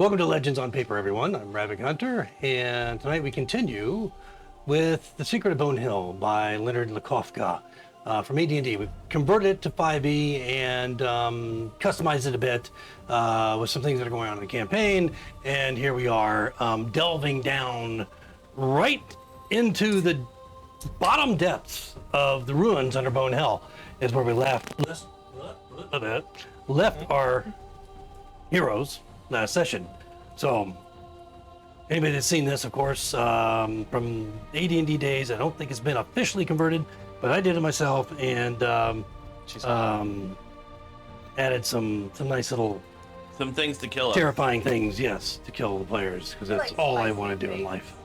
Welcome to Legends on Paper, everyone. I'm Ravik Hunter, and tonight we continue with The Secret of Bone Hill by Leonard Lakofka from AD&D. We've converted it to 5e and customized it a bit with some things that are going on in the campaign. And here we are delving down right into the bottom depths of the ruins under Bone Hill is where we left our heroes last session. So anybody that's seen this, of course, from AD&D days, I don't think it's been officially converted, but I did it myself and added some nice little things to kill us. Terrifying things, yes, to kill the players, because that's all I want to do in life.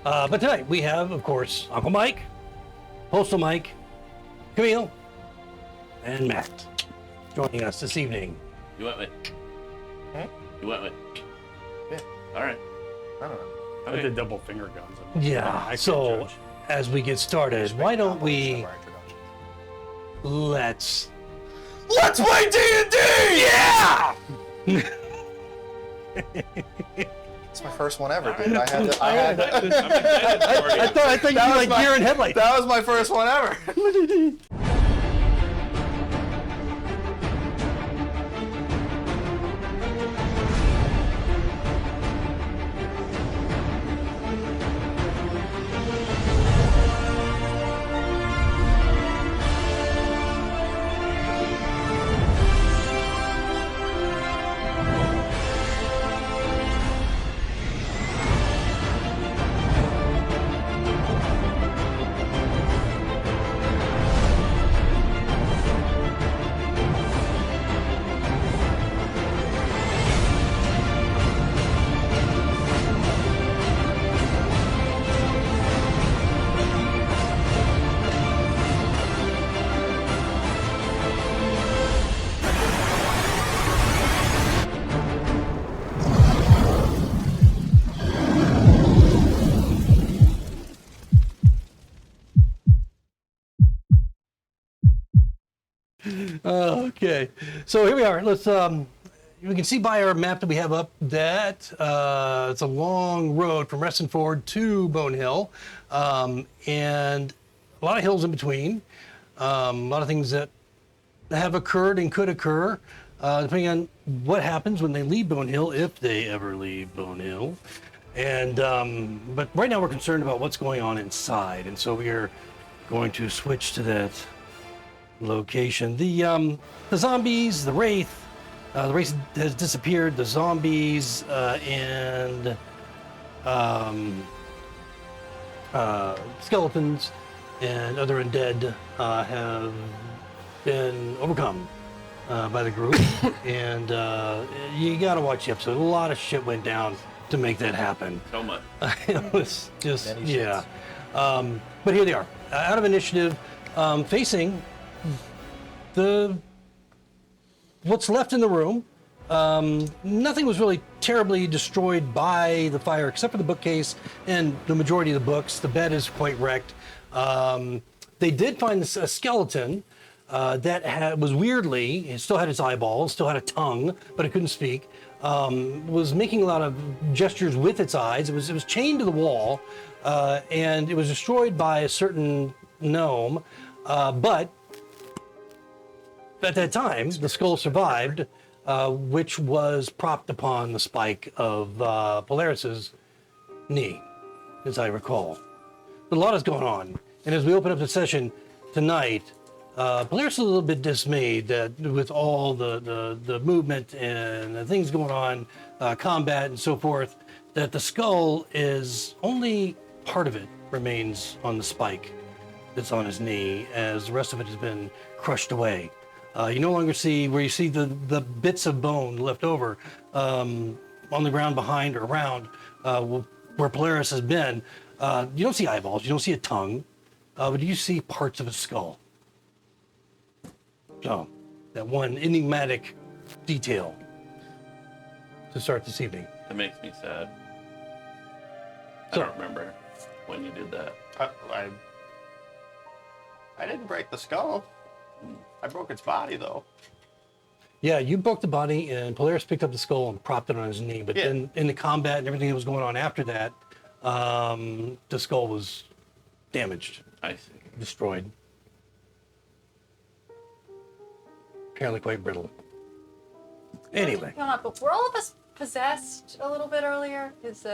But tonight we have, of course, Uncle Mike, Postal Mike, Camille, and Matt joining us this evening. You went with? You went with? Yeah. All right. I don't know. Okay. I did double finger guns. Yeah, so as we get started, why don't we let's play D&D! Yeah! It's my first one ever, dude. Right. I had to. I'm excited for you. I thought you were like deer in headlights. That was my first one ever. Okay, so here we are. Let's we can see by our map that we have up that it's a long road from Reston Ford to Bone Hill, and a lot of hills in between. A lot of things that have occurred and could occur, depending on what happens when they leave Bone Hill, if they ever leave Bone Hill. And but right now we're concerned about what's going on inside, and so we are going to switch to that location. The zombies, the wraith has disappeared. The zombies and skeletons and other undead have been overcome by the group. And you gotta watch the episode. A lot of shit went down to make that happen. So much. It was just, yeah. But here they are, out of initiative, facing what's left in the room. Nothing was really terribly destroyed by the fire except for the bookcase and the majority of the books. The bed is quite wrecked. They did find a skeleton that was weirdly, it still had its eyeballs, still had a tongue, but it couldn't speak. Was making a lot of gestures with its eyes. It was chained to the wall, and it was destroyed by a certain gnome, but at that time, the skull survived, which was propped upon the spike of Polaris's knee, as I recall. But a lot is going on, and as we open up the session tonight, Polaris is a little bit dismayed that with all the movement and the things going on, combat and so forth, that the skull is only part of it remains on the spike that's on his knee, as the rest of it has been crushed away. You no longer see where you see the bits of bone left over on the ground behind or around where Polaris has been. You don't see eyeballs, you don't see a tongue, but you see parts of a skull. So, that one enigmatic detail to start this evening. That makes me sad. So, I don't remember when you did that. I didn't break the skull. I broke its body, though. Yeah, you broke the body, and Polaris picked up the skull and propped it on his knee. But Yeah. then, in the combat and everything that was going on after that, the skull was damaged, I see. destroyed. Apparently quite brittle. Anyway, Come up, but were all of us possessed a little bit earlier? Because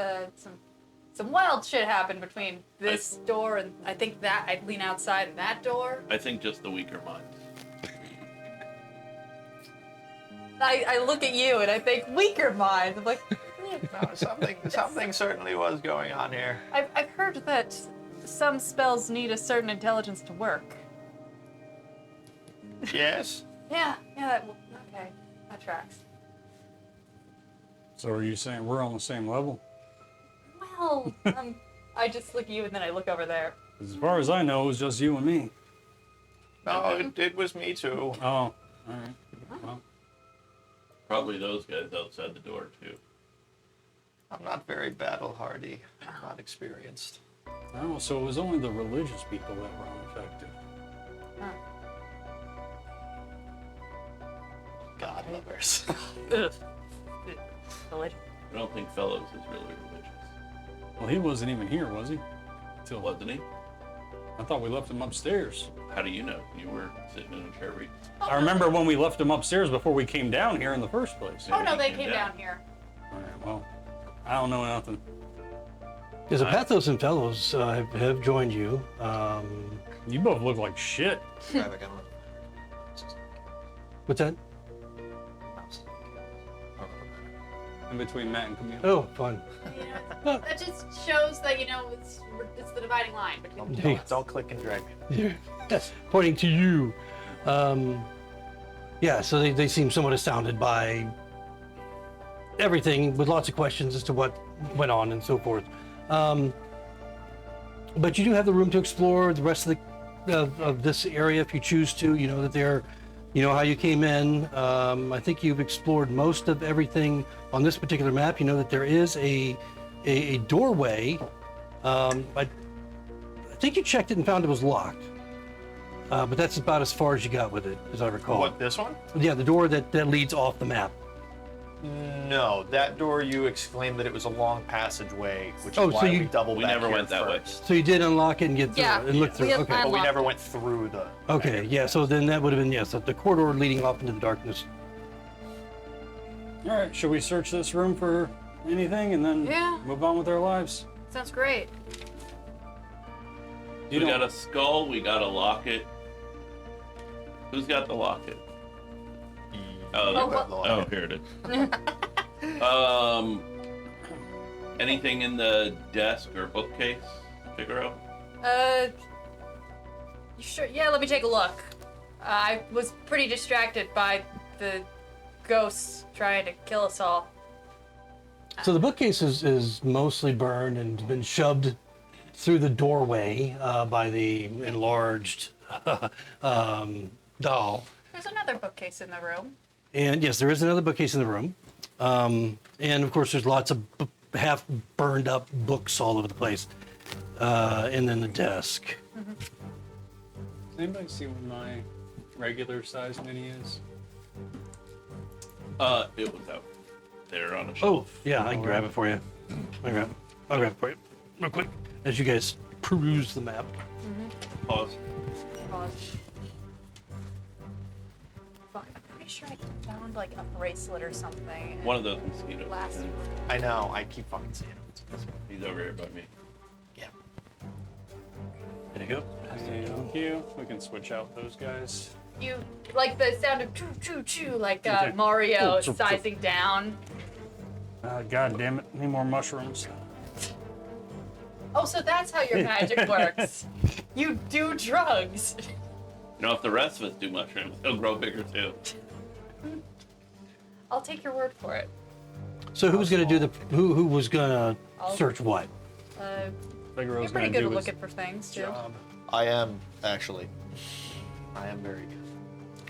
some wild shit happened between this door and I think that I'd lean outside and that door. I think just the weaker minds. I look at you and I think weaker minds. I'm like, No, something certainly was going on here. I've heard that some spells need a certain intelligence to work. Yes. Yeah, okay, that tracks. So are you saying we're on the same level? Well, I just look at you and then I look over there. As far as I know, it was just you and me. No, it was me too. Oh, all right. Well, Probably those guys outside the door too. I'm not very battle hardy. I'm not experienced. oh, so it was only the religious people that were unaffected. Huh. God lovers. Religion. I don't think Fellows is really religious. Well, he wasn't even here, was he? Till Wasn't he? I thought we left him upstairs. How do you know? You were sitting in a chair reading. I remember when we left him upstairs before we came down here in the first place. Oh no, they Came came down. down here. All right, well, I don't know nothing. because the Pathos and Fellows have joined you. You both look like shit. Grab a gun. What's that? In between Matt and Camille. Oh, fun. That just shows that it's the dividing line between. Don't click and drag me. Pointing to you. Yeah, so they seem somewhat astounded by everything, with lots of questions as to what went on and so forth. But you do have the room to explore the rest of this area if you choose to. You know that you know how you came in. I think you've explored most of everything on this particular map. You know that there is a doorway. I think you checked it and found it was locked. But that's about as far as you got with it, as I recall. What, this one? Yeah, the door that leads off the map. No, that door you exclaimed that it was a long passageway, which Oh, is so why you- we doubled We back never here went that way. first. So you did unlock it and get through Yeah, it and look through we it. had- Okay. But we Unlocked never it. went through the... Okay, yeah, so then that would have been, yes, the corridor leading off into the darkness. All right, should we search this room for anything and then Yeah. move on with our lives? Sounds great. You We don't- got a skull, we got a locket. Who's got the locket? Oh, what- Oh, here it is. Anything in the desk or bookcase, Figaro? You sure? Yeah, let me take a look. I was pretty distracted by the ghosts trying to kill us all. So the bookcase is mostly burned and been shoved through the doorway by the enlarged doll. There's another bookcase in the room. And yes, there is another bookcase in the room. And of course, there's lots of half burned up books all over the place. And then the desk. Does anybody see what my regular size mini is? It was out there on a Oh, shelf. yeah, I can grab it for you. I'll grab it for you real quick as you guys peruse the map. Pause. Pause. Fuck, I'm pretty sure I found like a bracelet or something. One of those mosquitoes. Last. I know, I keep fucking seeing it. He's over here by me. Yeah. There you go. Thank you. We can switch out those guys. You like the sound of choo choo choo, like Okay. Mario Oh, so- sizing down. God damn it. Need more mushrooms. Oh, so that's how your magic works. You do drugs. You know, if the rest of us do mushrooms, he'll grow bigger too. I'll take your word for it. So who's gonna do who was gonna I'll- search what? Figaro's You're pretty gonna good do at his looking for things too. I am, actually. I am very good.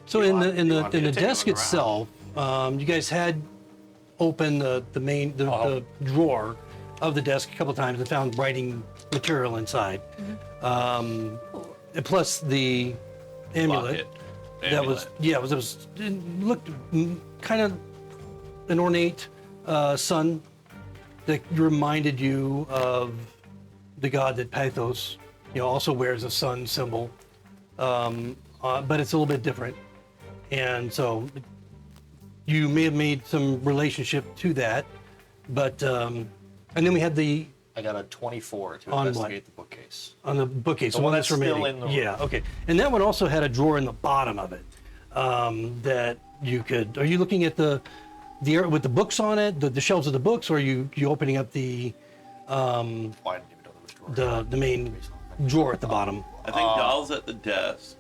So You in want- the in you the want me in to the take a desk look itself, you guys had opened the drawer of the desk a couple times and found writing material inside. And plus the amulet. Locket. That was it looked kind of an ornate sun that reminded you of the god that Pathos, also wears a sun symbol, but it's a little bit different, and so you may have made some relationship to that, but and then we had the I got a 24 to On investigate the bookcase. on the bookcase, The the one one that's that's still remaining. in the room. Yeah, okay, and that one also had a drawer in the bottom of it that you could. Are you looking at the area with the books on it, the shelves of the books, or are you opening up the Oh, I didn't even know there was drawers. the main drawer at the bottom? I think Dahl's at the desk.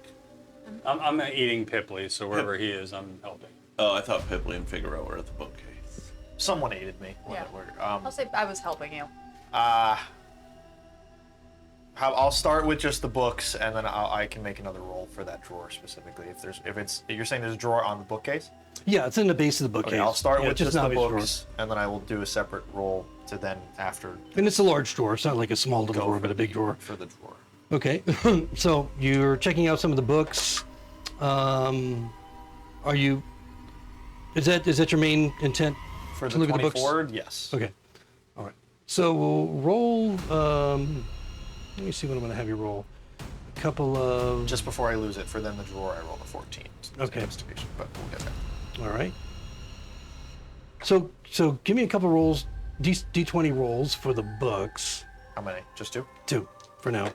I'm eating Pipley, so wherever he is, I'm helping. Oh, I thought Pipley and Figaro were at the bookcase. Someone aided me. Yeah. Um, I'll say I was helping you. I'll start with just the books, and then I can make another roll for that drawer specifically. If you're saying there's a drawer on the bookcase. Yeah, it's in the base of the bookcase. Okay, I'll start Yeah, with just an the obvious drawer. books, and then I will do a separate roll to then after And it's a large drawer. It's not like a small little go drawer, for but a big drawer. for the drawer. Okay, so you're checking out some of the books. Are you? Is that your main intent? For to the look at the books? 24, yes. Okay, all right. So we'll roll. Let me see what I'm going to have you roll. A couple of. Just before I lose it, for then the drawer, I rolled a 14. So it's Okay. Investigation, but we'll get there. All right. So give me a couple rolls, D20 rolls for the books. How many? Just two? 2 for now.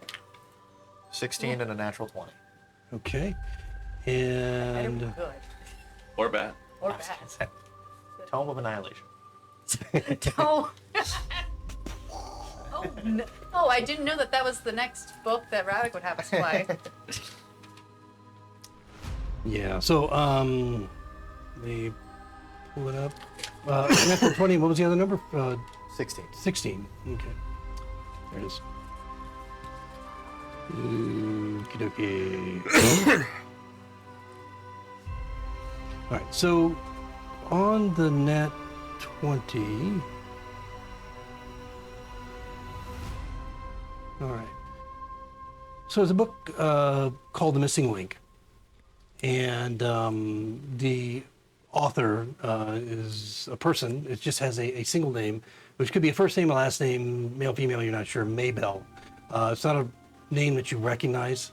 16 and a natural 20. Okay. Better And good Or bad. or bad. Tome of Annihilation. Oh. Oh, no. Oh, I didn't know that was the next book that Radek would have us play. yeah, so they pull it up. Natural 20. What was the other number? 16. 16. Okay. There it is. Okey-dokey. All right, so on the nat 20. All right. So there's a book called The Missing Link. And the author is a person. It just has a single name, which could be a first name, a last name, male, female, you're not sure, Maybell. It's not a name that you recognize,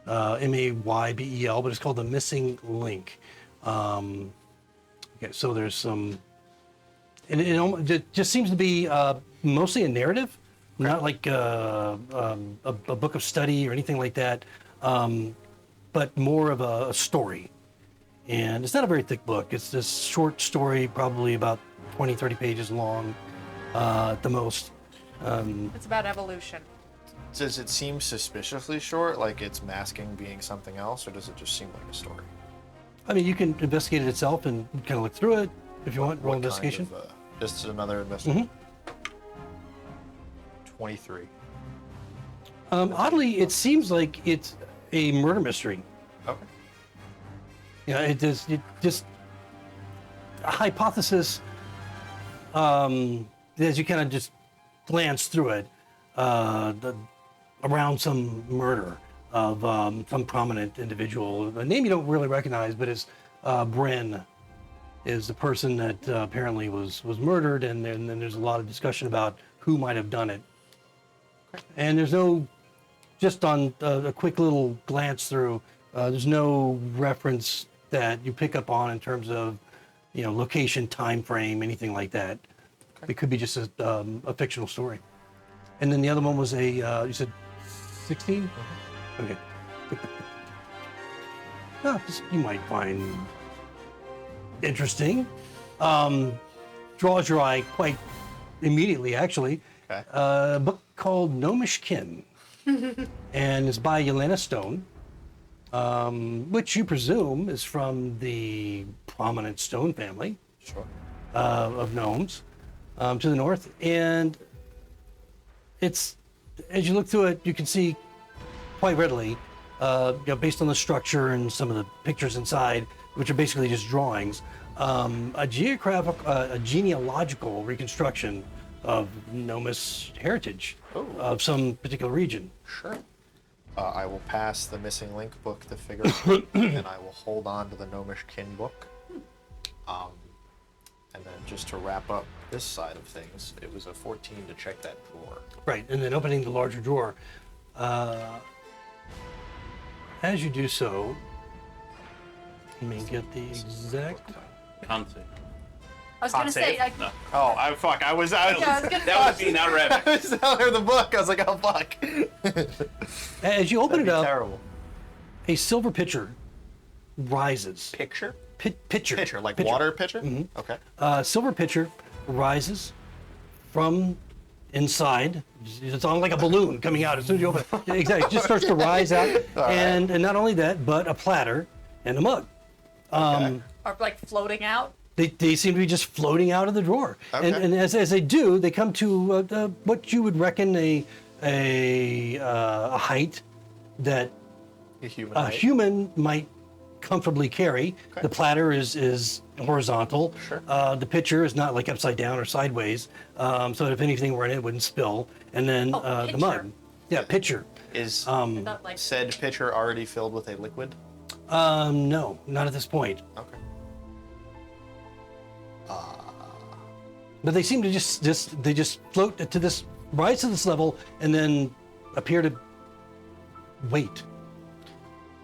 Maybel, but it's called The Missing Link. Okay, so there's some, and it just seems to be mostly a narrative, not like a book of study or anything like that, but more of a story. And it's not a very thick book. It's this short story, probably about 20, 30 pages long at the most. It's about evolution. Does it seem suspiciously short, like it's masking being something else, or does it just seem like a story? I mean, you can investigate it itself and kind of look through it if you want. Roll What kind investigation. of, just another investigation. 23. Oddly, it seems like it's a murder mystery. Okay. Yeah, it just a hypothesis. As you kind of just glance through it, around some murder of some prominent individual, a name you don't really recognize, but is Bren is the person that apparently was murdered, and then there's a lot of discussion about who might have done it. And there's no, just on a quick little glance through, there's no reference that you pick up on in terms of, location, time frame, anything like that. It could be just a fictional story. And then the other one was you said 16? Okay. This you might find interesting. Draws your eye quite immediately, actually. Okay. A book called Gnomish Kin, and it's by Yelena Stone, which you presume is from the prominent Stone family Sure. of gnomes to the north. And it's, as you look through it, you can see quite readily, based on the structure and some of the pictures inside, which are basically just drawings, a genealogical reconstruction of Gnomish heritage of some particular region. Sure. I will pass the missing link book to figure and I will hold on to the gnomish kin book. And then just to wrap up this side of things, it was a 14 to check that drawer. Right, and then opening the larger drawer. As you do so, let me get the exact. Can't see. I was gonna say, No. Oh, I fuck! I was out. yeah, I was gonna That would be not rabbit. I was out of the book. I was like, oh fuck. As you open That'd it be up, terrible. a silver pitcher rises. Picture? Pitcher. Pitcher, like water pitcher? Mm-hmm. Okay. Silver pitcher rises from inside. It's on like a balloon coming out as soon as you open it. Exactly. It just starts to rise out. And not only that, but a platter and a mug. Okay. are like floating out. They seem to be just floating out of the drawer. Okay. And as they do, they come to what you would reckon a height that A human. a height. human might comfortably carry. Okay. The platter is horizontal. Sure. The pitcher is not like upside down or sideways, so that if anything were in it, it wouldn't spill. And then the pitcher. mug. Yeah, pitcher. Is Not like said pitcher already filled with a liquid? No, not at this point. Okay. But they seem to just float to this, rise to this level, and then appear to wait.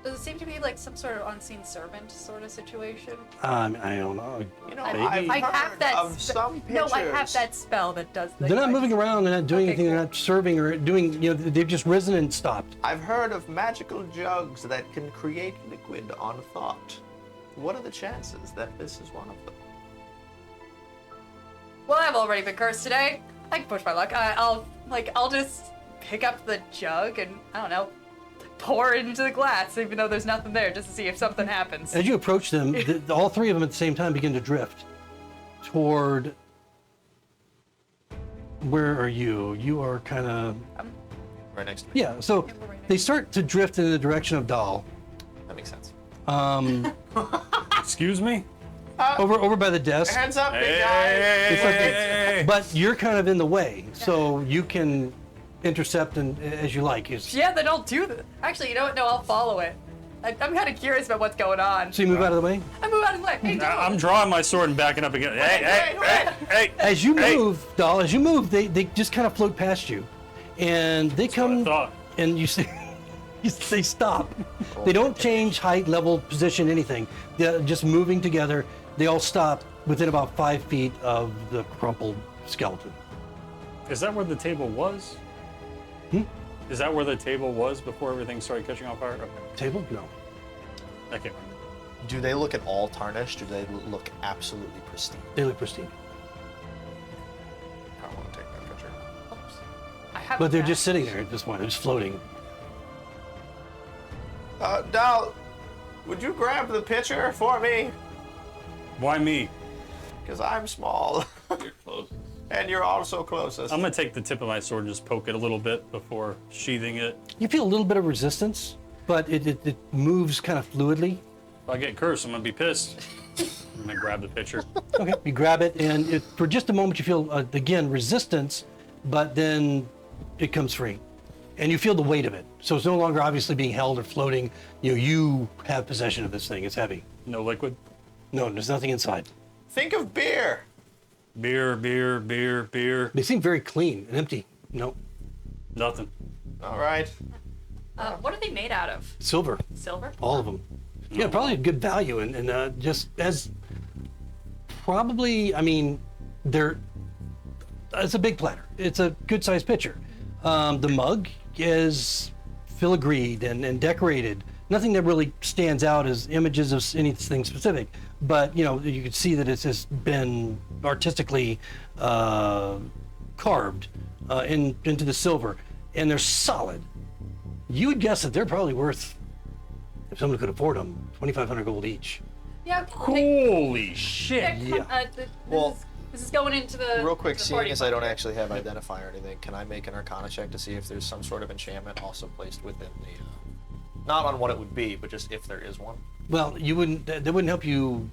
does it seem to be like some sort of unseen servant sort of situation? I don't know. You know, Maybe. I've I have heard that. of some pitchers. No, I have that spell that does. They're not moving around. They're not doing Okay, anything. cool. They're not serving or doing. They've just risen and stopped. I've heard of magical jugs that can create liquid on thought. What are the chances that this is one of them? Well, I've already been cursed today. I can push my luck. I'll just pick up the jug and I don't know, pour it into the glass, even though there's nothing there, just to see if something happens. As you approach them, all three of them at the same time begin to drift toward. Where are you? You are kind of. Right next to me. Yeah. So they start to drift in the direction of Dahl. That makes sense. Excuse me? Over by the desk. Hands up, big Hey, guy. It's like hey, but you're kind of in the way, so you can intercept and as you like. Yeah, then I'll do that. Actually, you know what? No, I'll follow it. I'm kind of curious about what's going on. So you move out of the way. I move out of the way. Hey, don't. I'm drawing my sword and backing up again. Hey. As you Hey. move, Dahl, as you move, they just kind of float past you, and they what I come thought. and you see. They stop. They don't change height, level, position, anything. They're just moving together. They all stop within about 5 feet of the crumpled skeleton. Is that where the table was? Is that where the table was before everything started catching on fire? Okay. Table? No. I can't remember. Do they look at all tarnished? Do they look absolutely pristine? They look pristine. I want to take that picture. Oops. I have. But they're that. just sitting there at this point. They're just floating. Dal, would you grab the pitcher for me? Why me? Because I'm small, You're close. and you're also closest. I'm gonna take the tip of my sword and just poke it a little bit before sheathing it. You feel a little bit of resistance, but it moves kind of fluidly. If I get cursed, I'm gonna be pissed. I'm gonna grab the pitcher. Okay. You grab it, and for just a moment you feel, again, resistance, but then it comes free. And you feel the weight of it. So it's no longer obviously being held or floating. You have possession of this thing. It's heavy. No liquid. No, there's nothing inside. Think of beer. Beer. They seem very clean and empty. No, Nothing. All right. What are they made out of? silver, Silver? all of them. Yeah, probably a good value, and just as probably, I mean, it's a big platter. It's a good-sized pitcher. The mug is filigreed and decorated. Nothing that really stands out as images of anything specific, but you can see that it's just been artistically carved into the silver, and they're solid. You would guess that they're probably worth, if someone could afford them, 2,500 gold each. Yeah. Holy shit! This is going into the. Real quick, the seeing party as I don't bucket. actually have identify or anything, can I make an Arcana check to see if there's some sort of enchantment also placed within the, not on what it would be, but just if there is one? Well, you wouldn't. That wouldn't help you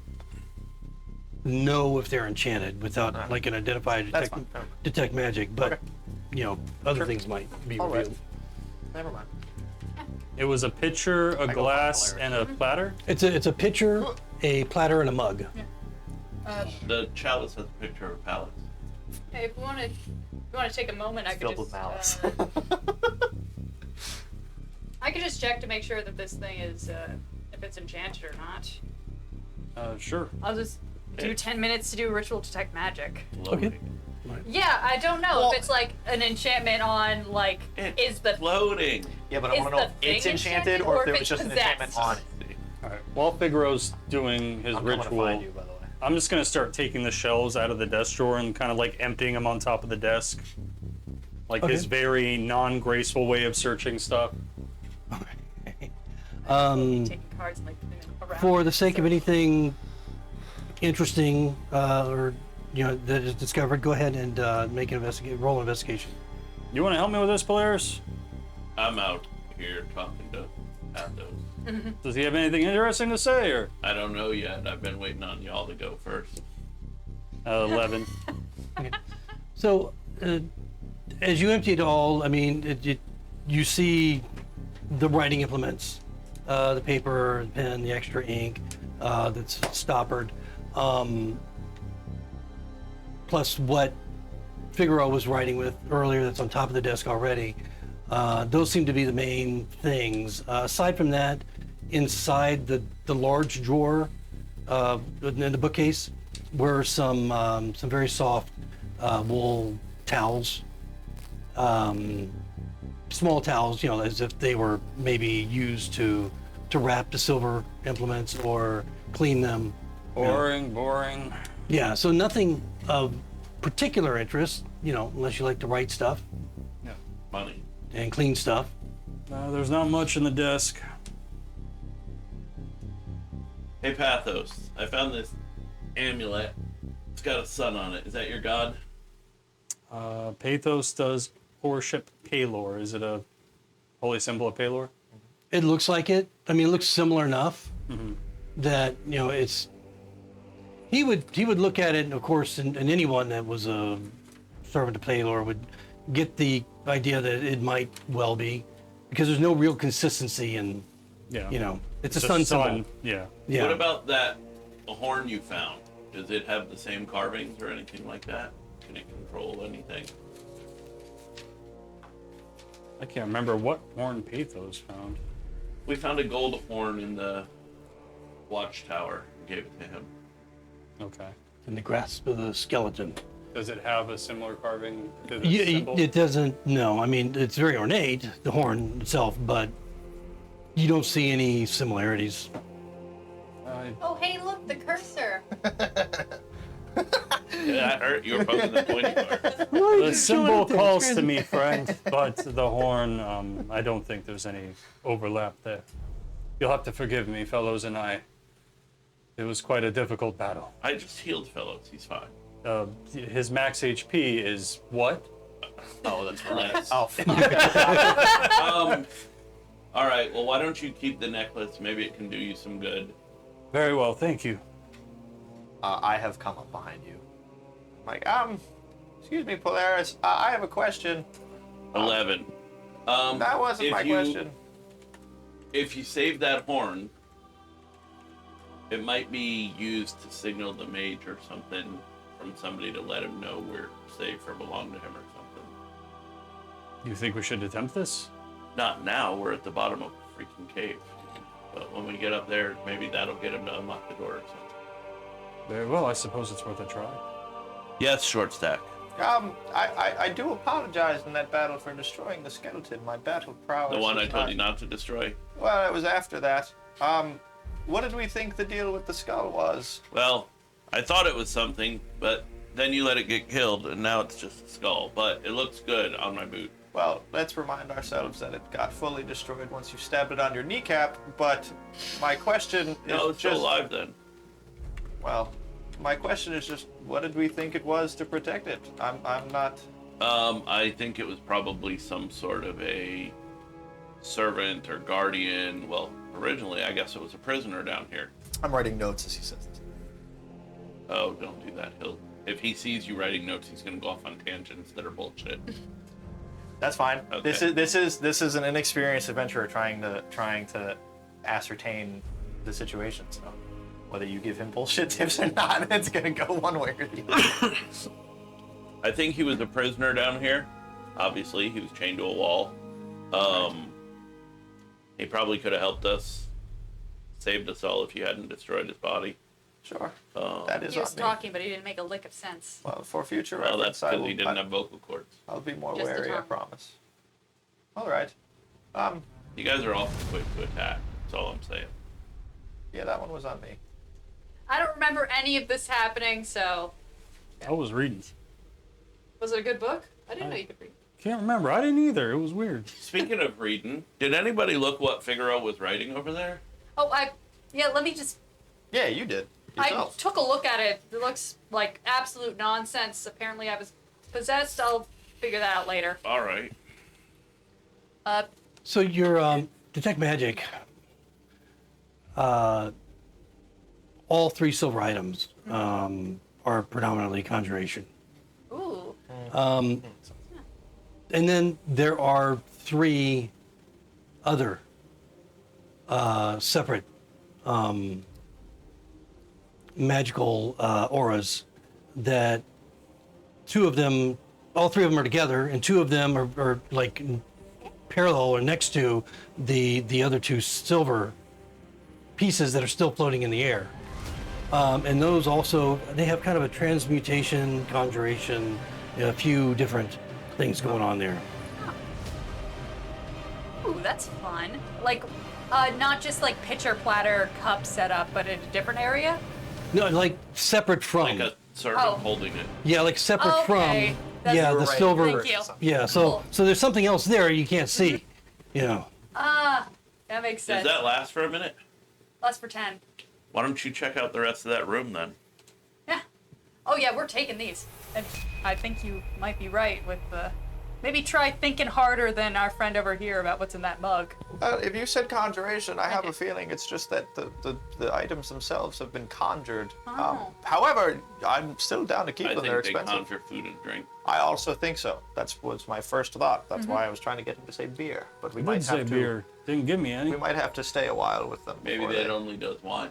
know if they're enchanted without Alright. like an identify That's fine. Never mind. detect magic. But Okay. other Sure. things might be All right. revealed. Never mind. It was a pitcher, a go glass, for and a platter? It's a pitcher, a platter, and a mug. The chalice has a picture of a palace. Hey, if you want to take a moment, I could Filled just with malice. I could just check to make sure that this thing is if it's enchanted or not. Sure. I'll just do Hey. 10 minutes to do ritual detect magic. Floating. Yeah, I don't know Well- if it's like an enchantment on like It's is the floating. Yeah, but I Is want to know the if it's thing enchanted enchanted or or if if it was it's just an enchantment possessed? on it. All right. While Figaro's doing his I'm coming to ritual, find you, by the way. I'm just gonna start taking the shelves out of the desk drawer and kind of like emptying them on top of the desk. Like Okay. his very non-graceful way of searching stuff. taking cards and like putting them around. For the sake of So- anything interesting or that is discovered, go ahead and make an roll an investigation. You want to help me with this, Polaris? I'm out here talking to Athos. Does he have anything interesting to say, or I don't know yet. I've been waiting on y'all to go first. 11? So, as you empty it all, I mean, you see the writing implements, the paper, the pen, the extra ink that's stoppered, plus what Figaro was writing with earlier that's on top of the desk already. Those seem to be the main things. Aside from that, inside the large drawer in the bookcase were some very soft wool towels, small towels, as if they were maybe used to wrap the silver implements or clean them. Boring. Yeah, so nothing of particular interest, unless you like to write stuff Money. and clean stuff. There's not much in the desk. Hey, Pathos. I found this amulet. It's got a sun on it. Is that your god? Pathos does worship Palor. Is it a holy symbol of Palor? It looks like it. I mean, it looks similar enough that it's. He would look at it, and of course, and anyone that was a servant to Palor would get the idea that it might well be, because there's no real consistency in, Yeah. it's a sun symbol. Yeah. Yeah. What about that horn you found? Does it have the same carvings or anything like that? Can it control anything? I can't remember what horn Pathos found. We found a gold horn in the watchtower and gave it to him. Okay. In the grasp of the skeleton. Does it have a similar carving to the Yeah, symbol? it doesn't. No, I mean it's very ornate, the horn itself, but you don't see any similarities. Oh, hey, look, the cursor. Yeah, that hurt. You were poking the pointy part. The symbol calls to me, friend, but the horn, I don't think there's any overlap there. You'll have to forgive me, fellows, and it was quite a difficult battle. I just healed Fellows. He's fine. His max HP is what? Oh, that's nice. Oh, fuck. All right. Well, why don't you keep the necklace? Maybe it can do you some good. Very well, thank you. I have come up behind you. I'm like, excuse me, Polaris. I have a question. 11. That wasn't my question. If you save that horn, it might be used to signal the mage or something from somebody to let him know we're safe or belong to him or something. You think we should attempt this? Not now. We're at the bottom of a freaking cave. But when we get up there, maybe that'll get him to unlock the door or something. Very well, I suppose it's worth a try. Yes, short stack. I do apologize in that battle for destroying the skeleton. My battle prowess. The one was I told you not to destroy. Well, it was after that. What did we think the deal with the skull was? Well, I thought it was something, but then you let it get killed, and now it's just a skull. But it looks good on my boot. Well, let's remind ourselves that it got fully destroyed once you stabbed it on your kneecap. But my question No, is it's still just, alive then. well, my question is just, what did we think it was to protect it? I'm not. I think it was probably some sort of a servant or guardian. Well, originally, I guess it was a prisoner down here. I'm writing notes as he says this. Oh, don't do that. If he sees you writing notes, he's gonna go off on tangents that are bullshit. That's fine. Okay. This is an inexperienced adventurer trying to ascertain the situation. So whether you give him bullshit tips or not, it's gonna go one way or the other. I think he was a prisoner down here. Obviously, he was chained to a wall. He probably could have helped us, saved us all if you hadn't destroyed his body. Sure. That is He was on me. talking, but he didn't make a lick of sense. Well, for future Well, that's reference, because he didn't have vocal cords. I'll be more Just the wary, I tongue. promise. All right. You guys are awful quick to attack. That's all I'm saying. Yeah, that one was on me. I don't remember any of this happening, so I was reading. was it a good book? I didn't know you could read. Can't remember. I didn't either. It was weird. Speaking of reading, did anybody look what Figaro was writing over there? Oh, let me just. Yeah, you did. I Yourself. took a look at it. It looks like absolute nonsense. Apparently, I was possessed. I'll figure that out later. All right. So your detect magic. All 3 silver items are predominantly conjuration. Ooh. And then there are 3 other separate magical auras that all 3 of them are together, and 2 of them are like parallel or next to the other 2 silver pieces that are still floating in the air. And those also, they have kind of a transmutation, conjuration, a few different things going on there. Ooh, that's fun. Like, not just like pitcher, platter, cup setup, but in a different area. No, like separate from. Like a servant Oh. holding it. Yeah, like separate Okay. from. That's- Yeah, You the were right. silver. Thank you. Yeah, so Cool. so there's something else there you can't see. You know. That makes Does sense. that last for a minute? Less for 10. Why don't you check out the rest of that room then? Yeah. Oh yeah, we're taking these. And I think you might be right with the. Maybe try thinking harder than our friend over here about what's in that mug. If you said conjuration, I have Okay. a feeling it's just that the items themselves have been conjured. Oh. However, I'm still down to keep I them. They're think they expensive. conjure food and drink. I also think so. Was my first thought. That's Mm-hmm. why I was trying to get him to say beer. But we I might did say have to. beer. Didn't give me any. We might have to stay a while with them. Maybe before that they- only does wine.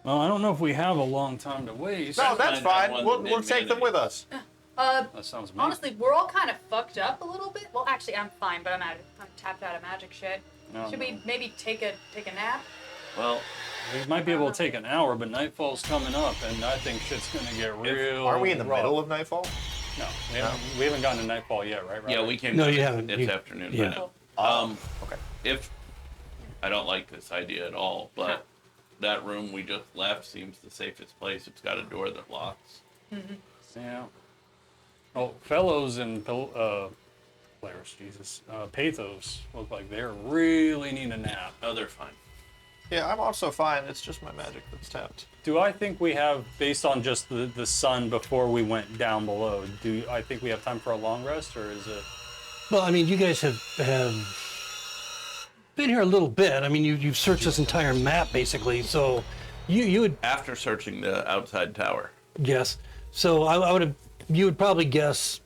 Well, I don't know if we have a long time to waste. No, Friends that's might have fine. one We'll that take them with us. That sounds amazing. Honestly, we're all kind of fucked up a little bit. Well, actually, I'm fine, but I'm tapped out of magic shit. No, Should no. we maybe take a nap? Well, We might be able to take an hour, but nightfall's coming up, and I think shit's gonna get real. Are we in the rough. middle of nightfall? No, we haven't gotten to nightfall yet, right? yeah, Robert? we came. No, down you it- haven't. It's You- afternoon. yeah. Right now. Okay. If I don't like this idea at all, but that room we just left seems the safest place. It's got a door that locks. Yeah. Oh, Fellows and players, Jesus, Pathos look like they're really need a nap. Oh, they're fine. Yeah, I'm also fine. It's just my magic that's tapped. Do I think we have, based on just the sun before we went down below, do I think we have time for a long rest, or is it? Well, I mean, you guys have been here a little bit. I mean, you've searched this entire map basically, so you would After searching the outside tower. guess. So you would probably guess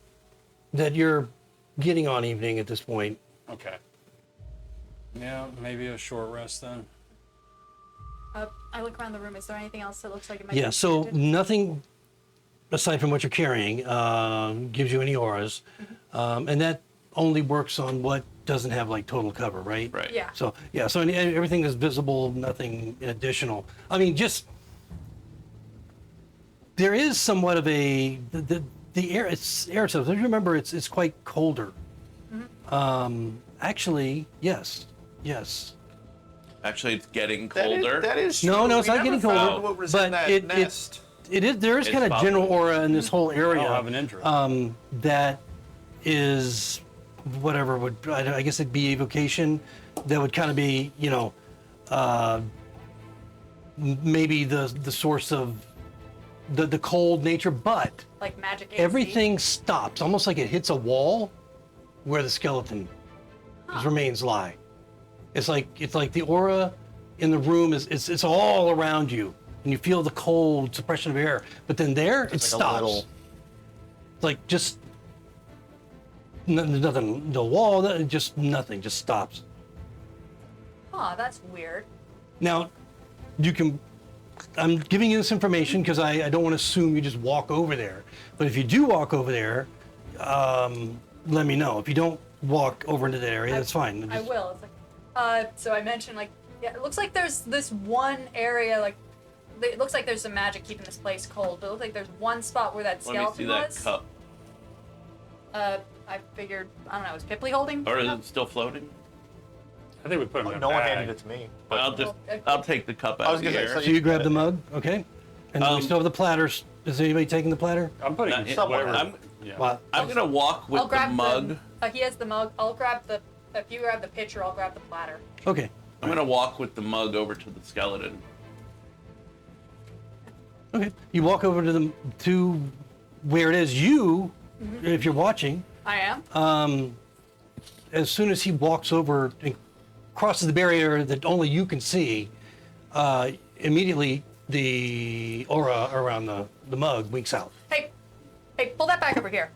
that you're getting on evening at this point. Okay. Yeah, maybe a short rest then. I look around the room. Is there anything else that looks like it might Yeah, be so protected? nothing aside from what you're carrying gives you any auras, and that only works on what doesn't have like total cover, right? Right. Yeah. So everything is visible, nothing additional. I mean, just there is somewhat of the air. It's air. So remember, it's quite colder. Actually, yes. Actually, it's getting colder. That is No, true. no, it's We not never getting found colder, What was but in that it nest? there is It's kind of general bubbling. aura in this whole area. I'll have an interest. That is whatever would I guess it'd be evocation. That would kind of be maybe the source of the cold nature, but Like magic AC? everything stops, almost like it hits a wall where the skeleton remains lie. It's like the aura in the room it's all around you, and you feel the cold suppression of air. But then it like a stops. little- It's like just There's nothing, no wall, just nothing, just stops. Huh, that's weird. Now, you can, I'm giving you this information because I don't want to assume you just walk over there. But if you do walk over there, let me know. If you don't walk over into that area, that's fine. I will. It's like, so I mentioned, like, yeah, it looks like there's this one area, like, it looks like there's some magic keeping this place cold, but it looks like there's one spot where that Let me see skeleton that was. cup. I figured, I don't know, is Pipley holding? Or is it still floating? I think we put him in a No one bag. handed it to me. I'll take the cup out I was of the gonna air. say, So you grab the mug, okay? And we Um, still have the platters. Is anybody taking the platter? I'm putting Not yet. whatever. I'm- Yeah. Well, I'm gonna walk with I'll the grab mug. he has the mug. I'll grab the, if you grab the pitcher, I'll grab the platter. okay. I'm gonna walk with the mug over to the skeleton. Okay. You walk over to where it is. You, if you're watching, I am? as soon as he walks over and crosses the barrier that only you can see, immediately the aura around the mug winks out. Hey, pull that back over here.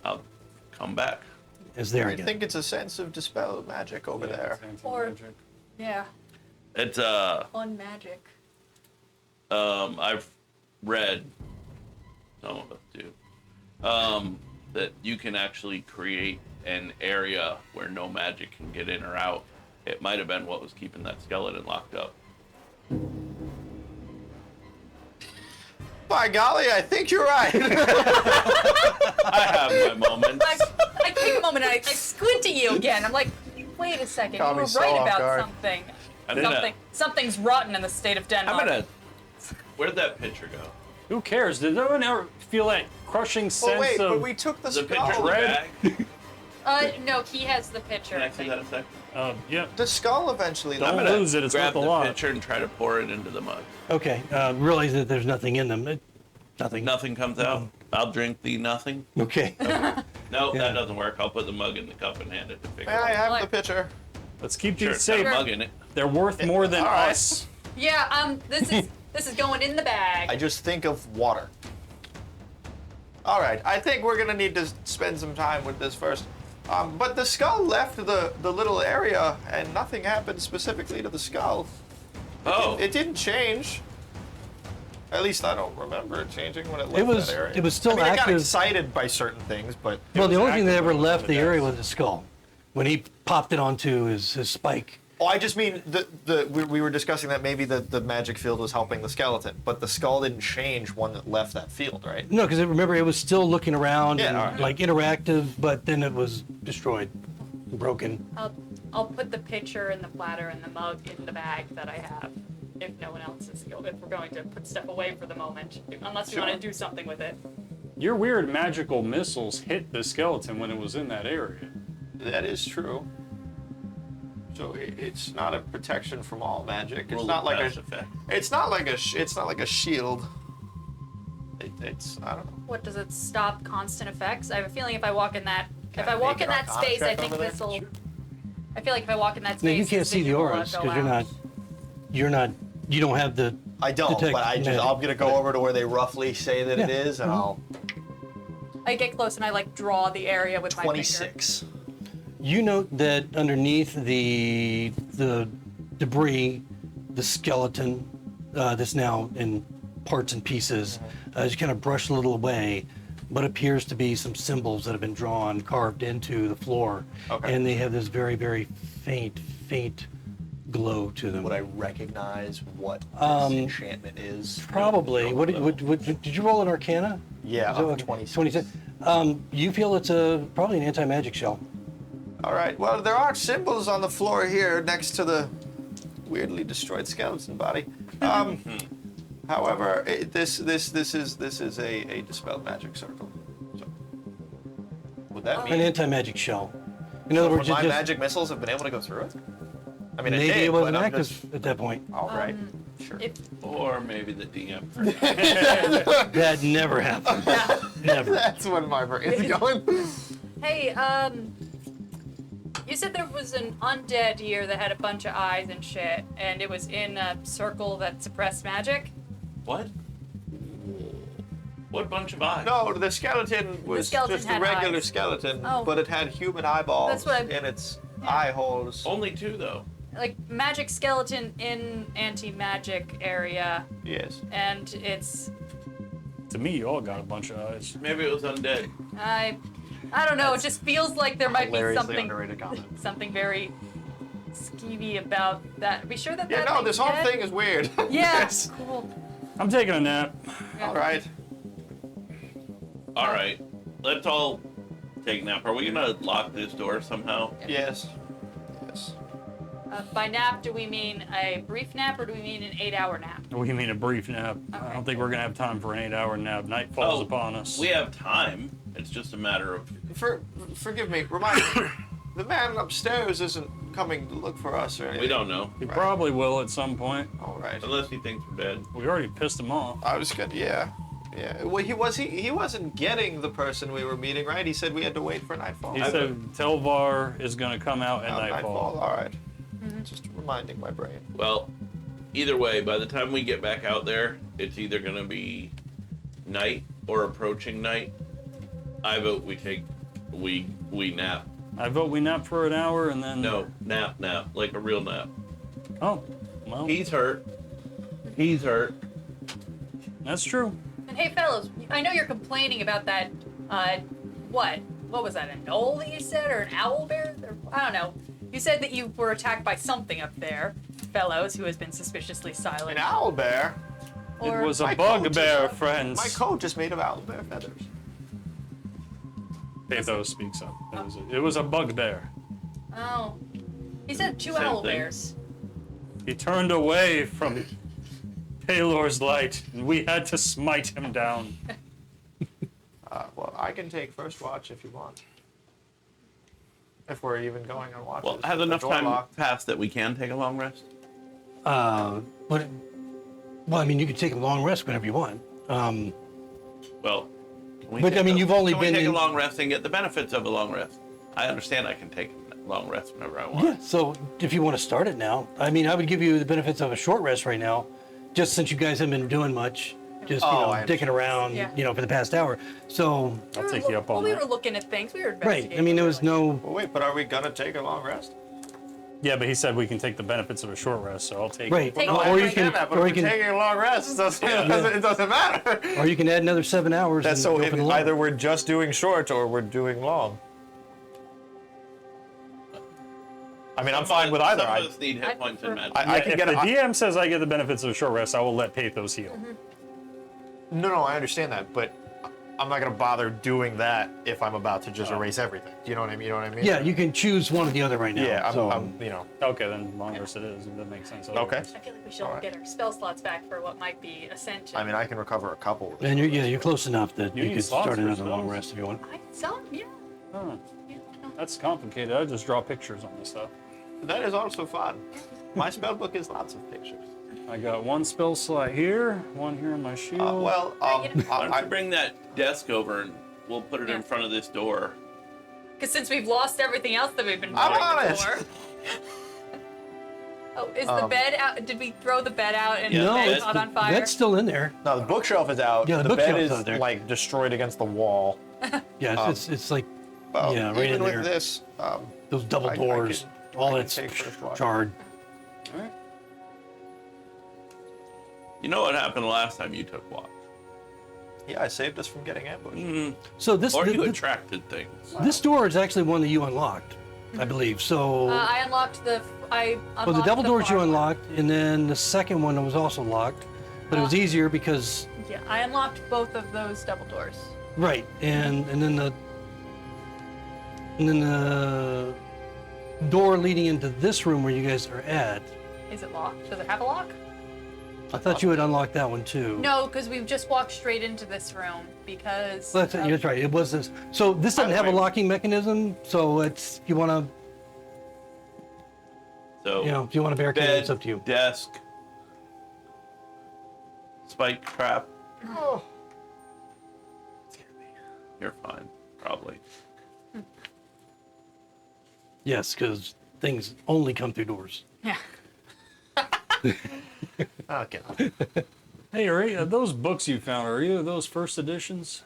I'll come back. It's there I again. think it's a sense of dispel magic over there. Or, yeah, It's on magic. I've read, some of us do, that you can actually create an area where no magic can get in or out. It might have been what was keeping that skeleton locked up. By golly, I think you're right. I have my moments. I take a moment and I squint at you again. I'm like, wait a second, Caught you me were so right off about guard. something. I'm gonna- Something's rotten in the state of Denmark. I'm gonna. Where'd that picture go? Who cares? Did no one ever feel that crushing sense Oh wait, of? but we took the The picture in the skull. Red. bag? No, he has the pitcher. Can I I see think. that a sec? Yeah. The skull eventually. Don't I'm left. gonna lose it, it's grab worth a the lot. pitcher and try to pour it into the mug. Okay. Realize that there's nothing in them. Nothing. Nothing comes out. I'll drink the nothing. Okay. No, Yeah. that doesn't work. I'll put the mug in the cup and hand it to May Pickle. I have Like- the pitcher? Let's keep Sure, these it's got safe. a mug in it. They're worth more than All right. us. Yeah, this is going in the bag. I just think of water. All right, I think we're gonna need to spend some time with this first. But the skull left the little area, and nothing happened specifically to the skull. Oh, It didn't change. At least I don't remember it changing when it left was- that area. it was still I mean, it got active. excited by certain things, but Well, the was only thing that active ever when it was left on the the area desk. was the skull. When he popped it onto his spike. oh, I just mean we were discussing that maybe the magic field was helping the skeleton, but the skull didn't change when it left that field, right? No, because remember it was still looking around Yeah, and all right. like interactive, but then it was destroyed, broken. I'll put the pitcher and the platter and the mug in the bag that I have. If no one else is, if we're going to put stuff away for the moment, unless we want to do something with it. Your weird magical missiles hit the skeleton when it was in that area. That is true. So it's not a protection from all magic. It's roll not like pass a. effect. It's not like a. It's not like a shield. It's I don't know. What does it stop constant effects? I have a feeling if I walk in that, Can if I I walk make in an that Arcana space, I check think over there? this will. I feel like if I walk in that space, No, you can't this see the vision will auras go because you're out. not. You're not. You don't have the. I don't. Detect But magic. I'm gonna go over to where they roughly say that it Yeah. is, and I'll. I get close and I like draw the area with my finger. 26. You note that underneath the debris, the skeleton that's now in parts and pieces, is kind of brushed a little away, but appears to be some symbols that have been drawn, carved into the floor, Okay. and they have this very, very faint glow to them. Would I recognize what this enchantment is? Probably. What did you roll an Arcana? Yeah, Is that I'm what- 26. 26. You feel it's probably an anti-magic shell. All right. Well, there are symbols on the floor here next to the weirdly destroyed skeleton body. However, this is a dispelled magic circle. So, would that An mean anti-magic shell. In other words, my it just magic missiles have been able to go through it? I mean, maybe it did, it wasn't but I'm active just- at that point. All right. Sure. If, Or maybe the DM. That never happened. Never. That's when my brain's going. hey, you said there was an undead here that had a bunch of eyes and shit, and it was in a circle that suppressed magic. What? What bunch of eyes? No, the skeleton was skeleton just a had regular eyes. skeleton, Oh. but it had human eyeballs That's what I- in its eye holes. Only 2 though. Like magic skeleton in anti-magic area, Yes. and it's To me, you all got a bunch of eyes. Maybe it was undead. I don't know. It just feels like there might be Hilariously something underrated comment. something very skeevy about that. Are we sure that Yeah, that no, thing's this whole dead? thing is weird. Yeah. Yes. Cool. I'm taking a nap. All right. All right, let's all take a nap. Are we gonna lock this door somehow? Yes. Yes. By nap, do we mean a brief nap or do we mean an 8-hour nap? We mean a brief nap. I Okay. don't think we're gonna have time for an 8-hour nap. Night falls Oh, upon us. We have time. It's just a matter of. Forgive me. Remind me. The man upstairs isn't coming to look for us or anything. We don't know. He probably will at some point. All right. Unless he thinks we're dead. We already pissed him off. I was good. Yeah. Yeah. Well, he wasn't getting the person we were meeting, right? He said we had to wait for nightfall. He said Telvar is gonna come out at nightfall. All right. Just reminding my brain. Well, either way, by the time we get back out there, it's either gonna be night or approaching night. I vote we nap. I vote we nap for an hour and then. No, nap, like a real nap. Oh, well, He's hurt. He's hurt. that's true. And hey, fellows, I know you're complaining about that. What was that? A knoll that you said, or an owl bear? Or, I don't know. You said that you were attacked by something up there, fellows, who has been suspiciously silent. An owl bear. Or, It was a My coat bugbear, just- friends. My coat just made of owl bear feathers. Pathos speaks up. It was a bugbear. Oh, he said 2 Same owl thing. bears. He turned away from Palor's light, and we had to smite him down. Well, I can take first watch if you want. If we're even going on watch. Well, has enough time passed that we can take a long rest? But well, I mean, you could take a long rest whenever you want. Well, can we But, take I mean, you've only can we been take in- a long rest and get the benefits of a long rest. I understand I can take a long rest whenever I want. Yeah. So if you want to start it now, I mean, I would give you the benefits of a short rest right now, just since you guys haven't been doing much, just I dicking around, Yeah. for the past hour. So I'll take you up on we that. were looking at things. We were right. investigating. I mean, there was no. Well, wait, but are we gonna take a long rest? Yeah, but he said we can take the benefits of a short rest, so I'll take Right. it. Take or one you break. can, But or if you we're can, taking a long rest, it doesn't matter. or you can add another 7 hours. That's and so go for the long. either we're just doing short or we're doing long. I mean, I'm fine with either. Some I, of us need hit I points prefer- and magic. I can if get the a, DM says I get the benefits of a short rest, I will let Pathos heal. No, I understand that, but I'm not gonna bother doing that if I'm about to just erase everything. Do you know what I mean? You know what I mean? Yeah, you can choose one or the other right now. Yeah, so, I'm you know. Okay, then long rest it is. That makes sense. Okay. I feel like we should Alright. get our spell slots back for what might be Ascension. I mean, I can recover a couple. and you're close enough that You you need could slots start for another long spells. rest if you want. Some, yeah. Huh. Yeah, no. That's complicated. I just draw pictures on this stuff. That is also fun. My spell book is lots of pictures. I got one spell slot here, one here in my shield. Well, Why don't I, you bring that desk over and we'll put it in Yeah. front of this door. Because since we've lost everything else that we've been I'm doing on it. before. Oh, is the bed out? Did we throw the bed out and Yeah, the No, bed it's- caught on fire? That's still in there. no, the bookshelf is out. Yeah, the bed bookshelf's is out there. like destroyed against the wall. Yeah, it's like Well, Yeah, right even in with there. this, those double I doors. All can that's take first watch. charred. All right. You know what happened the last time you took watch? Yeah, I saved us from getting ambushed. So this Or you this, attracted things. this door is actually one that you unlocked, I believe. So I unlocked the. I unlocked well, the double doors far you one. unlocked, and then the second one was also locked, but it was easier because Yeah, I unlocked both of those double doors. right, and then the door leading into this room where you guys are at. Is it locked? Does it have a lock? I thought you had unlocked that one too. No, because we've just walked straight into this room because. Well, that's right. It was this. So this doesn't have a locking mechanism. So it's if you want to, So if you want to barricade, bed, it's up to you. desk, spike trap. Oh. You're fine, probably. Yes, because things only come through doors. Yeah. Okay. Hey, those books you found, are either of those first editions?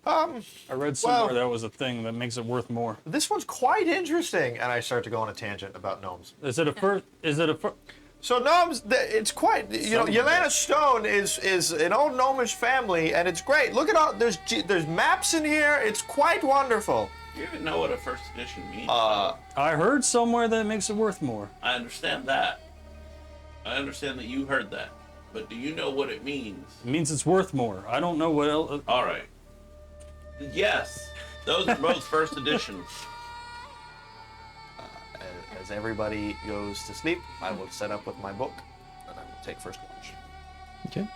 I read somewhere well- that was a thing that makes it worth more. This one's quite interesting, and I start to go on a tangent about gnomes. Is it a first? Is it a first? So gnomes, it's quite, you know, Yelena Stone is an old gnomish family, and it's great. Look at all, there's maps in here. It's quite wonderful. You even know what a first edition means? I heard somewhere that it makes it worth more. I understand that. I understand that you heard that. But do you know what it means? It means it's worth more. I don't know what else. All right. Yes, those are both first editions. As everybody goes to sleep, I will set up with my book, and I will take first watch. Okay.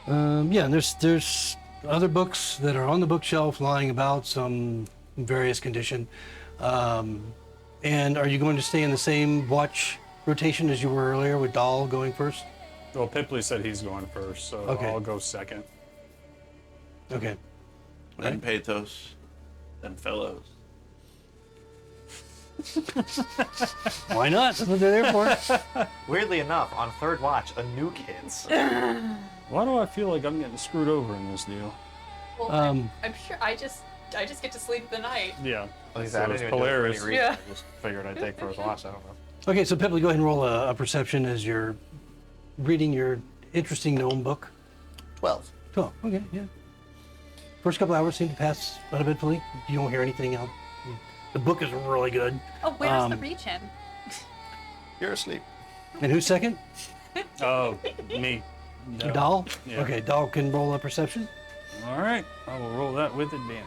Yeah, and there's other books that are on the bookshelf lying about, some in various condition. And are you going to stay in the same watch rotation as you were earlier with Dahl going first? Well, Pipley said he's going first, so Okay. I'll go second. Okay. Then Pathos, then Fellows. Why not? That's what they're there for. Weirdly enough, on third watch, a nuke hits. Why do I feel like I'm getting screwed over in this deal? Well, I'm sure I just get to sleep the night. Yeah. Like So I didn't it's even do it for any Polaris. reason. Yeah. I just figured I'd take first watch. I don't know. Okay, so Pipley, go ahead and roll a perception as you're reading your interesting gnome book. 12. 12. Okay, yeah. First couple hours seem to pass uneventfully. You don't hear anything else. The book is really good. Oh, where's the region? You're asleep. And who's second? Oh, me. No. Dahl? Yeah. Okay, Dahl can roll a perception. All right. I will roll that with advantage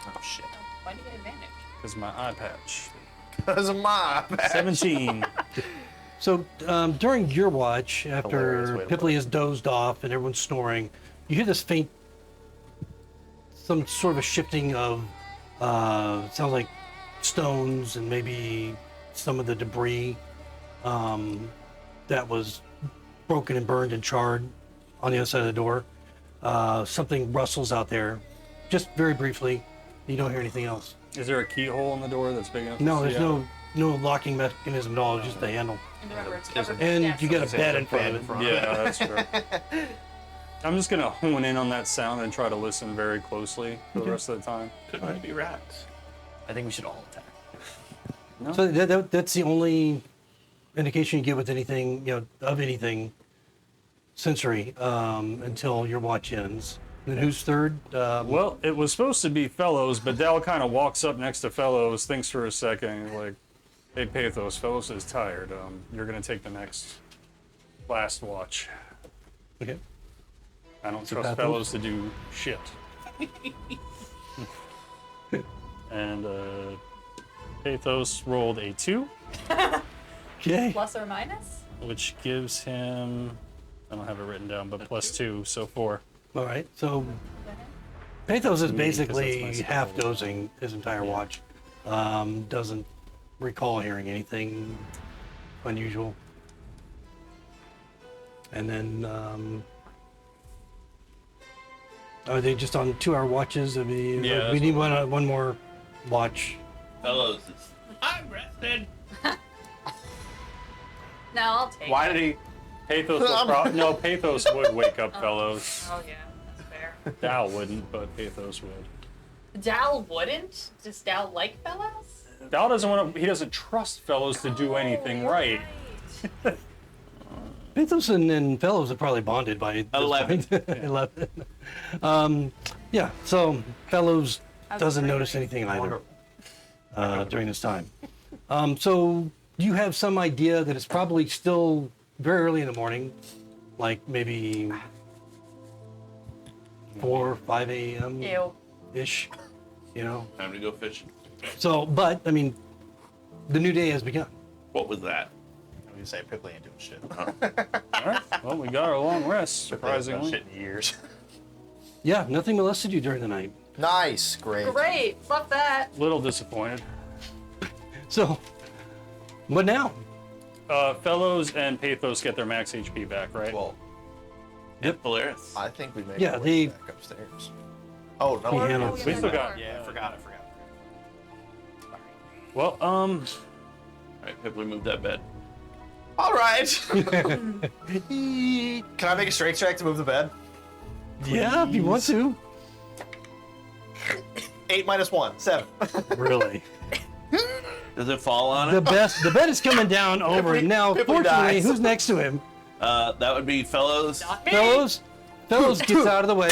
Oh, shit. Why do you get advantage? because my eye patch. Because of my bad. 17. So during your watch, Hilarious after way to Pipley has dozed off and everyone's snoring, you hear this faint, some sort of a shifting of, it sounds like stones and maybe some of the debris that was broken and burned and charred on the other side of the door. Something rustles out there, just very briefly. You don't hear anything else. Is there a keyhole in the door that's big enough? to No, see there's out? no locking mechanism at all, just the handle. And remember, it's covered And with you got a gas. bed in front of it. Yeah, that's true. I'm just gonna hone in on that sound and try to listen very closely for the rest of the time. Could only be rats. I think we should all attack. No? So that's the only indication you get with anything, of anything sensory until your watch ends. And then who's third? Well, it was supposed to be Fellows, but Dal kind of walks up next to Fellows, thinks for a second, like, "Hey, Pathos, Fellows is tired. You're gonna take the last watch. Okay. I don't So trust Pathos? Fellows to do shit." And Pathos rolled a 2, Okay. Plus or minus? which gives him, I don't have it written down, but +2, so 4. All right. So Pathos is Me, 'cause that's basically my half spell. dozing his entire watch. Doesn't recall hearing anything unusual. And then, are they just on 2-hour watches? I mean, Yeah, we that's need one more watch. Fellows, it's, I'm rested. No, I'll take Why it. did he? Pathos no, Pathos would wake up Fellows. Oh, yeah, that's fair. Dal wouldn't, but Pathos would. Dal wouldn't? Does Dal like fellows? Dal doesn't want to. He doesn't trust Fellows to do anything you're right. Pathos and Fellows are probably bonded by this 11. point. 11. Yeah, so Fellows How's doesn't Gregory? notice anything either during this time. So you have some idea that it's probably still very early in the morning, like maybe 4 or 5 a.m. Ew. ish, Time to go fishing. So, but I mean, the new day has begun. What was that? I'm gonna say Pipley ain't doing shit. All right. Well, we got our long rest, Pipley hasn't surprisingly. done shit in years. Yeah, nothing molested you during the night. Nice, great. Great, love that. Little disappointed. So, what now? Fellows and Pathos get their max HP back, right? Well, Yep. Polaris. I think we make Yeah, our way they- back upstairs. Oh no, He we handles- we still got. Yeah, I forgot. Well, All right, Pipley, move that bed. All right. Can I make a strength check to move the bed? Yeah, if you want to. 8 minus 1, 7. Really? Does it fall on The it? bed is coming down over him now. Pippi Fortunately, dies. who's next to him? That would be Fellows. Not me. Fellows gets out of the way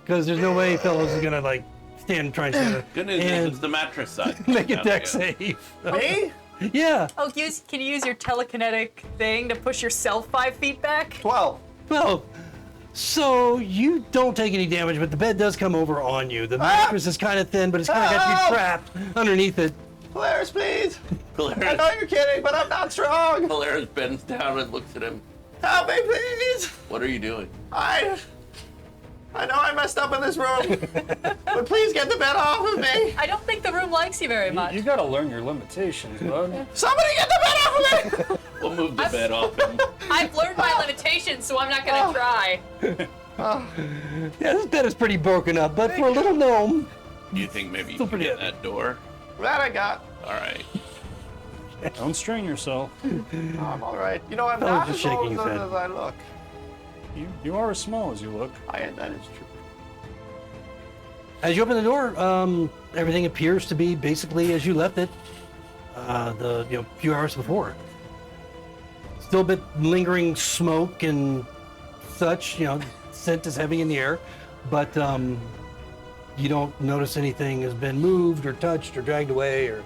because there's no way Fellows is gonna like try and stand Good news is and it's the mattress side. make a Down deck again. save. Me? Yeah. Oh, can you use your telekinetic thing to push yourself 5 feet back? 12. Well, so you don't take any damage, but the bed does come over on you. The mattress is kind of thin, but it's kind of got Help! you trapped underneath it. Polaris, please. I know Polaris, you're kidding, but I'm not strong. Polaris bends down and looks at him. Help me, please. What are you doing? I know I messed up in this room, but please get the bed off of me. I don't think the room likes you very much. You gotta learn your limitations, bud. Somebody get the bed off of me. We'll move the bed off him. I've learned my limitations, so I'm not gonna try. Yeah, this bed is pretty broken up, but for a little gnome, You think maybe you Still can pretty get heavy. that door? That I got. All right. Don't strain yourself. I'm all right. You know, I'm was not just as shaking old his as head. I look. You are as small as you look. That is true. as you open the door, everything appears to be basically as you left it few hours before. Still a bit lingering smoke and such, scent is heavy in the air, but you don't notice anything has been moved or touched or dragged away or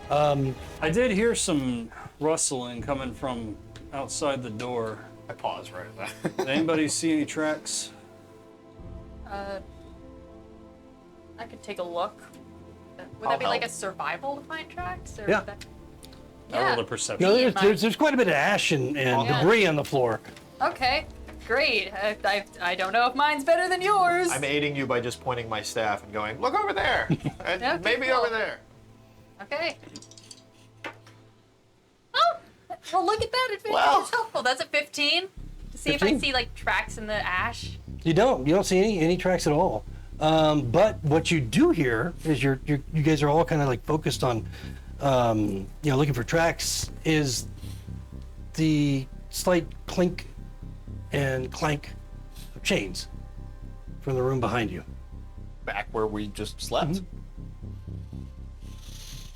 I did hear some rustling coming from outside the door. I pause right there. Did anybody see any tracks? I could take a look. Would I'll that be like a help. survival to find tracks? Or Yeah. would that... I rolled a Yeah. perception. there's, in my- there's quite a bit of ash and Yeah. debris on the floor. Okay, great. I don't know if mine's better than yours. I'm aiding you by just pointing my staff and going, look over there. And Okay, maybe cool. over there. Okay. Oh, well, look at that. Advantage Well. is helpful. That's a 15. To see if I 15? see like tracks in the ash. You don't see any tracks at all. But what you do here is you guys are all kind of like focused on looking for tracks, is the slight clink and clank of chains from the room behind you. Back where we just slept.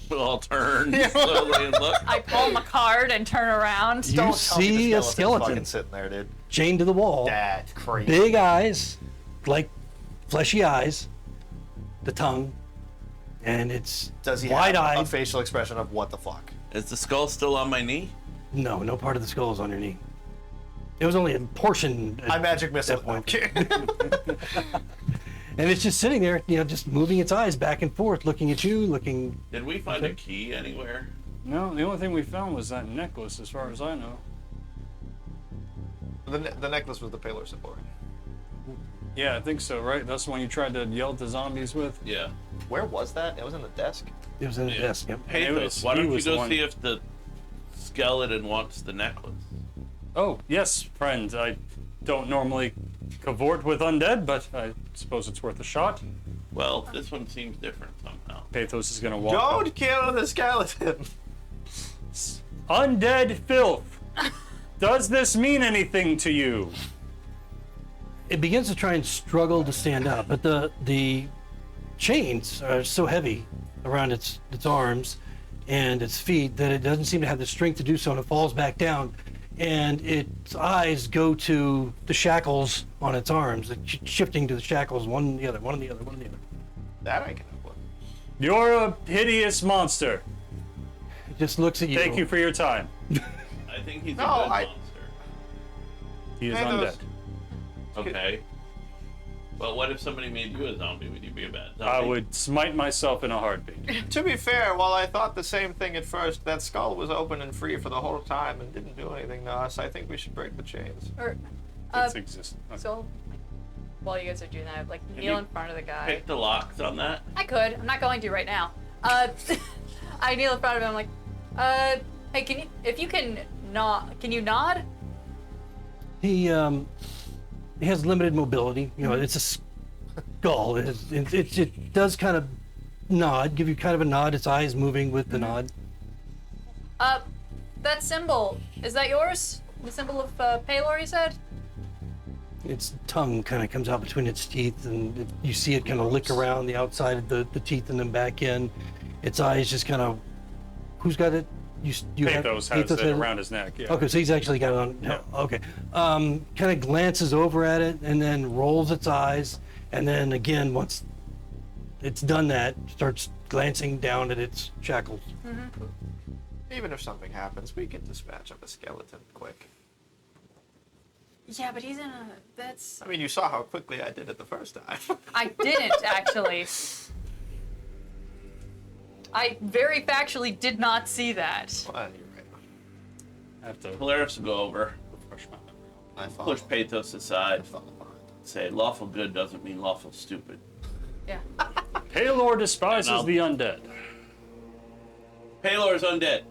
We'll all turn slowly and look. I pull my card and turn around. You Don't tell me see the a skeleton's skeleton fucking sitting there, dude. chained to the wall, That's crazy. big eyes, like fleshy eyes, the tongue, and it's Does he have a wide-eyed. facial expression of what the fuck? Is the skull still on my knee? No part of the skull is on your knee. It was only a portion. I magic missile. that point. And it's just sitting there, just moving its eyes back and forth, looking at you, looking. Did we find a key anywhere? No, the only thing we found was that necklace, as far as I know. The necklace was the Paler symbol. Yeah, I think so, right? That's the one you tried to yell at the zombies with? Yeah. Where was that? It was in the desk. It was in the Yeah. desk. Yep. Hey, it was- why he don't you was the go one- see if the skeleton wants the necklace? Oh, yes, friend. I don't normally cavort with undead, but I suppose it's worth a shot. Well, this one seems different somehow. Pathos is gonna walk Don't up. kill the skeleton. Undead filth! Does this mean anything to you? It begins to try and struggle to stand up, but the chains are so heavy around its arms and its feet that it doesn't seem to have the strength to do so, and it falls back down. And its eyes go to the shackles on its arms, shifting to the shackles, one on the other, one on the other, one on the other. That I can help with. You're a hideous monster. It just looks at you. Thank you for your time. I think he's No, a good I- monster. He is Pathos. undead. Okay. But what if somebody made you a zombie? Would you be a bad zombie? I would smite myself in a heartbeat. To be fair, while I thought the same thing at first, that skull was open and free for the whole time and didn't do anything to us. I think we should break the chains. Or, It's existent. so, while you guys are doing that, like Can kneel you in front of the guy. Pick the locks on that. I could. I'm not going to right now. I kneel in front of him. I'm like, hey, can you? If you can nod, can you nod? He has limited mobility. It's a skull. It does kind of nod, give you kind of a nod. Its eyes moving with the nod. that symbol, is that yours? The symbol of Palor, you said? Its tongue kind of comes out between its teeth, and you see it kind of lick around the outside of the teeth and then back in. Its eyes just kind of. Who's got it? Pathos has it around his neck. Yeah. Okay, so he's actually got it on. Yeah. Okay. Kind of glances over at it and then rolls its eyes, and then again, once it's done that, starts glancing down at its shackles. Even if something happens, we can dispatch up a skeleton quick. Yeah, but he's in a. That's. I mean, you saw how quickly I did it the first time. I didn't, actually. I very factually did not see that. Well, you're right. I have to Polaris will go over, refresh my memory. I follow. push Pathos aside, I follow behind. say lawful good doesn't mean lawful stupid. Yeah. Palor despises And I'll- the undead. Palor is undead.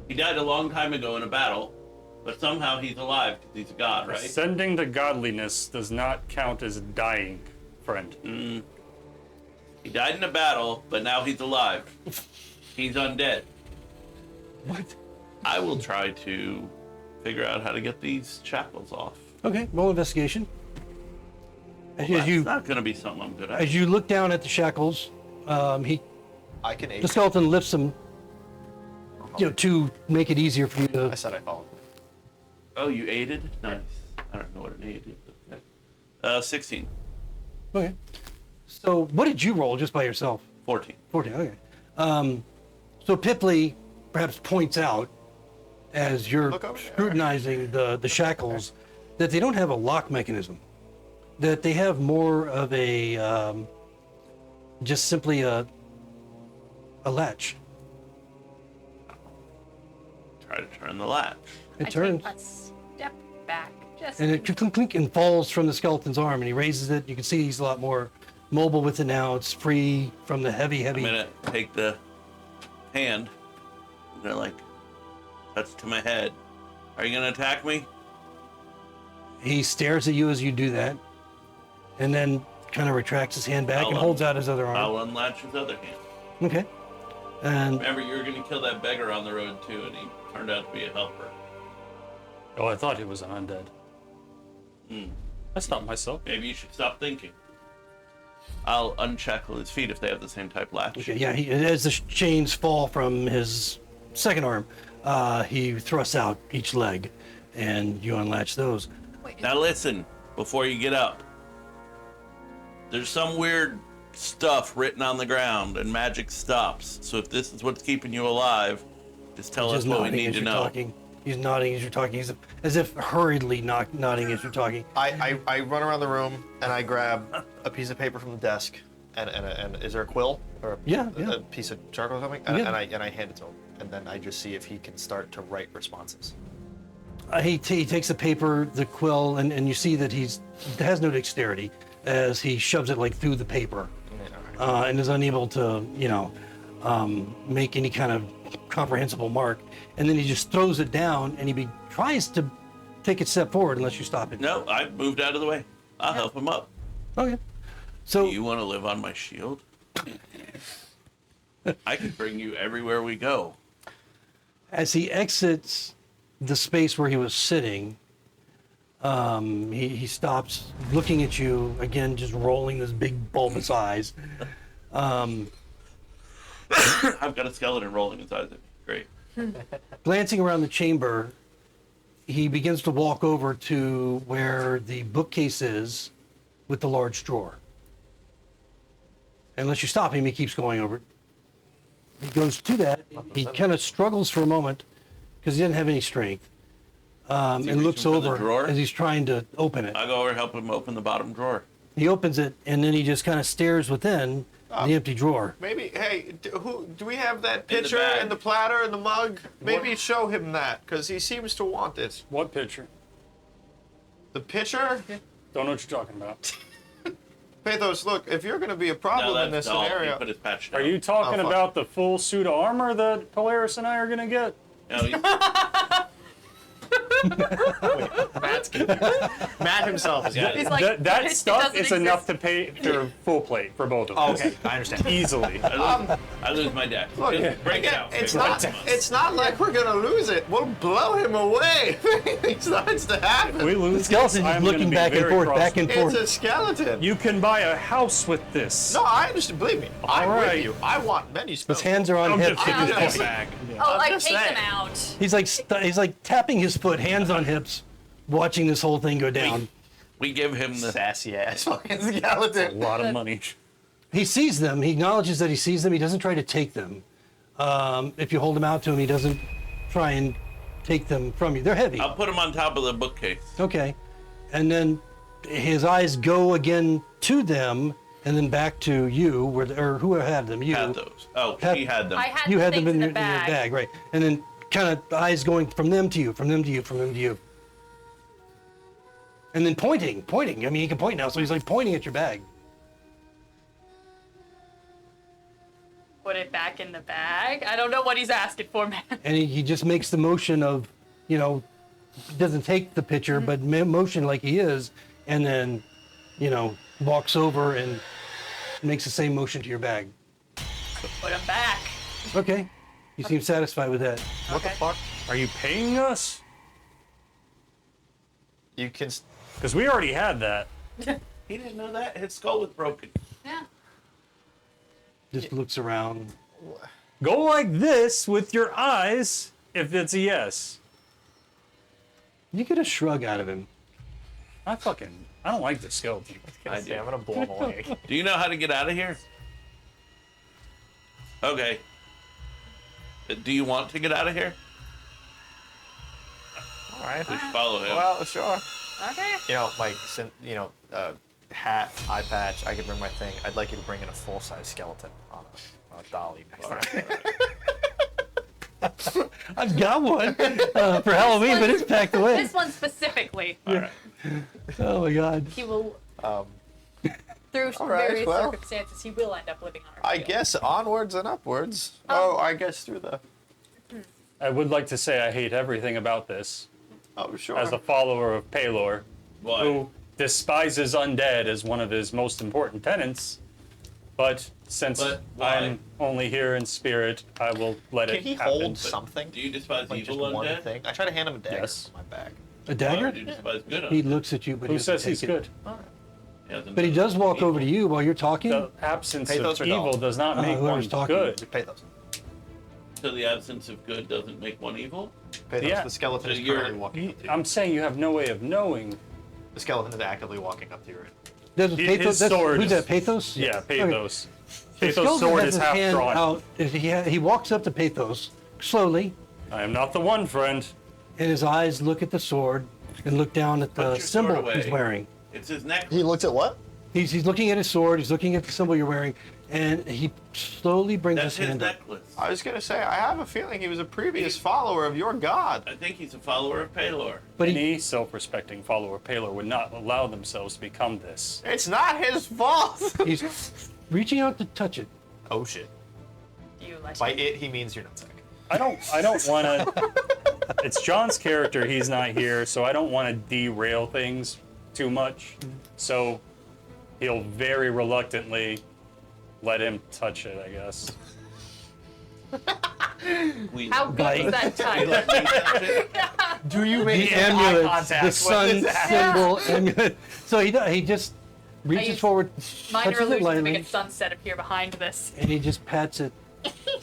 He died a long time ago in a battle, but somehow he's alive because he's a god, right? Ascending to godliness does not count as dying, friend. He died in a battle, but now he's alive. He's undead. What? I will try to figure out how to get these shackles off. Okay, roll investigation. Well, that's not going to be something I'm good at. As you look down at the shackles, I can the aid. skeleton lifts them, to make it easier for you I to. said I followed. Oh, you aided? Nice. I don't know what an aid is. Okay. 16. Okay. So, what did you roll just by yourself? 14. 14. Okay. So Pipley perhaps points out as you're Look over there. scrutinizing the shackles that they don't have a lock mechanism. That they have more of a just simply a latch. Try to turn the latch. It I turns take a step back. Just. and it clink, clink, and falls from the skeleton's arm, and he raises it. You can see he's a lot more mobile with it now. It's free from the heavy. I'm going to take the hand. I'm going to, touch to my head. Are you going to attack me? He stares at you as you do that, and then kind of retracts his hand back and I'll holds out his other arm. I'll unlatch his other hand. Okay. And Remember, you were going to kill that beggar on the road, too, and he turned out to be a helper. Oh, I thought he was an undead. I stopped myself. Maybe you should stop thinking. I'll unshackle his feet if they have the same type latch. okay, yeah, as the chains fall from his second arm, he thrusts out each leg, and you unlatch those. Wait, Now listen, before you get up. There's some weird stuff written on the ground, and magic stops. So if this is what's keeping you alive, just tell us Just what we nodding need as to you're know. talking. He's nodding as you're talking. He's as if hurriedly nodding as you're talking. I run around the room and I grab a piece of paper from the desk and is there a quill or a piece of charcoal or something? Yeah. And I hand it to him, and then I just see if he can start to write responses. He takes the paper, the quill, and you see that he has no dexterity as he shoves it through the paper. And is unable to, make any kind of comprehensible mark. And then he just throws it down, and he tries to take a step forward unless you stop him. No, I moved out of the way. I'll help him up. Okay. So You want to live on my shield? I can bring you everywhere we go. as he exits the space where he was sitting, he stops looking at you again, just rolling this big bulbous eyes. I've got a skeleton rolling inside of me. Great. Glancing around the chamber, he begins to walk over to where the bookcase is with the large drawer. Unless you stop him, he keeps going over it. He goes to that. He kind of struggles for a moment because he doesn't have any strength. And looks reaching for the over drawer? as he's trying to open it. I'll go over and help him open the bottom drawer. He opens it, and then he just kind of stares within the empty drawer. Maybe, hey, do we have that In the pitcher bag. and the platter and the mug? Maybe show him that, because he seems to want it. What picture? The pitcher? Don't know what you're talking about. Pathos, look, if you're going to be a Now problem in that's this dull. He scenario... put his patch down. Are you talking Oh, fuck. about the full suit of armor that Polaris and I are gonna get? No, Matt's confused. Matt himself is Yeah. confused. He's like, That it stuff doesn't is enough exist. to pay their full plate for both of us. Okay, I understand. Easily. I lose my deck. Look, Just break it again, out. it's Break not. it out. It's not like we're gonna lose it. We'll blow him away if anything starts to happen. We lose. The skeleton I'm is gonna looking be back and very forth, cross back and with It's forth. a skeleton. You can buy a house with this. No, I understand. Believe me, I'm right. with you. I want many spells. His hands are on I'm hips. just at I'm this just point. saying. Oh, I'm like just take saying. them out. He's like tapping his foot, hands on hips, watching this whole thing go down. We give him the. Sassy ass fucking A skeleton. lot of money. He sees them. He acknowledges that he sees them. He doesn't try to take them. If you hold them out to him, he doesn't try and take them from you. They're heavy. I'll put him on top of the bookcase. Okay. And then his eyes go again to them and then back to you, or who had them? You. Had those. Oh, Had- he had them. I had You the had them things in the your bag. right? And then kind of the eyes going from them to you, from them to you, from them to you. And then pointing. I mean, he can point now, so he's like pointing at your bag. Put it back in the bag. I don't know what he's asking for, man. And he just makes the motion of, he doesn't take the picture, but motion like he is, and then, walks over and makes the same motion to your bag. Put him back. Okay. You seem satisfied with that. What the fuck? Are you paying us? You can. Because we already had that. He didn't know that. His skull was broken. Yeah. Just looks around. Go like this with your eyes if it's a yes. You get a shrug out of him. I don't like the skeleton. I do. I'm gonna blow him away. Do you know how to get out of here? Okay. Do you want to get out of here? All right. We should follow him. Well, sure. Okay. Hat, eye patch. I could bring my thing. I'd like you to bring in a full-size skeleton on a dolly. I've got one for Halloween, but it's packed away. This one specifically. All right. Oh my God. He will, through all right, various well. circumstances, he will end up living on our I field. guess onwards and upwards. Oh, I guess through the. I would like to say I hate everything about this Oh, sure. as a follower of Paylor, Why? who despises undead as one of his most important tenets. But since But why? I'm only here in spirit, I will let Can it he happen. hold something? Do you despise Like evil just one undead? thing? I try to hand him a dagger Yes. from my bag. A Why dagger? would you despise good He undead? looks at you, but Who he doesn't says he's take it. good? hasn't But he done does walk over to evil. you while you're talking. The absence Pathos of or evil doll? does not make whoever's one talking. good. Pathos. So the absence of good doesn't make one evil? Pathos. Yeah. The skeleton So is you're- currently walking up to you. I'm saying you have no way of knowing. The skeleton is actively walking up to you. There's His Pathos. sword Who's is- that? Pathos? Yeah, Okay. Pathos. The Pathos' skeleton sword has is his half hand drawn. out. He walks up to Pathos slowly, I am not the one, friend. and his eyes look at the sword and look down at Put the your symbol sword away. he's wearing. It's his necklace. He looks at what? He's looking at his sword. He's looking at the symbol you're wearing, and he slowly brings That's his his hand up. necklace. I was gonna say, I have a feeling he was a previous follower of your god. I think he's a follower of Paylor. But he, Any self-respecting follower of Paylor would not allow themselves to become this. It's not his fault. he's reaching out to touch it. Oh shit. You let By him. it, he means your nutsack. I don't want to. It's John's character. He's not here, so I don't want to derail things too much. So he'll very reluctantly let him touch it, I guess. We How good Bite. was that He let time? me touch it. Do you The make amulet, the sun symbol amulet. So he just reaches use forward, Minor touches it illusion to make lightly, a sunset appear behind this. and he just pats it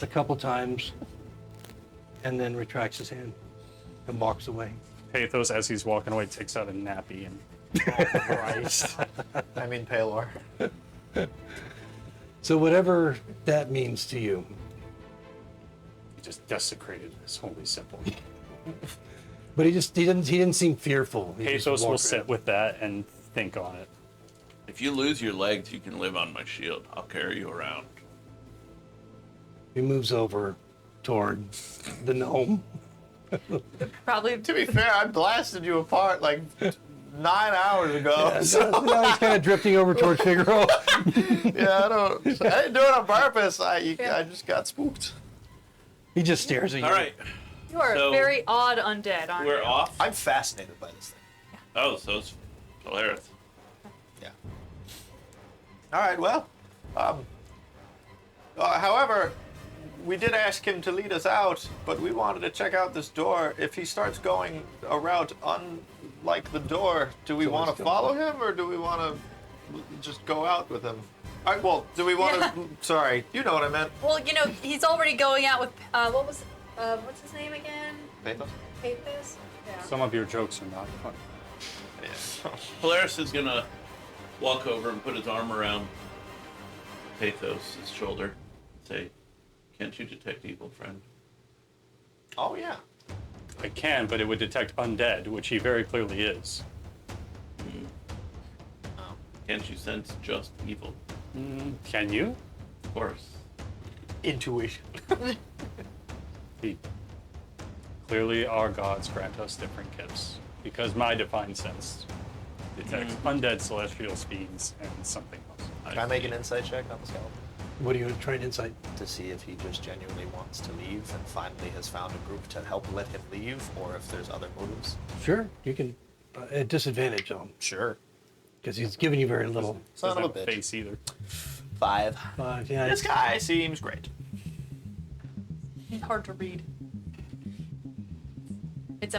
a couple times, and then retracts his hand and walks away. Pathos, as he's walking away, takes out a nappy and Christ. I mean, Paylor. So whatever that means to you, he just desecrated his holy symbol. but he didn't seem fearful. He just Pathos will walked sit around. with that and think on it. If you lose your legs, you can live on my shield. I'll carry you around. He moves over toward the gnome. Probably. To be fair, I blasted you apart like 9 hours ago. So now he's kind of drifting over towards Figaro. Yeah, I didn't do it on purpose. I just got spooked. He just stares at you. All right. You are So, a very odd undead, aren't We're you? off. I'm fascinated by this thing. Oh, so it's Polaris. Yeah. All right. Well, however, we did ask him to lead us out, but we wanted to check out this door. If he starts going a route unlike the door, do we want to follow him, or do we want to just go out with him? All right. Well, do we want to? Sorry, you know what I meant. Well, you know, he's already going out with what's his name again? Pathos. Pathos? Yeah. Some of your jokes are not funny. Yeah. Polaris is gonna walk over and put his arm around Pathos' shoulder and say, "Can't you detect evil, friend?" Oh yeah. I can, but it would detect undead, which he very clearly is. Can't you sense just evil? Can you? Of course. Intuition. He, clearly, our gods grant us different gifts because my divine sense detects undead celestial fiends and something else. Can I make an insight check on the skeleton What are you trying to insight? to see if he just genuinely wants to leave and finally has found a group to help let him leave, or if there's other motives? Sure, you can. At disadvantage on Sure. because he's giving you very little. Son Doesn't of a have bitch. face either. 5. Yeah, This it's- guy seems great. He's hard to read. It's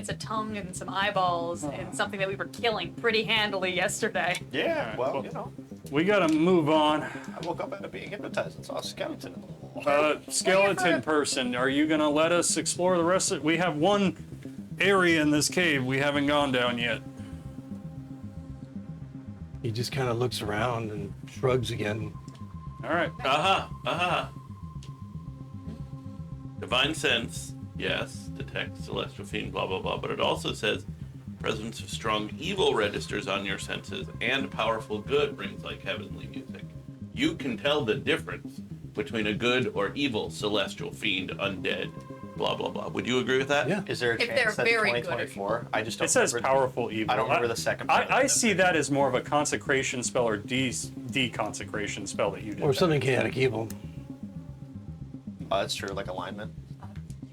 a tongue and some eyeballs and something that we were killing pretty handily yesterday. Yeah, Alright, well, cool. you know, We gotta move on. I woke up out of being hypnotized and saw a skeleton in the wall. Skeleton person, are you gonna let us explore the rest of? We have one area in this cave we haven't gone down yet. he just kind of looks around and shrugs again. All right. Divine sense, yes, detect celestial fiend, blah blah blah. But it also says presence of strong evil registers on your senses, and powerful good rings like heavenly music. You can tell the difference between a good or evil celestial fiend, undead, blah blah blah. Would you agree with that? Yeah. Is there a If chance they're that very good 2024? I just don't It says remember. powerful evil. I don't remember the second part of I that. see that as more of a consecration spell or deconsecration spell that you did. Or something chaotic evil. Oh, that's true, like alignment.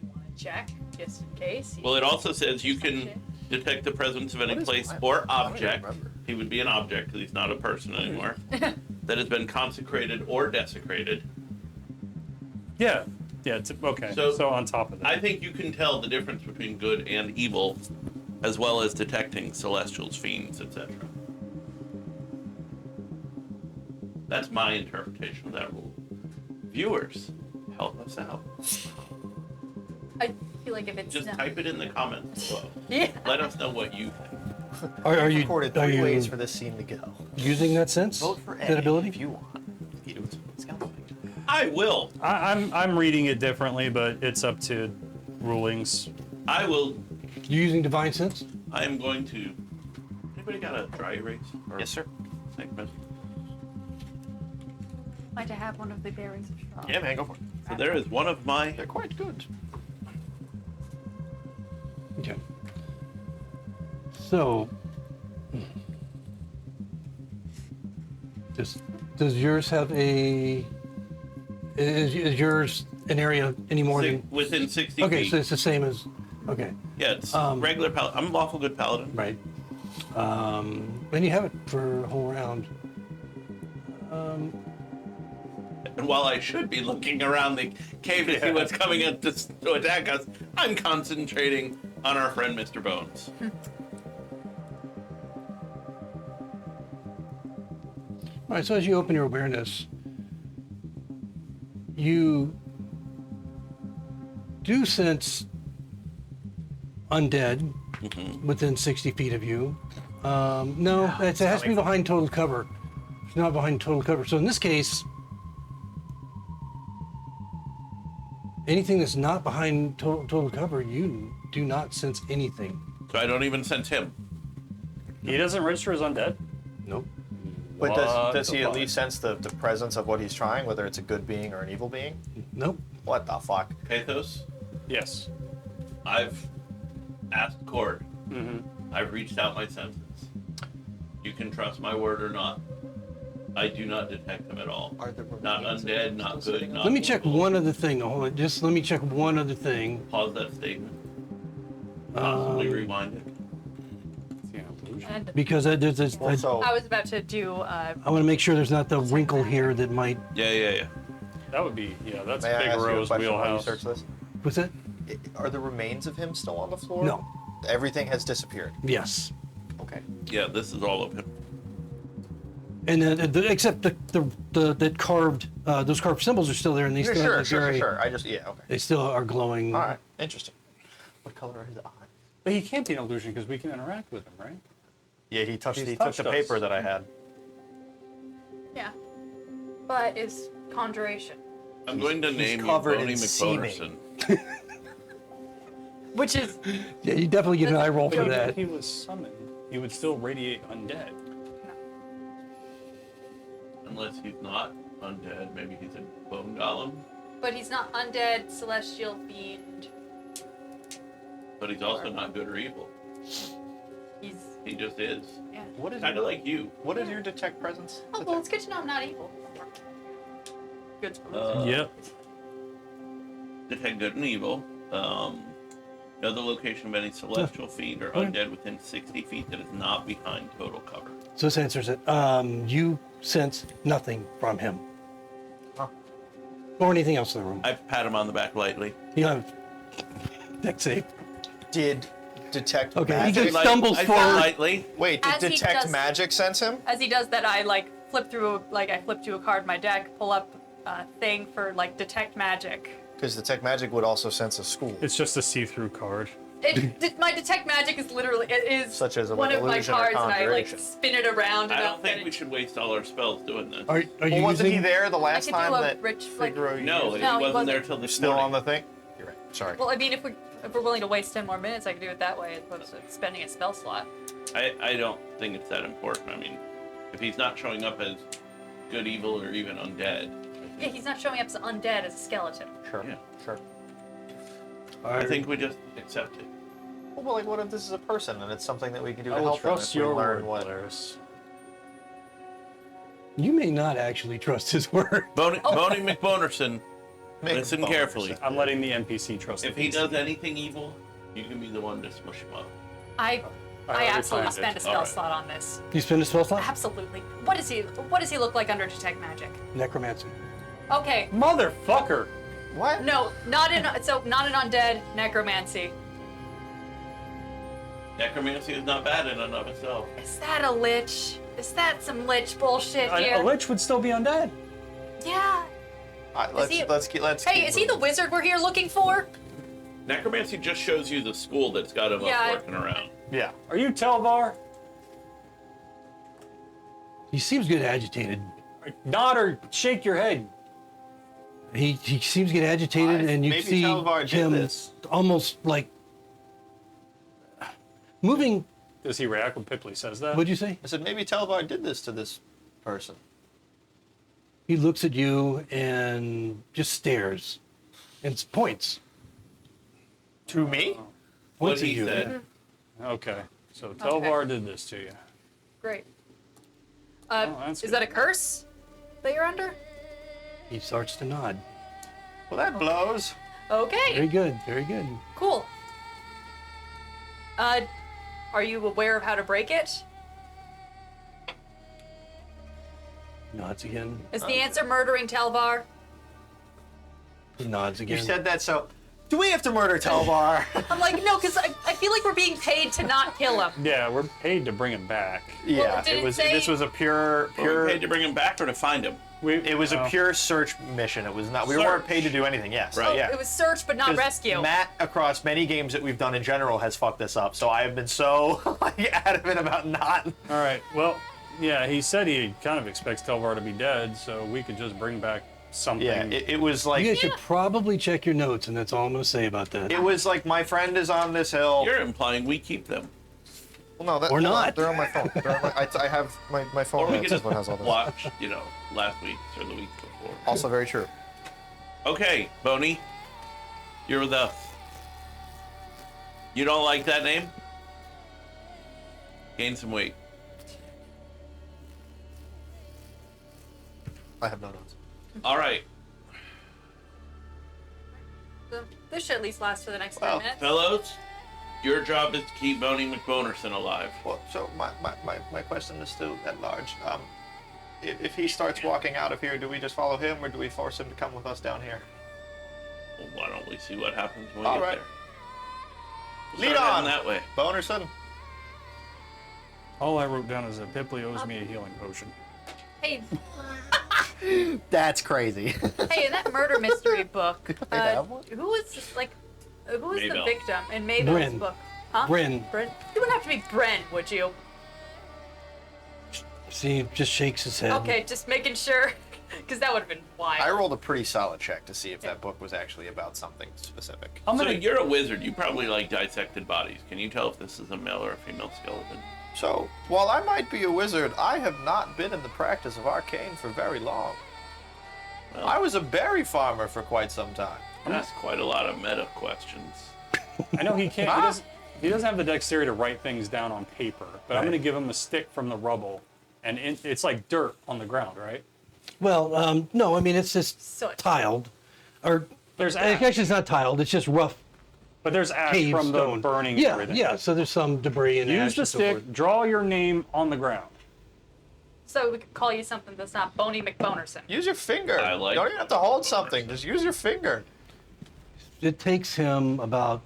You want to check just in case? Well, it also says you can detect the presence of any What is place mine? or I don't even object. remember. He would be an object because he's not a person anymore. That has been consecrated or desecrated. Yeah. Yeah. Okay. So- So on top of that. I think you can tell the difference between good and evil, as well as detecting celestials, fiends, etc. That's my interpretation of that rule. Viewers, help us out. I feel like if it's Just not- type it in the comments below. Yeah. Let us know what you think. Are you Recorded are 3 you ways for this scene to go. using that sense? Vote for that A ability? if you want. You do it. Skeleton. I will. I'm reading it differently, but it's up to rulings. I will. You using divine sense? I am going to. Anybody got a dry erase? Or- Yes, sir. Thank you, miss. Like to have one of the berries of straw. Yeah, man, go for it. So there is one of my. They're quite good. Okay. So, does yours have a? Is yours an area any more than? Within 60 Okay, feet. so it's the same as. Okay, Yeah, it's Um, regular paladin. I'm a lawful good paladin. right. And you have it for a whole round. And while I should be looking around the cave to see what's coming up to attack us, I'm concentrating on our friend Mr. Bones. All right. So as you open your awareness, you do sense undead within 60 feet of you. No, it has to be behind total cover. It's not behind total cover. So in this case, anything that's not behind total cover, you do not sense anything. So I don't even sense him. He doesn't register as undead. Nope. But What does he the at fuck? least sense the presence of what he's trying, whether it's a good being or an evil being? Nope. What the fuck? Pathos, Yes. I've asked Cord. I've reached out my senses. You can trust my word or not. I do not detect them at all. Are there Not remains of undead, him not still good, sitting not. on Let me check one other thing. Hold on. Just let me check one other thing. Pause that statement. Possibly rewind it. Yeah, illusion. And Because there's this, Well, so I was about to do. I want to make sure there's not the wrinkle here that might. Yeah. That would be, yeah, that's may I Big ask you a Rose question while you wheelhouse. search this? What's that? Are the remains of him still on the floor? No. Everything has disappeared. Yes. Okay. Yeah, this is all of him. And except that carved those carved symbols are still there, and they Yeah, still have sure, a very. sure. I just okay. They still are glowing. All right. Interesting. What color are his eyes? But he can't be an illusion because we can interact with him, right? Yeah, he took He's the touched paper us. that I had. yeah, but it's conjuration, I'm going to he's name you covered Boney in McBonerson. which is Yeah, you definitely get an eye roll But for even that. if he was summoned, he would still radiate undead. Unless he's not undead, maybe he's a bone golem, but he's not undead, celestial fiend. but he's also not good or evil. He's He just is. yeah. What is Kind of like you. What is your detect presence? Oh well, it's good to know I'm not evil. Good. Yep. Detect good and evil. Know the location of any celestial fiend or undead within 60 feet that is not behind total cover. So this answers it. You sense nothing from him, Huh. or anything else in the room. I pat him on the back lightly. You have deck save. Did detect Okay, he magic? just stumbles I said forward. lightly. Wait, did As he detect does- magic sense him? As he does that, I flip through a card in my deck, pull up a thing for detect magic. Because detect magic would also sense a school. It's just a see-through card. My detect magic is literally Such as one of my illusion or cards, and I conjuration. spin it around. I and don't think we should waste all our spells doing this. Are you Well, wasn't he using? there the I last could time do a that rich Figaro No, used he it? No, he wasn't wasn't. there till this Still on morning. the thing? You're right. Sorry. Well, I mean, if we're willing to waste 10 more minutes, I could do it that way as opposed to spending a spell slot. I don't think it's that important. I mean, if he's not showing up as good, evil, or even undead, Yeah, he's not showing up as undead as a skeleton. Sure. Yeah. Sure. I think we just accept it. Well, like, what if this is a person and it's something that we can do I to will help them trust if we your learn word, what? Polaris. You may not actually trust his word. Boney McBonerson, Make listen a bonus. carefully. I'm letting the NPC trust If the he PC. does anything evil, you can be the one to smush him up. I already absolutely planned spend it. a spell Alright. slot on this. You spend a spell slot? Absolutely. What does he look like under detect magic? Necromancy. Okay. Motherfucker! What? No, not an undead necromancy. Necromancy is not bad in and of itself. Is that a lich? Is that some lich bullshit here? A lich would still be undead. Yeah. Let's he- let's. Hey, keep is he the moving. wizard we're here looking for? Necromancy just shows you the school that's got him Yeah, up working around. Yeah. Are you Telvar? He seems get agitated. Nod or shake your head. He seems to get agitated, and you maybe see Talvar did him this. almost like moving. Does he react when Pipley says that? What'd you say? I said maybe Talvar did this to this person. He looks at you and just stares and points. To me? What Points at he you. said. Okay. So Telvar did this to you. Great. that's Is good. that a curse that you're under? He starts to nod. Well, that blows. Okay. Very good. Very good. Cool. Are you aware of how to break it? Nods again. Is the answer murdering Telvar? He nods again. You said that, so do we have to murder Talvar? I'm like, no, because I feel like we're being paid to not kill him. Yeah, we're paid to bring him back. Yeah, did it it was. say- This was a pure. Were we paid to bring him back or to find him? It was a Oh. pure search mission. It was not. We Search. weren't paid to do anything. Yes. Right. Oh, Yeah. it was search but not 'Cause rescue. Matt, across many games that we've done in general, has fucked this up. So I have been so adamant about not. All right. Well, yeah, he said he kind of expects Telvar to be dead, so we could just bring back something. Yeah. It was like. You guys should probably check your notes, and that's all I'm going to say about that. It was like my friend is on this hill. You're implying we keep them. Well, no, that, Or hold on, not. They're on my phone. I have my phone. Or we That could says just what has all this. watch, last week's or the week before. Also very true. Okay, Boney. You're with us. You don't like that name? Gain some weight. I have no notes. All right, So this should at least last for the next Well, 10 minutes. fellows, your job is to keep Boney McBonerson alive. Well, so my question is still at large. If he starts walking out of here, do we just follow him, or do we force him to come with us down here? Well, why don't we see what happens when we All get right. there? We'll Lead start on. heading that way. Bonerson. All I wrote down is that Pipley owes me a healing potion. Hey, That's crazy. hey, in that murder mystery book, have one? who was the Maybell. victim in Maybell's Bryn. book? Huh? Bryn. Bryn. You wouldn't have to be Bryn, would you? See, he just shakes his head. Okay, just making sure, because that would have been wild. I rolled a pretty solid check to see if that book was actually about something specific. I'm So gonna. you're a wizard. You probably like dissected bodies. Can you tell if this is a male or a female skeleton? So, while I might be a wizard, I have not been in the practice of arcane for very long. Well, I was a berry farmer for quite some time. That's quite a lot of meta questions. I know he can't. Huh? He doesn't have the dexterity to write things down on paper. But I'm Right. gonna give him a stick from the rubble, and it's like dirt on the ground, right? Well, no, I mean, it's just Soot. tiled. Or, There's actually, ash, it's not tiled. It's just rough but there's ash cave from the stone. burning. and Yeah, everything. yeah. So there's some debris and Use ash the and so stick. forth. Draw your name on the ground. So we could call you something that's not Boney McBonerson. Use your finger. I like you don't even have to hold something. Just use your finger. It takes him about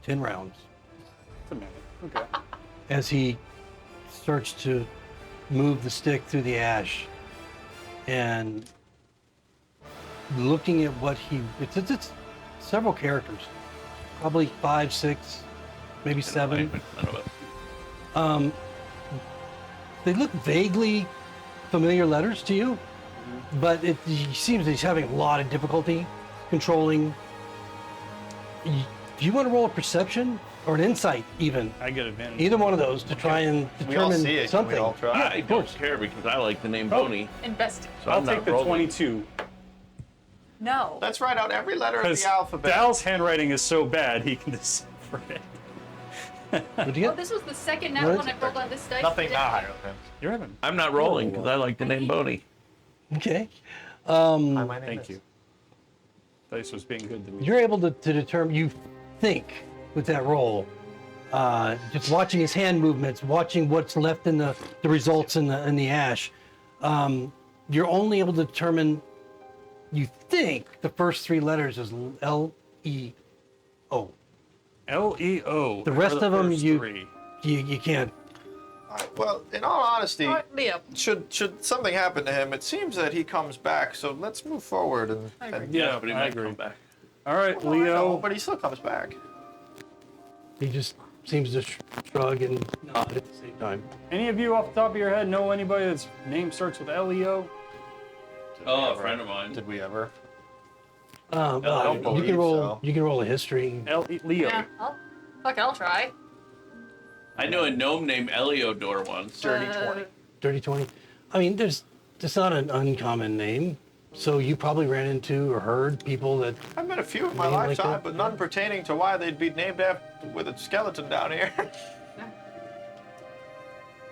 10 rounds It's a minute. Okay. as he starts to move the stick through the ash and looking at what it's several characters, probably 5, 6, maybe 7. None of us. They look vaguely familiar letters to you, but it seems that he's having a lot of difficulty controlling. Do you want to roll a perception or an insight even? I get advantage. Either one of those to try and We all determine see it. Can something. we all try? Yeah, I of don't course. care because I like the name Boney. Invested. So I'll I'm take not the rolling. 22. No. Let's write out every letter of Because the alphabet. Dal's handwriting is so bad he can decipher it. What'd you Oh, get? this was the second nat What one is I rolled on this dice. Nothing today. not higher than him. You're having. I'm not rolling because I like the name Boney. Okay. Hi, my name Thank is. you. Dice was being good to me. You're able to determine, you think with that roll, just watching his hand movements, watching what's left in the results in the ash, you're only able to determine, you think the first 3 letters is L-E-O. L-E-O. The rest are the of them first you, 3. you can't. All right, well, in all honesty, All right, Leo. should something happen to him, it seems that he comes back. So let's move forward and. I agree. and Yeah, but he I might agree. come back. All right, Well, I know, Leo. but he still comes back. He just seems to shrug and nod at the same time. Any of you off the top of your head know anybody that's name starts with L-E-O? Oh, a friend of mine. Did we ever? Well, don't you believe can roll. so. You can roll a history. Leo. Yeah. I'll try. I knew a gnome named Eliodor once. Dirty 20. Dirty 20. I mean, it's not an uncommon name. So you probably ran into or heard people that. I've met a few in my Name like lifetime, that? but none pertaining to why they'd be named after with a skeleton down here.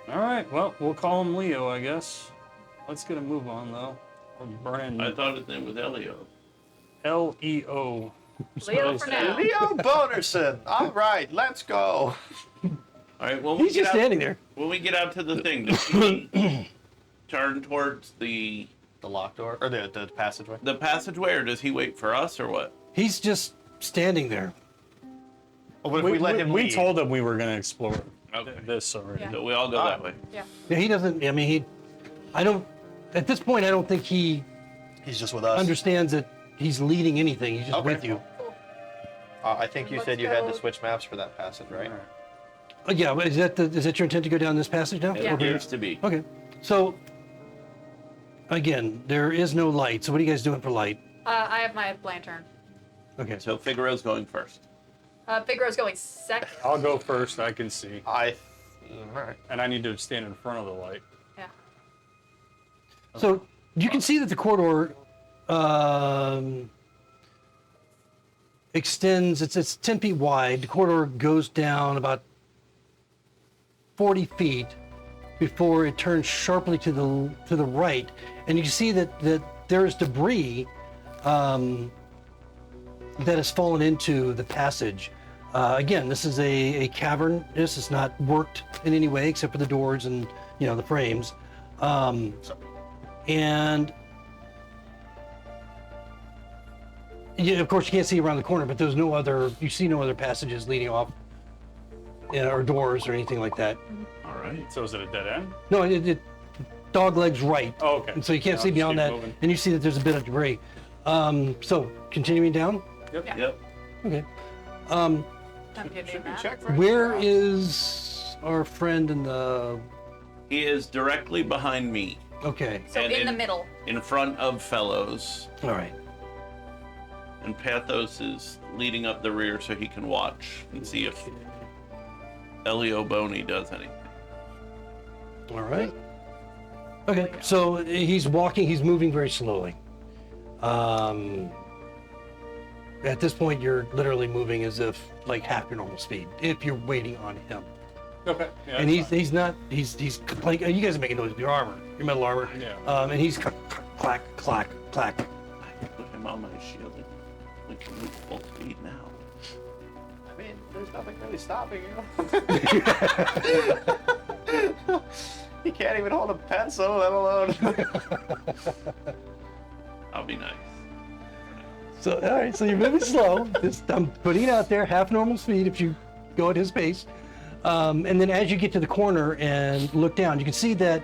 All right, well, we'll call him Leo, I guess. Let's get a move on, though. Or Bren. I thought his name was Elio. L-E-O. Leo for now. Leo Bonerson. All right, let's go. All right. When He's just standing there. When we get out to the thing, does he turn towards the The locked door or the passageway. passageway, or does he wait for us, or what? He's just standing there. Well, what if we let him we lead? told him we were going to explore Okay. this already. Yeah. So we all go that way. Yeah. Yeah, he doesn't. I mean, I don't. At this point, I don't think he He's just with us. understands that he's leading anything. He's just Okay. with you. I think you Let's said you had go. to switch maps for that passage, right? All right. Yeah, but is that your intent to go down this passage now? It Yeah. appears to be. Okay. So again, there is no light. So what are you guys doing for light? I have my lantern. Okay. So Figaro's going first. Figaro's going second. I'll go first. I can see. All right. And I need to stand in front of the light. Yeah. So you can see that the corridor extends. It's 10 feet wide. The corridor goes down about 40 feet before it turns sharply to the right, and you can see that there is debris that has fallen into the passage. Again, this is a cavern. This is not worked in any way except for the doors and the frames, and yeah, of course you can't see around the corner, but there's you see no other passages leading off, or doors or anything like that. All right. So is it a dead end? No, it dog legs right. Oh, okay. And so you can't Yeah, see I'll just beyond keep that, moving. and you see that there's a bit of debris. So continuing down. Yep. Yep. Okay. Time to get Should we map. check for Where anything else? is our friend in the? He is directly behind me, Okay. So And in the in- middle. in front of Fellows, All right. and Pathos is leading up the rear so he can watch and see if Elio Boney does anything. All right. Okay. So he's walking. He's moving very slowly. At this point, you're literally moving as if like half your normal speed if you're waiting on him. Okay. Yeah, And that's he's not. He's like you guys are making noise with your armor, your metal armor. Yeah. And he's clack, clack, clack. Put him on my shield. We can move full speed now. I mean, there's nothing really stopping you. He can't even hold a pencil, let alone. I'll be nice. So all right. So you're moving slow. I'm putting it out there, half normal speed if you go at his pace. And then as you get to the corner and look down, you can see that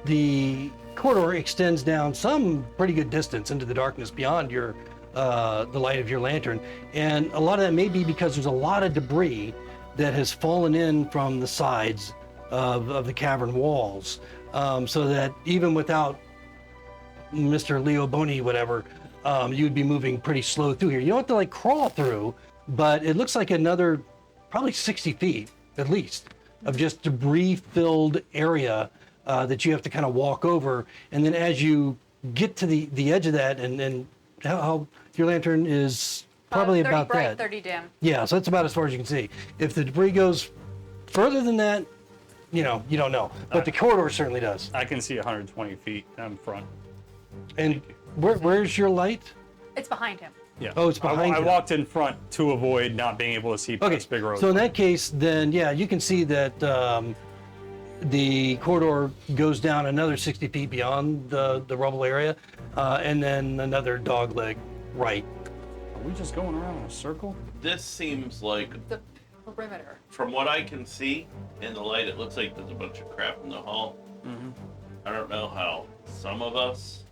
the corridor extends down some pretty good distance into the darkness beyond your the light of your lantern. And a lot of that may be because there's a lot of debris that has fallen in from the sides of the cavern walls, so that even without Mr. Leo Boney, whatever, you'd be moving pretty slow through here. You don't have to like crawl through, but it looks like another probably 60 feet at least of just debris-filled area that you have to kind of walk over. And then as you get to the edge of that, and how your lantern is probably 30 about bright, that. 30 dim. Yeah, so that's about as far as you can see. If the debris goes further than that, you don't know. But the corridor certainly does. I can see 120 feet in front. And where's your light? It's behind him. Yeah. Oh, it's behind I you. walked in front to avoid not being able to see Okay, past big roads. so in that case, then yeah, you can see that the corridor goes down another 60 feet beyond the rubble area, and then another dog leg right. Are we just going around in a circle? This seems like, The perimeter. from what I can see in the light, it looks like there's a bunch of crap in the hall. I don't know how some of us.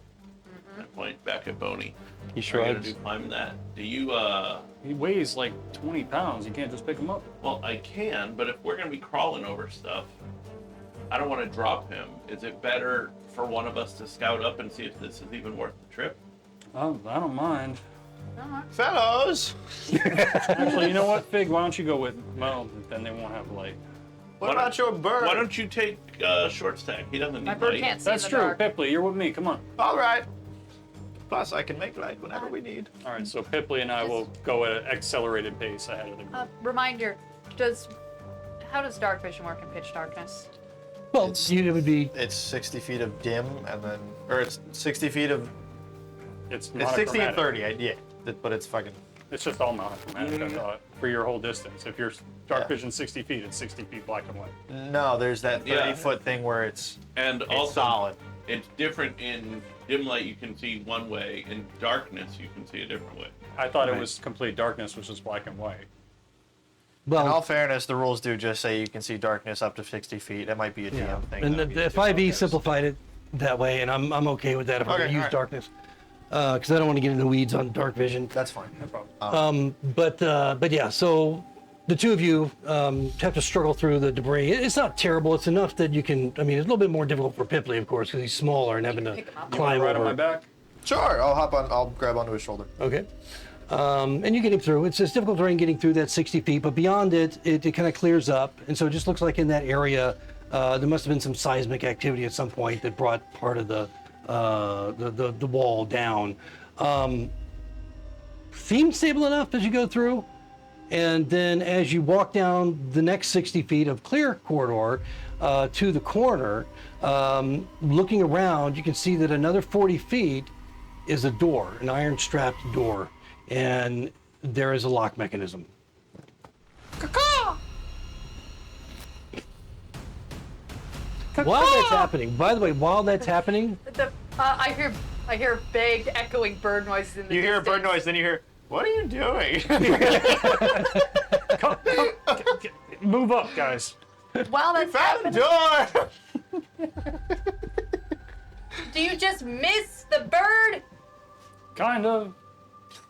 I point back at Boney. He Are gonna shrugs. do climbing that? Do you? He weighs like 20 pounds. You can't just pick him up. Well, I can, but if we're gonna be crawling over stuff, I don't want to drop him. Is it better for one of us to scout up and see if this is even worth the trip? I don't mind. Fellows! Actually, you know what, Fig? Why don't you go with? Well, then they won't have light. What about your bird? Why don't you take short stack? He doesn't need My bird light. can't see That's in the true. dark. Pipley, you're with me. Come on. All right. Plus, I can make light whenever we need. All right. So Pipley and I will go at an accelerated pace ahead of the group. Reminder, how does dark vision work in pitch darkness? Well, it would be It's 60 feet of dim, and then, or it's 60 feet of. It's It's 60 and monochromatic. 30. Yeah, but it's fucking. It's just all monochromatic, I thought, for your whole distance. If you're dark Yeah. vision 60 feet, it's 60 feet black and white. No, there's that 30 Yeah. foot thing where it's And also, solid. it's different in dim light. You can see one way. In darkness, you can see a different way. I thought Right. it was complete darkness, which is black and white. In all well. fairness, the rules do just say you can see darkness up to 60 feet. That might be a DM Yeah, thing. and though. the 5e simplified it that way, and I'm okay with that if we're Okay, gonna use alright. darkness, because I don't want to get in the weeds on dark vision. That's fine. No problem. But yeah, so the two of you have to struggle through the debris. It's not terrible. It's enough that you can. I mean, it's a little bit more difficult for Pipley, of course, because he's smaller and having to pick him up. You want climb to ride on over. my back? Sure, I'll hop on. I'll grab onto his shoulder. Okay. And you get him through. It's difficult terrain getting through that 60 feet, but beyond it, it kind of clears up. And so it just looks like in that area, there must have been some seismic activity at some point that brought part of the wall down. Seems stable enough as you go through. And then as you walk down the next 60 feet of clear corridor to the corner, looking around, you can see that another 40 feet is a door, an iron strapped door, and there is a lock mechanism. While that's happening, by the way, while that's happening, I hear vague echoing bird noises in the You hear a distance. bird noise, then you hear, "What are you doing?" Come, move up, guys. While that's Found a happening, door. do you just miss the bird? Kind of.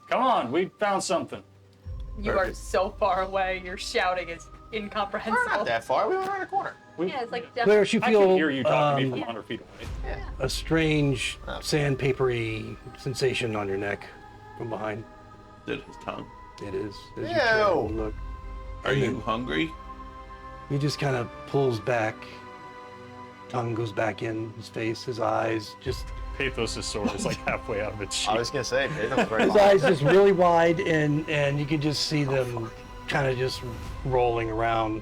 Come on, we found something. You are so far away. Your shouting is We're incomprehensible. not that far. We went around a corner. Yeah, it's like Claire, you I feel can hear you talking to me from 100 feet away. a strange sandpapery sensation on your neck from behind. Is it his tongue? It is. As you Ew. turn and look, Are you hungry? he just kind of pulls back. Tongue goes back in his face. His eyes just. Pathos' sword is like halfway out of its sheath. I was gonna say, Peyton's very His long. eyes just really wide, and you can just see them kind of just rolling around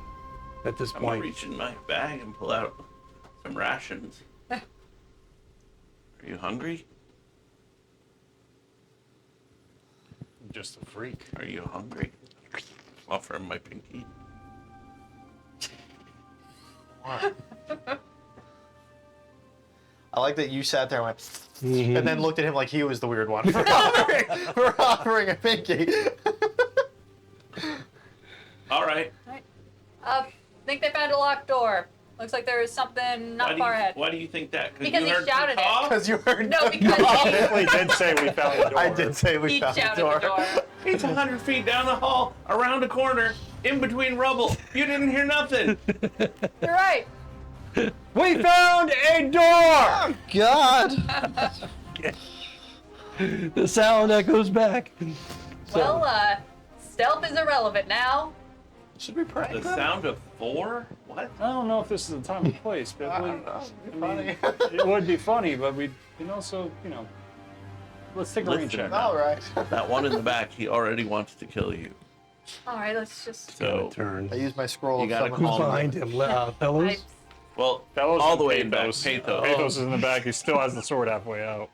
at this I'm gonna point. reach in my bag and pull out some rations. Are you hungry? I'm just a freak. Are you hungry? Offer him my pinky. I like that you sat there and went, and then looked at him like he was the weird one for offering a pinky. All right. Think they found a locked door. Looks like there is something not far ahead. Why do you think that? Because you he heard shouted the it. talk? Because you heard. No, because Definitely did say we found the door. I did say we he found the shouted door. the door. It's 100 feet down the hall, around a corner, in between rubble. You didn't hear nothing. You're right. We found a door! Oh, God. The sound echoes back. Well, stealth is irrelevant now. Should we pray? The sound of 4? What? I don't know if this is the time and place, but I don't know. It'd be I mean, funny. it would be funny, but we can also, let's take a rain Listen. check. All right. That one in the back, he already wants to kill you. All right, let's just. So, Turn. I used my scroll You of gotta summon Who's call all behind him? Fellows? I, well, Fellows all and the way in back. Pathos. Pathos. Pathos is in the back. He still has the sword halfway out.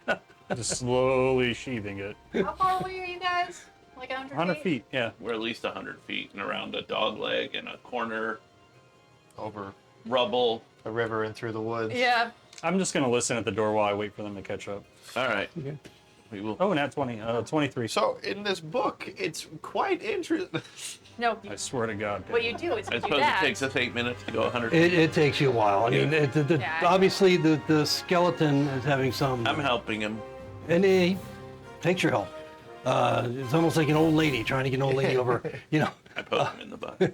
Just slowly sheathing it. how far away are you guys? Like 100 100 feet, yeah. We're at least 100 feet and around a dog leg and a corner, over rubble. the river and through the woods. Yeah. I'm just going to listen at the door while I wait for them to catch up. All right. Okay. We will. Oh, nat 20. 23. So in this book, it's quite interesting. No. I swear to God. What you do is I you do suppose that. it takes us 8 minutes to go 100 It, feet. it takes you a while. I mean, Yeah. obviously the skeleton is having some, I'm helping him. and he takes your help. It's almost like an old lady trying to get an old lady over, I poke him in the butt.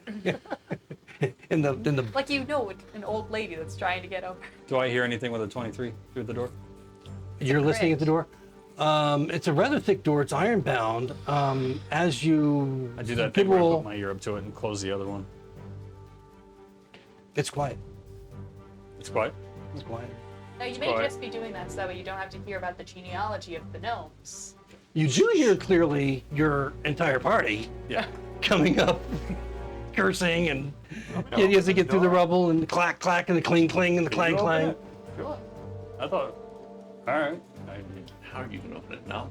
in the. Like you know an old lady that's trying to get over. Do I hear anything with a 23 through the door? You're listening at the door. It's a rather thick door. It's iron bound. As you I do that thing where I roll, put my ear up to it and close the other one. it's quiet. It's quiet. It's quiet. No, you may quiet. just be doing that so that way you don't have to hear about the genealogy of the gnomes. You do hear clearly your entire party Yeah. coming up, cursing, and as they get through the rubble, and the clack clack, and the cling cling, and the clang clang. Sure. I thought, all right. How are you going to open it now?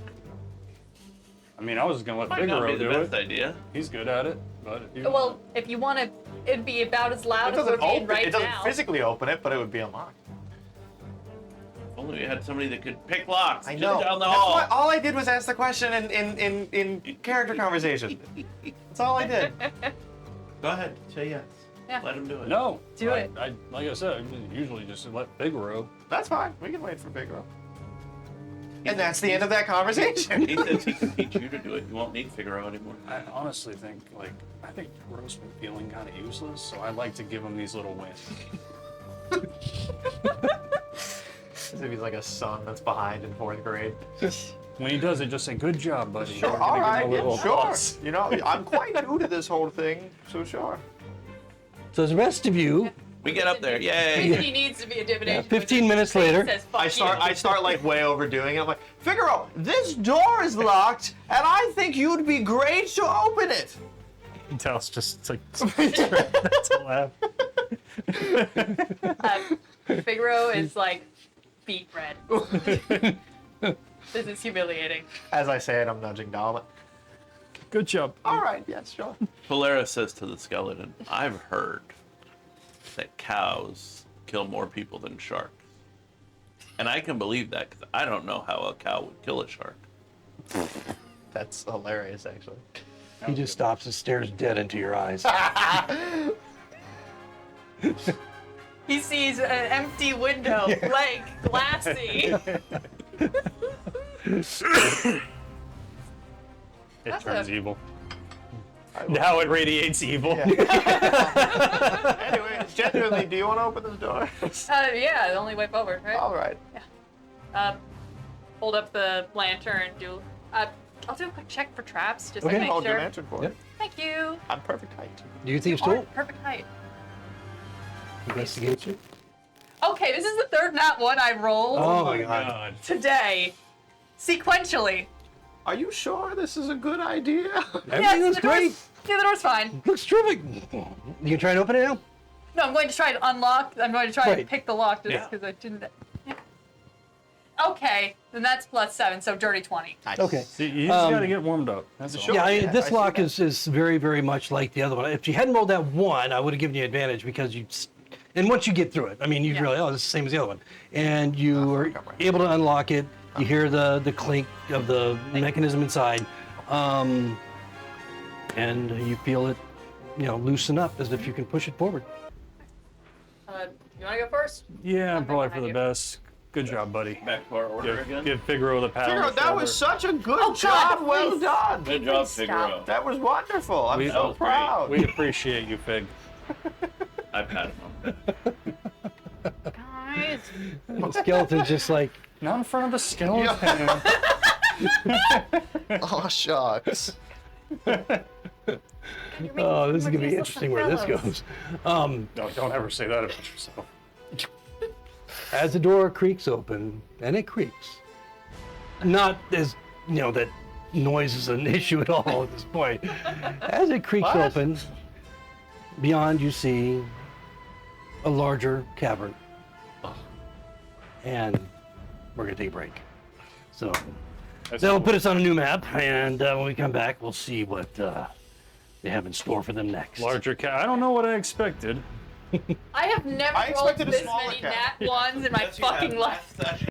I mean, I was going to let Might not be Figaro the do best it. idea. He's good at it, but Well, if you want to, it'd be about as It loud as we're doesn't being open. right It doesn't now. physically open it, but it would be unlocked. If only we had somebody that could pick locks. I just know. Down the That's hall. why all I did was ask the question in character conversation. That's all I did. Go ahead. Say yes. Yeah. Let him do it. no. Do it. I like I said, I usually just let Figaro. That's fine. We can wait for Figaro. And that's the end of that conversation. He says he can teach you to do it. You won't need Figaro anymore. I honestly think, I think Figaro's been feeling kind of useless, so I'd like to give him these little wins. As if he's like a son that's behind in 4th grade. When he does it, just say, "Good job, buddy." Sure, We're all gonna give right, him a little yeah, sure. applause. You know, I'm quite new to this whole thing, so sure. So the rest of you, We get up there. Yay. He needs to be a divination. 15 minutes later, Says, "Fuck I start like way overdoing it. I'm like, Figaro, this door is locked, and I think you'd be great to open it. Tal's just like that's a laugh. Figaro is like beet red. This is humiliating. As I say it, I'm nudging Dalma. Good job. All right, yes, sure. Polaris says to the skeleton, I've heard that cows kill more people than sharks. And I can believe that because I don't know how a cow would kill a shark. That's hilarious, actually. He just stops and stares dead into your eyes. He sees an empty window, blank, glassy. It That's turns a- evil. Now it radiates evil. Anyway, genuinely, do you want to open this door? Yeah, the only way forward, right? All right. Hold up the lantern and do. I'll do a quick check for traps just Okay. to make Hold your sure. lantern for Yep. it. Thank you. I'm perfect height. Do you think All still? right, perfect height. Investigation. Okay, this is the third nat one I rolled Oh my god. today, sequentially. Are you sure this is a good idea? Everything looks the door's- great. Yeah, the door's fine. Looks terrific. You can try and open it now? No, I'm going to try to unlock. I'm going to try Right. and pick the lock just Yeah. because I didn't. Yeah. Okay, then that's +7, so dirty 20. Nice. Okay. See, you just Um, gotta get warmed up. That's all. Sure. Yeah, Yeah, this I see lock that. is very, very much like the other one. If you hadn't rolled that one, I would have given you advantage because you. And once you get through it, I mean, you Yeah. realize, oh, it's the same as the other one. And you are okay, right. able to unlock it. You hear the clink of the mechanism inside. And you feel it, loosen up as if you can push it forward. You want to go first? Yeah, I'm probably back for the behind best. Good job, buddy. Back to our order again. Give Figaro the pat on Figaro, the that shoulder. was such a good Oh, God, job. Well please. done. Good job, Stop. Figaro. That was wonderful. I'm We- so that was great. proud. We appreciate you, Fig. I pat him on. Guys. The skeleton's just like, Not in front of the skeleton. Oh, shucks. oh, this is going to be interesting where this goes. No, don't ever say that about yourself. As the door creaks open, and it creaks, not as, that noise is an issue at all at this point. As it creaks What? open, beyond you see a larger cavern. And we're going to take a break. So that'll put us on a new map, and when we come back, we'll see what they have in store for them next. Larger cat. I don't know what I expected. I have never I rolled expected a this smaller many cat. nat ones in my Yes, you have. fucking life. Last session.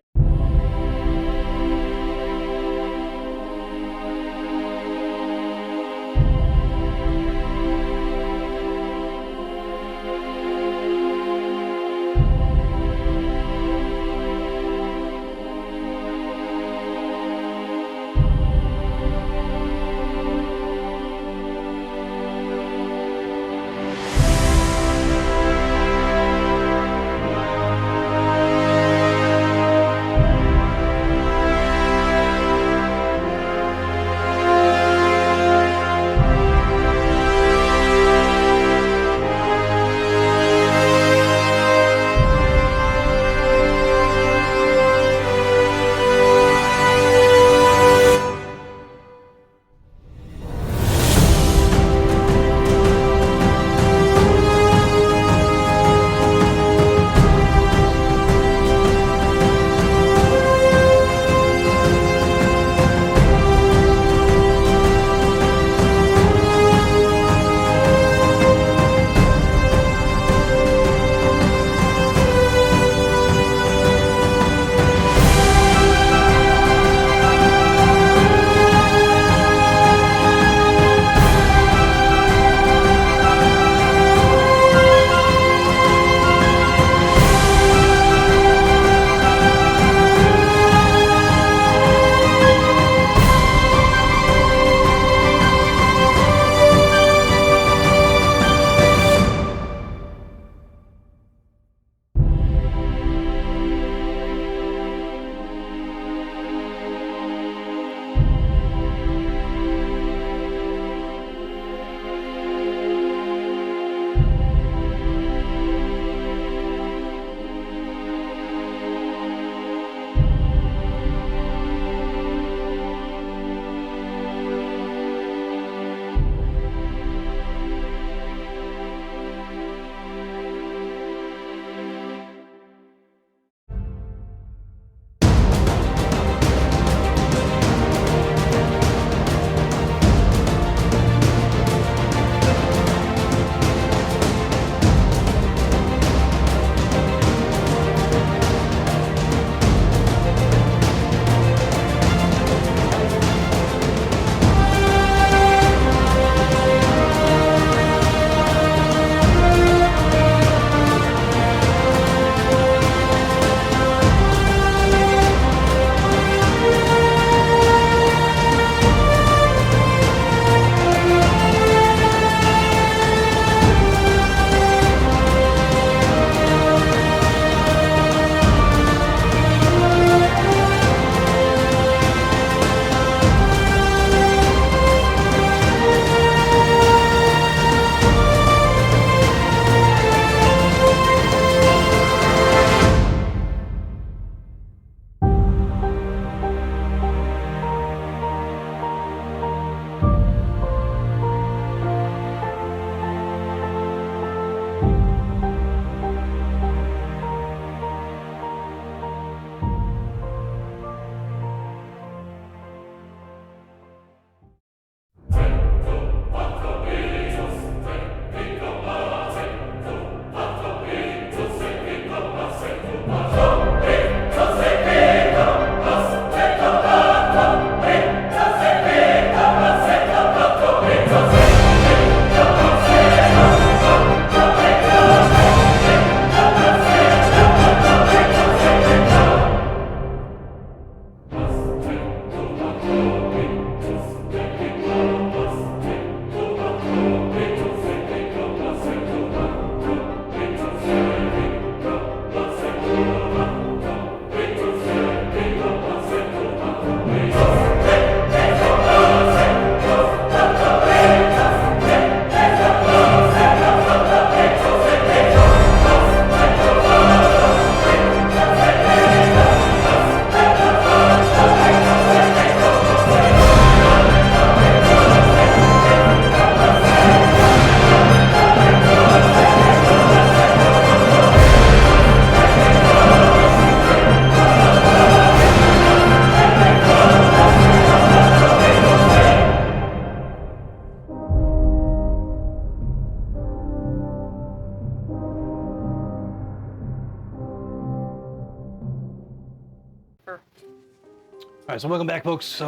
right, so welcome back, folks.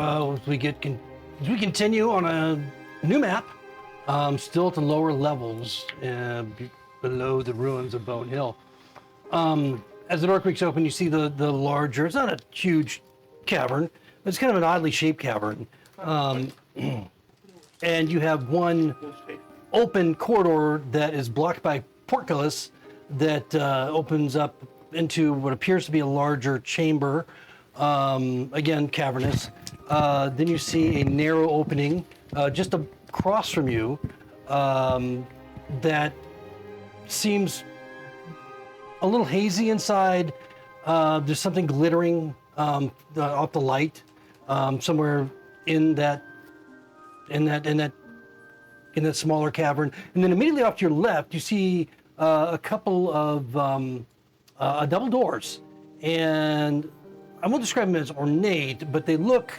We continue on a new map, still at the lower levels below the ruins of Bone Hill. As the door creaks open, you see the larger. It's not a huge cavern, but it's kind of an oddly shaped cavern. And you have one open corridor that is blocked by portcullis that opens up into what appears to be a larger chamber. Again, cavernous. Then you see a narrow opening just across from you that seems a little hazy inside. There's something glittering off the light somewhere in that smaller cavern. And then immediately off to your left, you see a couple of double doors, and I won't describe them as ornate, but they look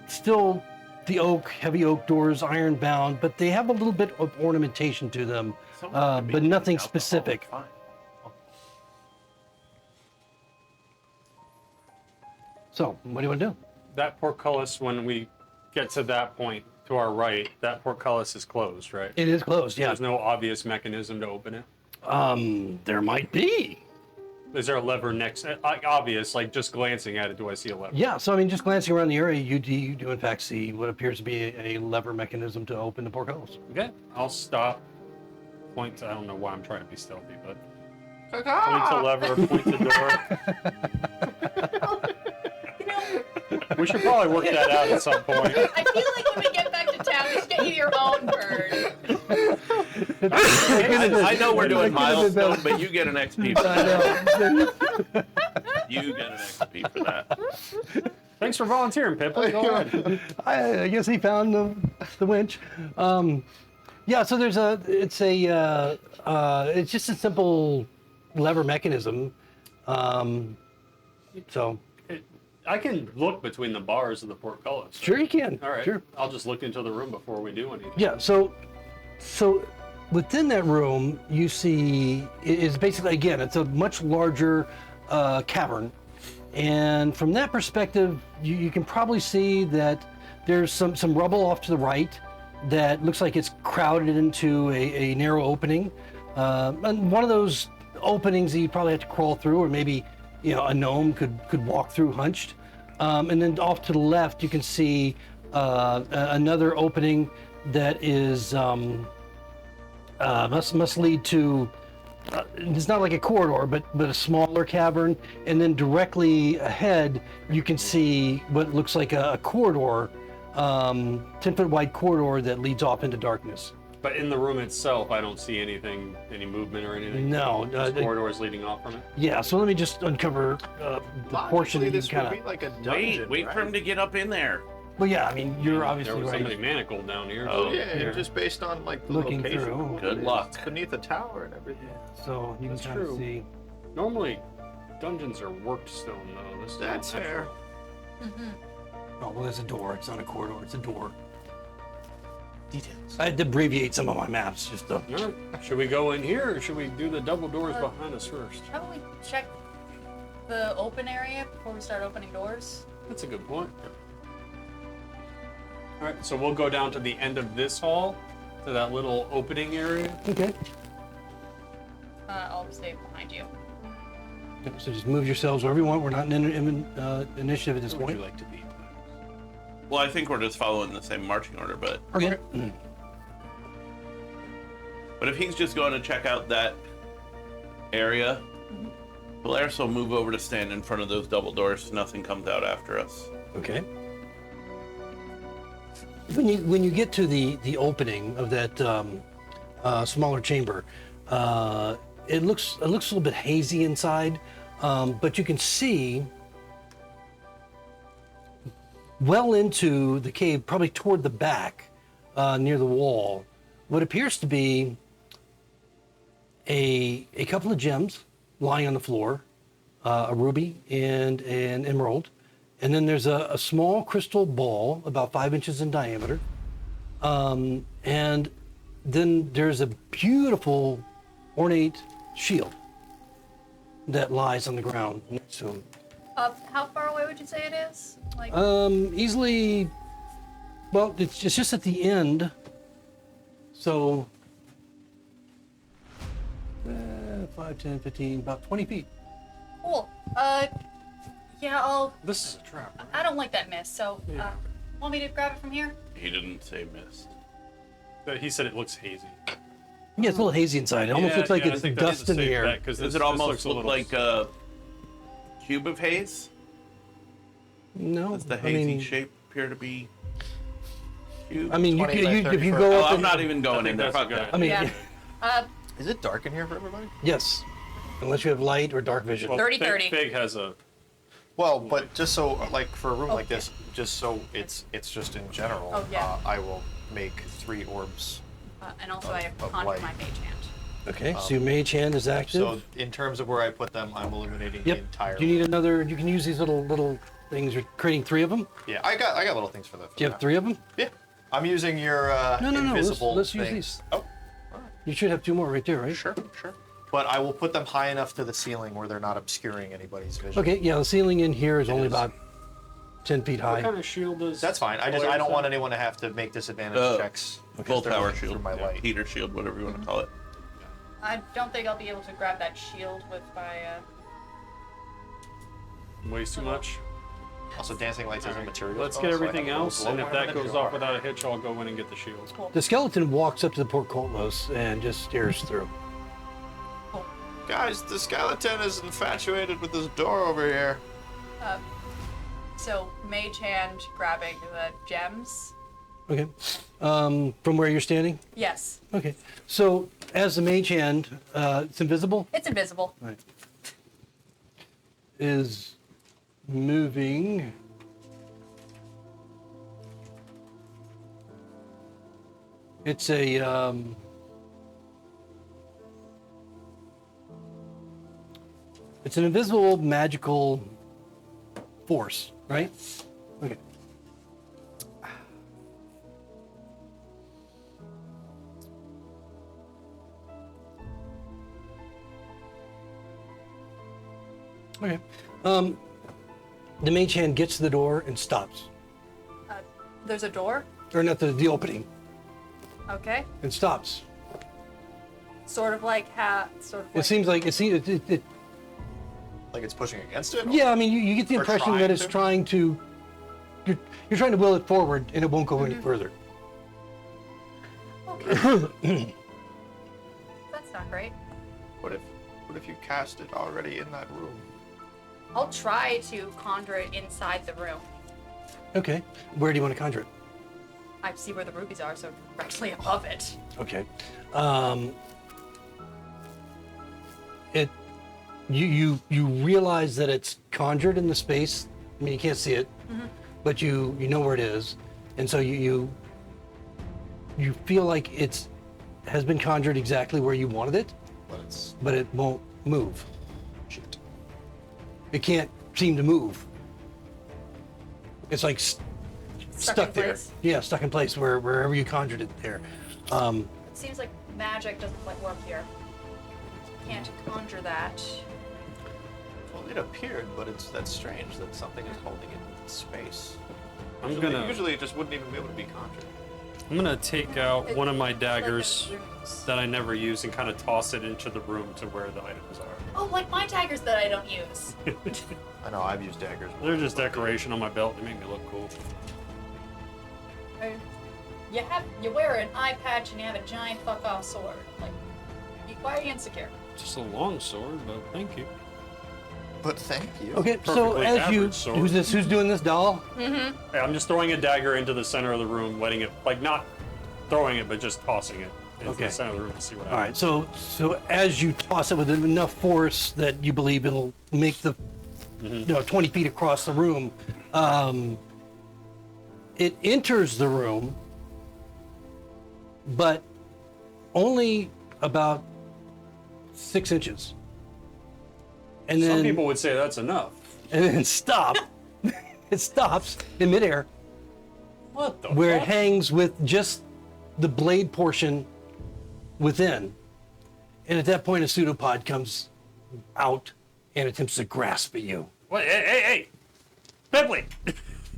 still the heavy oak doors, iron bound, but they have a little bit of ornamentation to them, but nothing specific. So, what do you want to do? That portcullis, when we get to that point to our right, that portcullis is closed, right? It is closed, yeah. There's no obvious mechanism to open it. There might be. Is there a lever next? Obvious, like just glancing at it, do I see a lever? Yeah, so I mean, just glancing around the area, you do in fact see what appears to be a lever mechanism to open the portcullis. Okay, I'll stop. Point to, I don't know why I'm trying to be stealthy, but point Ah! to lever, point to door. We should probably work that out at some point. I feel like when we get back to town, we should get you your own bird. I know we're doing milestone, but you get an XP for that. You get an XP for that. Thanks for volunteering, Pippa. Go ahead. I guess he found the winch. Yeah, so it's just a simple lever mechanism. So I can look between the bars of the portcullis. sure you can. All right. Sure. I'll just look into the room before we do anything. Yeah. So within that room, you see it's basically, again, it's a much larger cavern, and from that perspective, you can probably see that there's some rubble off to the right that looks like it's crowded into a narrow opening, and one of those openings that you probably have to crawl through, or maybe a gnome could walk through hunched. And then off to the left, you can see another opening that is must lead to. It's not like a corridor, but a smaller cavern. And then directly ahead, you can see what looks like a corridor, 10-foot wide corridor that leads off into darkness. But in the room itself, I don't see anything, any movement or anything. No. Just corridors leading off from it. Yeah. So let me just uncover the portion that you this kind would be of. like a dungeon, Wait right? for him to get up in there. Well, yeah. I mean, you're obviously There was right. somebody manacled down here. Oh, Yeah, here. just based on like the Looking location. through. Good luck. It's beneath a tower and everything. So you can That's kind of true. see. Normally, dungeons are worked stone, though. This is That's not fair. natural. Oh, well, there's a door. It's not a corridor. It's a door. Details. I had to abbreviate some of my maps just to. All right. Should we go in here, or should we do the double doors behind us first? Probably check the open area before we start opening doors. That's a good point. All right, so we'll go down to the end of this hall, to that little opening area. Okay. I'll stay behind you. So just move yourselves wherever you want. We're not in initiative at this Where would point. you like to be? Well, I think we're just following the same marching order, but Okay. if he's just going to check out that area, Polaris will move over to stand in front of those double doors so nothing comes out after us. Okay. When you get to the opening of that smaller chamber, it looks a little bit hazy inside, but you can see well into the cave, probably toward the back, near the wall, what appears to be a couple of gems lying on the floor, a ruby and an emerald. And then there's a small crystal ball about 5 inches in diameter. And then there's a beautiful ornate shield that lies on the ground next to him. How far away would you say it is? Like, Easily. Well, it's just at the end. So. 5, 10, 15, about 20 feet. cool. Yeah, This is a trap. Right? I don't like that mist, so, want me to grab it from here? He didn't say mist. He said it looks hazy. Yeah, it's a little hazy inside. It almost looks like it's dust in the air. Does it almost look like a cube of haze? No, Does the hazy shape appear to be cube? I mean, 20 by if you 30 go Oh, up, I'm not even going in there. that's Fuck good. that. I mean, Yeah. Is it dark in here for everybody? yes, unless you have light or dark vision. Well, 30-30. Fig has a. Well, but just so, like, for a room like this, just so it's just in general, Oh, yeah. I will make 3 orbs. And also I have Of conjured light. my mage hand. Okay, so your mage hand is active. So in terms of where I put them, I'm illuminating the Yep. entire. Do you need another? You can use these little things. You're creating 3 of them. Yeah, I got little things for that. Do you have 3 of them? Yeah, I'm using your No. invisible Let's use things. these. Oh, You should have 2 more right there, right? sure. But I will put them high enough to the ceiling where they're not obscuring anybody's vision. Okay, yeah. The ceiling in here is only is. about 10 feet What high. kind of shield is? That's fine. I don't want anyone to have to make disadvantage checks. because Full they're power looking shield, through my light. heater shield, whatever you want to call it. I don't think I'll be able to grab that shield with my, Weighs too much. Also, dancing lights is a material. Let's spell, get so I everything have to else, blow and if my that energy goes off jar. without a hitch, I'll go in and get the shield. The skeleton walks up to the portcullis and just stares through. Guys, the skeleton is infatuated with this door over here. so mage hand grabbing the gems. Okay. From where you're standing. Yes, Okay. So as the mage hand, it's invisible. it's invisible. Right. Is moving. It's a it's an invisible magical force, right? Okay. Okay. The mage hand gets to the door and stops. There's a door. Or not the opening, Okay. and stops. Sort of like It seems like it Like it's pushing against it? yeah, I mean you get the Or impression that trying it's to? trying to you're trying to will it forward and it won't go any further. Okay. That's not great. What if you cast it already in that room? I'll try to conjure it inside the room. Okay. Where do you want to conjure it? I see where the rubies are, so directly above it. Okay. It you realize that it's conjured in the space. I mean you can't see it, but you know where it is, and so you feel like it's has been conjured exactly where you wanted it, but it won't move. Shit. It can't seem to move. It's like stuck in there. place. Yeah, stuck in place wherever you conjured it there. It seems like magic doesn't quite work here. Can't conjure that. Well, it appeared, but that's strange that something is holding it in space. Usually it just wouldn't even be able to be conjured. I'm gonna take out one of my Like daggers the runes. that I never use and kind of toss it into the room to where the items are. Oh, like my daggers that I don't use. I know, I've used daggers. They're just decoration on my belt. They make me look cool. You wear an eye patch and you have a giant fuck off sword. Like, why are you insecure? Just a long sword, but thank you. But thank you. Okay, so Perfectly as you average sword. who's doing this doll? Hey, I'm just throwing a dagger into the center of the room, letting it, like, not throwing it, but just tossing it into Okay. the center of the room to see what All happens. right, so as you toss it with enough force that you believe it'll make the 20 feet across the room, it enters the room, but only about 6 inches, and Some then people would say that's enough. and then stop. It stops in midair What the where it fuck? hangs with just the blade portion within. And at that point, a pseudopod comes out and attempts to grasp at you. What? Hey! Bentley!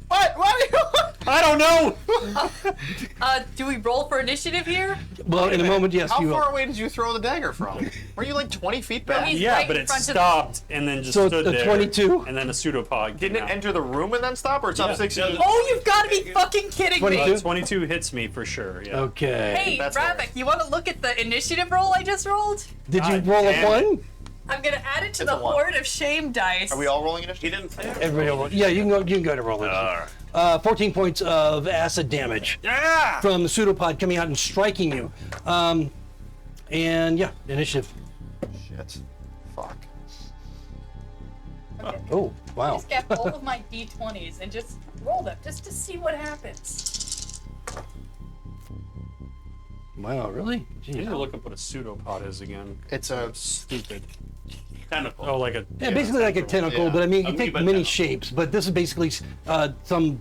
What? What are you? I don't know! Do we roll for initiative here? Well, in a moment, yes, How you far will. away did you throw the dagger from? Were you like 20 feet No, back? he's Yeah, right but in it front of the- stopped and then just So stood the there. 22? And then a pseudopod Didn't came it out. enter the room and then stop, or it's up Yeah. 6 Yeah. feet? Oh, you've got to be fucking kidding 22? me! 22 hits me for sure, yeah. Okay. Hey, That's Ravik, you want to look at the initiative roll I just rolled? Did you God roll a damn it. 1? I'm gonna add it to It's the a one. Horde of Shame dice. Are we all rolling He initiative? didn't say it. Everybody roll. Yeah, you can go. You can go to roll it. Alright. 14 points of acid damage Yeah! from the pseudopod coming out and striking you. And yeah, initiative. Shit. Fuck. Okay. Oh, wow. Just get all of my d20s and just roll them, just to see what happens. Wow, really? I need Jeez. to look up what a pseudopod is again. It's a. Stupid. Tentacle. Oh, like a... Yeah, basically like a tentacle, Yeah. but I mean, you Amoeba take many tentacle. shapes. But this is basically some.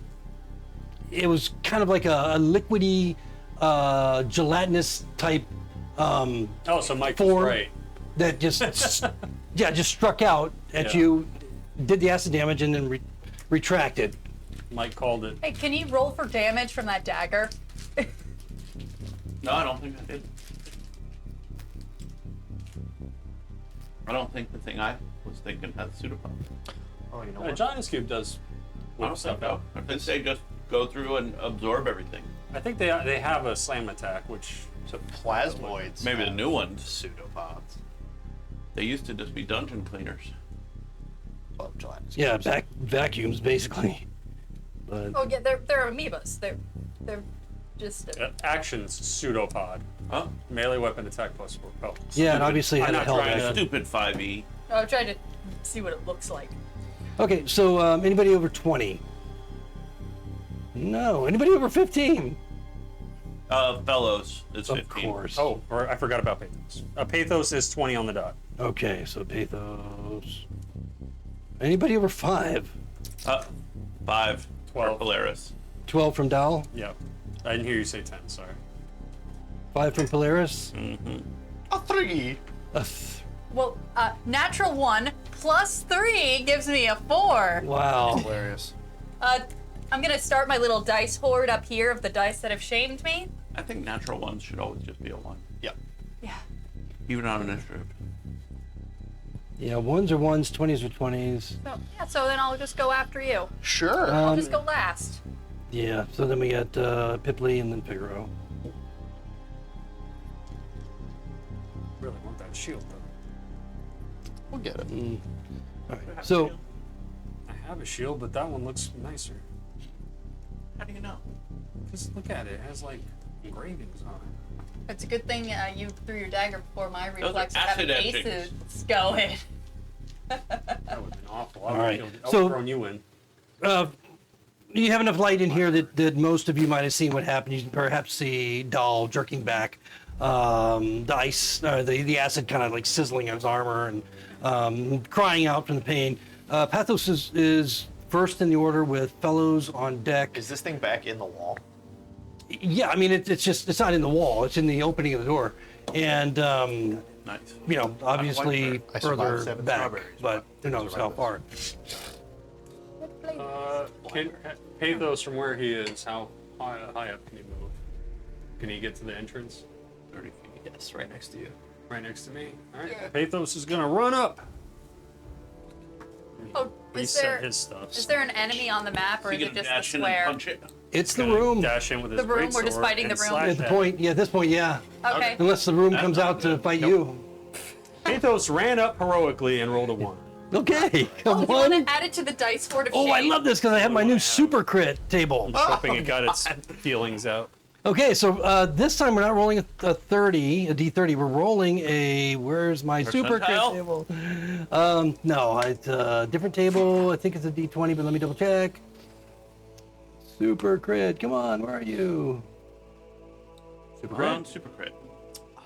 It was kind of like a liquidy, gelatinous type Oh, so Mike was form right. that just, yeah, just struck out at Yeah. you, did the acid damage, and then retracted. Mike called it. Hey, can you roll for damage from that dagger? No, I don't think I did. I don't think the thing I was thinking had pseudopod. Oh, you know A what? Giant's Cube does I don't whip stuff think so. out. I think they just go through and absorb everything. I think they have a slam attack, which... So plasmoids. Maybe the have new ones. Pseudopods. They used to just be dungeon cleaners. Well, gelatinous. Yeah, vacuums basically. But Oh yeah, they're amoebas. They're just. Actions, pseudopod. Huh? Melee weapon attack plus repel. yeah, and obviously I'm had a not held trying to- action. Stupid 5e. I'm trying to see what it looks like. Okay, so anybody over 20? No. Anybody over 15? Fellows is Of 15. course. Oh, or I forgot about Pathos. Pathos is 20 on the dot. Okay, so Pathos. Anybody over 5? 5. 12. Polaris. 12 from Dal? Yeah. I didn't hear you say 10, sorry. 5 from Polaris? A 3. Well, natural 1 plus 3 gives me a 4. Wow. Hilarious. I'm gonna start my little dice hoard up here of the dice that have shamed me. I think natural ones should always just be a 1. Yep. Yeah. Even on initiative. Yeah, 1s are 1s, 20s are 20s. So yeah. So then I'll just go after you. Sure. I'll just go last. Yeah, so then we got Pipley and then Figaro. Really want that shield, though. We'll get it. All right. So, I have a shield, but that one looks nicer. How do you know? Just look at it. It has, like, engravings on it. It's a good thing you threw your dagger before my are reflex of having acid aces etchings. going. That would have been awful. I All would right, have so- thrown you in. you have enough light in here that most of you might have seen what happened. You can perhaps see Dahl jerking back, the ice, the acid kind of like sizzling on his armor and crying out from the pain. Pathos is first in the order with fellows on deck. Is this thing back in the wall? Yeah, I mean, it's not in the wall, it's in the opening of the door. And, Nice. you know, obviously I survived further 7 back, strawberries, but who knows how far. Pathos, from where he is, how high up can he move? Can he get to the entrance? 30 feet. Yes, right next to you. Right next to me? Alright. Pathos is gonna run up. Oh, Reset his stuff. is there an enemy on the map, or You is it can just a dash in and square? punch it. It's the Gonna room. Dash in with his The room, we're just greatsword fighting the and room. slash At the at point, yeah, at this point, yeah. Okay. Unless the room That's comes not out to good. fight Nope. you. Pathos ran up heroically and rolled a 1. Okay, Oh, come you want on. to add it to the dice hoard of Oh, I shame? love this because I have my new super crit table. I'm just hoping it got its feelings out. Okay, so this time we're not rolling a 30, a D30. We're rolling a, where's my super crit Percentile? table? No, it's a different table. I think it's a D20, but let me double check. Super crit, come on, where are you? Super We're on crit, super crit.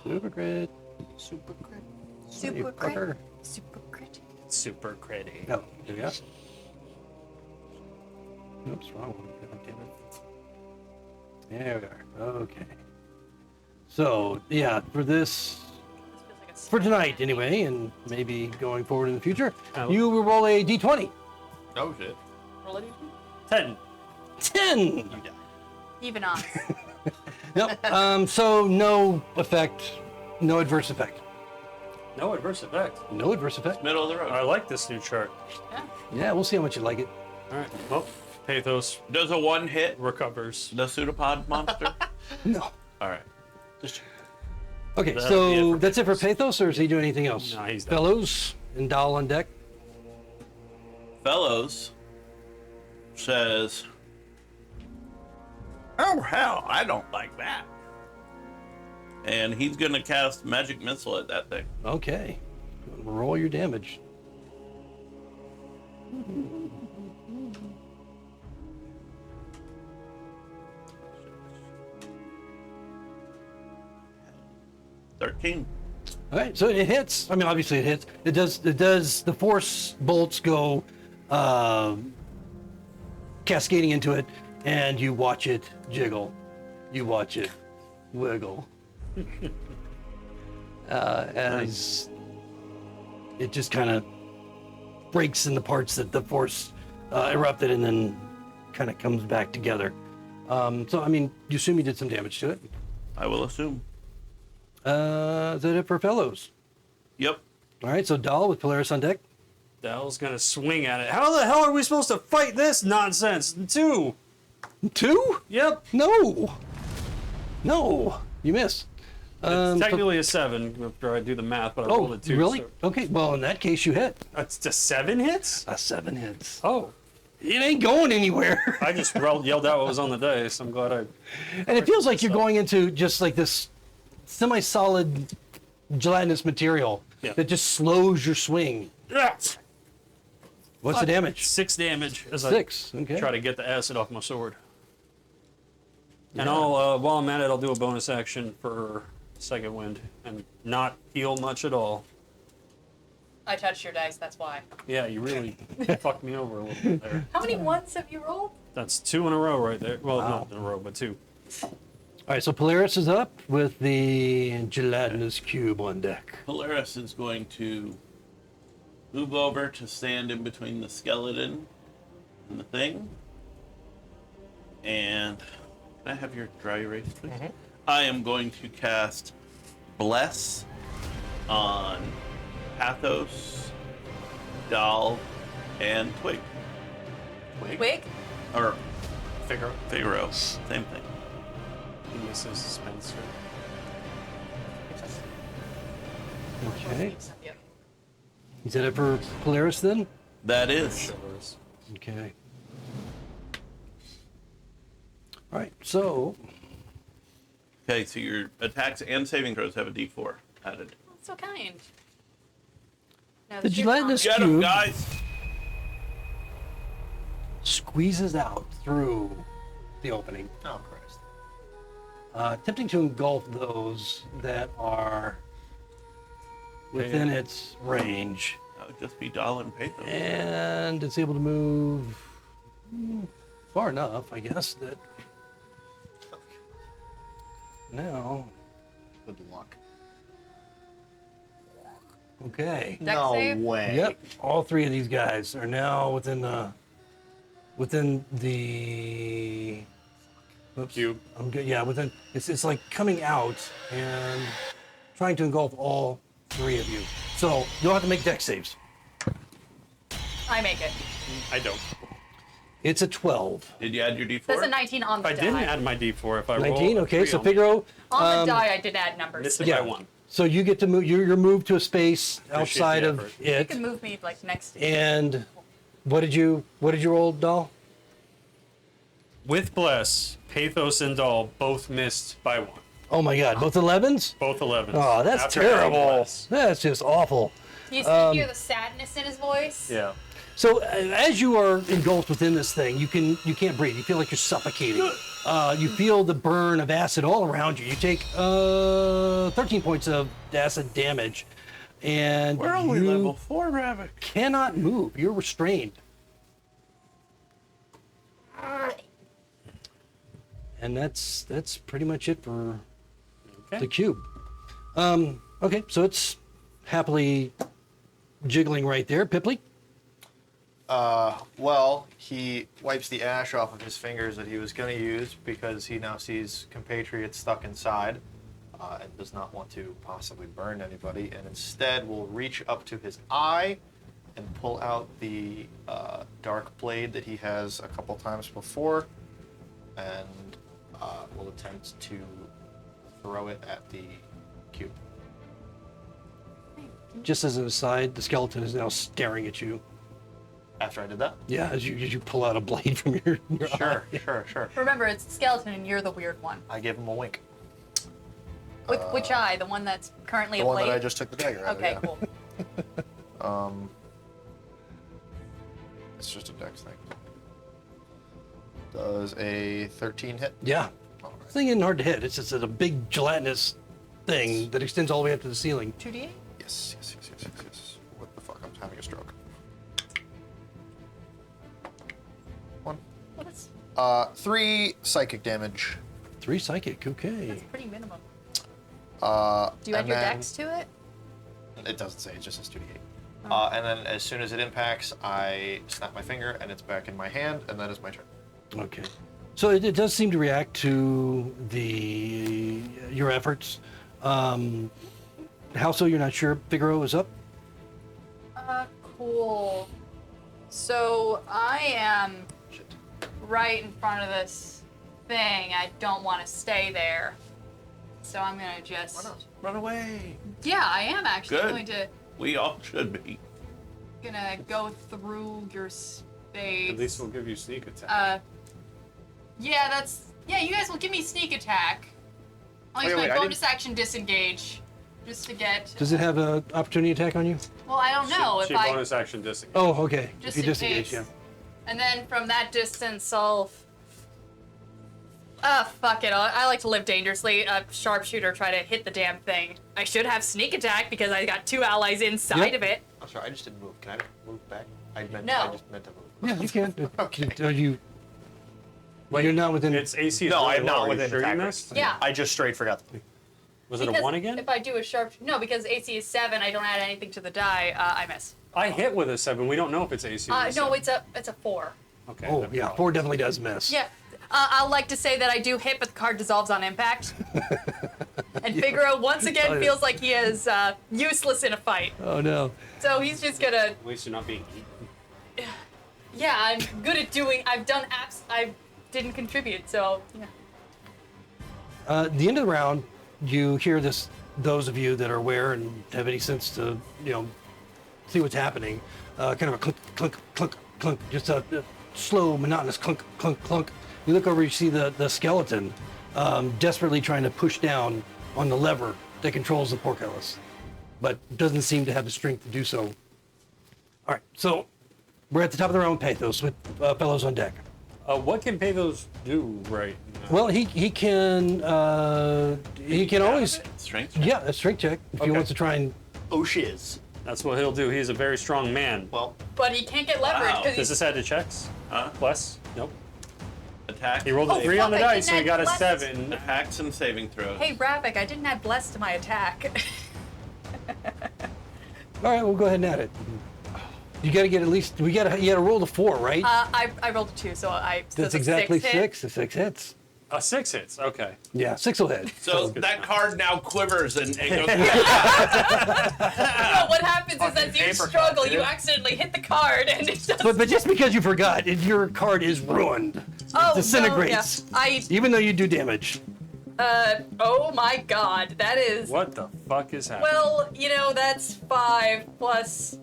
super crit. Super crit. You Super crit. fucker. Super crit. Super critty. No, here we go. Oops, wrong one. God damn it. There we are. Okay. So, yeah, for this, This feels like a for tonight anyway, and maybe going forward in the future, Oh. you will roll a D20. Oh shit. Roll it 10. 10. even on. Nope. So no effect, no adverse effect. No adverse effect. No adverse effect. Middle of the road. I like this new chart. Yeah. Yeah, we'll see how much you like it. All right. Well, Pathos Does a one hit recovers. the pseudopod monster? No. All right. Just check. Okay, That'll be so it for that's it for Pathos, or is he doing anything else? No, he's done. Fellows and Doll on deck. Fellows says, "Oh hell, I don't like that." And he's gonna cast magic missile at that thing. Okay. Roll your damage. $13. All right, so it hits. I mean, obviously it hits. It does. It does. The force bolts go cascading into it, and you watch it jiggle. You watch it wiggle as it just kind of breaks in the parts that the force erupted, and then kind of comes back together. So, I mean, you assume you did some damage to it. I will assume. Is that it for Fellows? Yep. All right, so Doll with Polaris on deck. Dell's gonna swing at it. How the hell are we supposed to fight this nonsense? 2. 2? Yep. No. No. You miss. It's technically a 7 after I do the math, but I rolled Oh, a 2. really? So Okay, well, in that case, you hit. it's a 7 hits? A 7 hits. Oh. It ain't going anywhere. I just yelled out what was on the dice. I'm glad I. And it feels like you're going into just like this semi-solid gelatinous material Yeah. that just slows your swing. What's the damage? 6 damage as 6. Okay. I try to get the acid off my sword. And I'll, while I'm at it, I'll do a bonus action for Second Wind and not heal much at all. I touched your dice, that's why. Yeah, you really fucked me over a little bit there. How many ones have you rolled? That's 2 in a row right there. Well, Wow. not in a row, but 2. All right, so Polaris is up with the gelatinous cube on deck. Polaris is going to move over to stand in between the skeleton and the thing. And can I have your dry erase, please? I am going to cast Bless on Pathos, Doll, and Twig. Wig? Or Figaro. Figaro. Same thing. He misses Spencer. Okay. Yep. Is that it for Polaris then? That is. Shivers. Okay. All right, so Okay, so your attacks and saving throws have a d4 added. That's so kind. Now the that you're gelatinous Get him, cube guys! squeezes out through the opening, Oh Christ. attempting to engulf those that are within its range. That would just be Doll and Pathos. And it's able to move far enough, I guess, that now, Good luck. okay. Dex no save? way. Yep, all 3 of these guys are now within the oops, Cube. I'm good. Yeah, within it's like coming out and trying to engulf all 3 of you. So you'll have to make dex saves. I make it. I don't. It's a 12. Did you add your d4? That's a 19 on the I die. didn't add my d4 if I roll. 19. a Okay, 3 so on Figaro. On the die, I did add numbers. Missed it Yeah. by 1. So you get to move. You're moved to a space outside the of effort. You it. can move me like next to you. And what did you roll, Doll? With Bless, Pathos and Doll both missed by 1. Oh my God, both 11s? Both 11s. Oh, that's After adding terrible. Bless. That's just awful. You still hear the sadness in his voice? Yeah. So as you are engulfed within this thing, you can't breathe. You feel like you're suffocating. You feel the burn of acid all around you. You take 13 points of acid damage, and We're only you level 4, Rabbit. cannot move. You're restrained. And that's pretty much it for Okay. the cube. Okay, so it's happily jiggling right there. Pipley? Well, he wipes the ash off of his fingers that he was going to use because he now sees compatriots stuck inside and does not want to possibly burn anybody, and instead will reach up to his eye and pull out the dark blade that he has a couple times before, and will attempt to throw it at the cube. Just as an aside, the skeleton is now staring at you. After I did that? Yeah, as you pull out a blade from your Sure, eye. sure. Remember, it's a skeleton and you're the weird one. I give him a wink. Which eye? The one that's currently The a one blade? that I just took the dagger out Okay, of, yeah. cool. It's just a dex thing. Does a 13 hit? Yeah. All This thing isn't hard to hit. It's just a big gelatinous thing that extends all the way up to the ceiling. 2d8? Yes. What the fuck? I'm having a stroke. One. Well, that's 3 psychic damage. 3 psychic, okay. pretty minimum. Do Do you add your dex to it? It doesn't say, it just says 2d8. And then as soon as it impacts, I snap my finger and it's back in my hand, and that is my turn. Okay. So it does seem to react to your efforts. How so? You're not sure Figaro is up? Cool. So I am Shit. right in front of this thing. I don't want to stay there. So I'm gonna just. Why not? Run away. Yeah, I am actually Good. going to We all should be. gonna go through your space. At least we'll give you sneak attack. Yeah, you guys will give me sneak attack. I'll use Wait, my I bonus action disengage. Just to get. Does it have an opportunity attack on you? Well, I don't know She if I. bonus action disengage. Oh, okay. Just if you in disengage, case. yeah. And then from that distance, I'll. Fuck it. I like to live dangerously. Sharpshooter, try to hit the damn thing. I should have sneak attack because I got 2 allies inside Yep. of it. I'm sorry, I just didn't move. Can I move back? I No. just meant to move. Yeah, you can. Okay. Are you? Well, you're not within. Its AC is No, really I'm low. not Are you within sure attack you range. missed? Yeah. I just straight forgot to. Was it a Because 1 again? If I do a sharp. No, because AC is 7, I don't add anything to the die, I miss. I hit with a 7. We don't know if it's AC. or a No, 7. it's a 4. Okay. Oh, then yeah. no. 4 definitely does miss. Yeah. I'll like to say that I do hit, but the card dissolves on impact. And Figaro once again feels like he is useless in a fight. Oh no. So he's just gonna. At least you're not being eaten. Yeah, I'm good at doing. I've done apps. I didn't contribute, so yeah. At the end of the round, you hear this. Those of you that are aware and have any sense to, see what's happening, kind of a clunk, clunk, clunk, clunk, just a slow, monotonous clunk, clunk, clunk. You look over, you see the skeleton desperately trying to push down on the lever that controls the portcullis, but doesn't seem to have the strength to do so. All right, so we're at the top of the round with Pathos with fellows on deck. What can Pathos do right now? Well, he can always Strength. yeah, a strength check if he Okay. wants to try and. Oh shiz. That's what he'll do. He's a very strong man. Well, But he can't get leverage Wow. because Does he's. this add to checks? Huh? Plus? Nope. Attack. He rolled a Oh, 3 on the fuck, I dice, so didn't he got add a blessed. 7. Attacks and saving throws. Hey, Ravik, I didn't add bless to my attack. All right, we'll go ahead and add it. You got to get at least. You got to roll the 4, right? I rolled a 2, so I. so That's it's a exactly 6 hit. 6. 6 hits. 6 hits. Okay. Yeah, 6 will hit. So that card now quivers and goes. No, what happens is as you paper struggle, cut, you dude. accidentally hit the card and it just. But just because you forgot, your card is ruined. Oh, It disintegrates. No, yeah. Even though you do damage. Oh my god, that is. What the fuck is happening? Well, that's 5 plus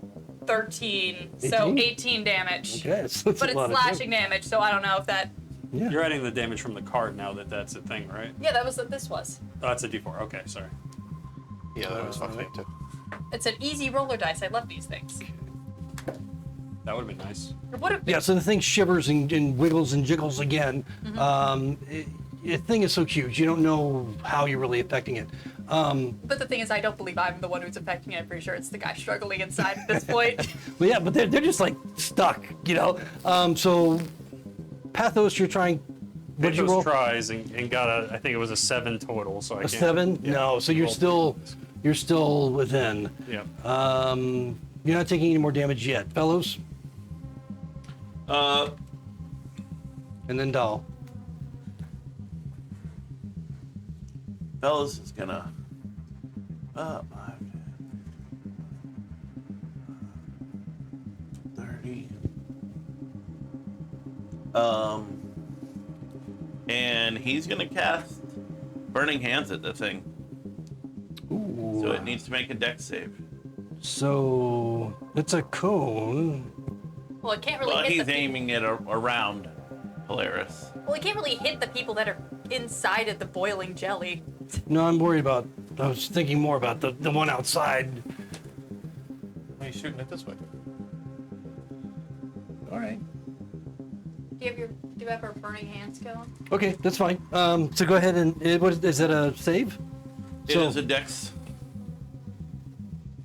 13, so 18? 18 damage. Okay, that's But a it's lot of slashing damage, so I don't know if that. Yeah. You're adding the damage from the card now that that's a thing, right? Yeah, that was what this was. Oh, that's a d4. Okay, sorry. yeah, that was fucking too. It's an easy roller dice. I love these things. That would have been nice. It would have been. Yeah, so the thing shivers and wiggles and jiggles again. Mm-hmm. The thing is so huge, you don't know how you're really affecting it. But the thing is, I don't believe I'm the one who's affecting it. I'm pretty sure it's the guy struggling inside at this point. But yeah, but they're just like stuck, So Pathos, you're trying. What did you Pathos roll? tries and got I think it was a 7 total, so I A can't. 7? Yeah. No, so you're still within. Yeah. You're not taking any more damage yet, fellows. And then Dahl. Fellas is gonna 30. And he's gonna cast Burning Hands at the thing. Ooh. So it needs to make a dex save. So it's a cone. Well, it can't really Well, hit he's the people. aiming it around Polaris. Well, it can't really hit the people that are inside of the boiling jelly. No, I'm worried about. I was thinking more about the one outside. Why are you shooting it this way? All right. Do you have our burning hands going? Okay, that's fine. So go ahead and is that a save? It is a dex.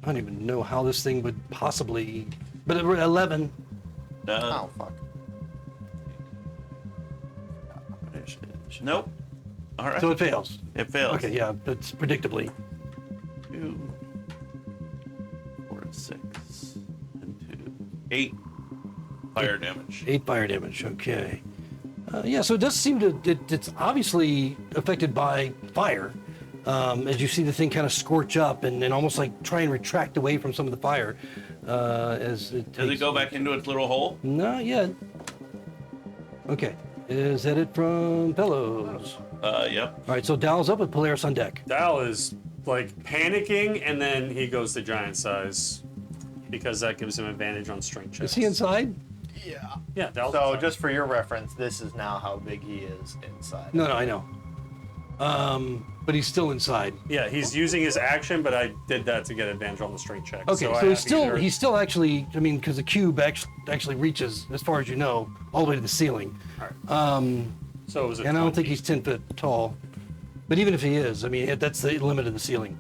I don't even know how this thing would possibly. But 11. Oh, fuck. Nope. All right. So it fails. It fails. Okay, yeah, that's predictably. 2, 4, 6, and 2, 8 fire damage. 8 fire damage. Okay. Yeah, so it does seem to. It's obviously affected by fire. As you see the thing kind of scorch up and almost like try and retract away from some of the fire. As it Does it takes- go back into its little hole? Not yet. Okay. Is that it from Fellows? Yep. All right, so Dal's up with Polaris on deck. Dal is like panicking, and then he goes to giant size because that gives him advantage on strength checks. Is he inside? Yeah. Yeah, Dal's So inside. just for your reference, this is now how big he is inside. No, I know. But he's still inside. Yeah, he's using his action, but I did that to get advantage on the strength check. Okay, I so have either- he's still actually. I mean, because the cube actually reaches, as far as you know, all the way to the ceiling. So it was a And I don't 20. think he's 10 foot tall. But even if he is, I mean, that's the limit of the ceiling.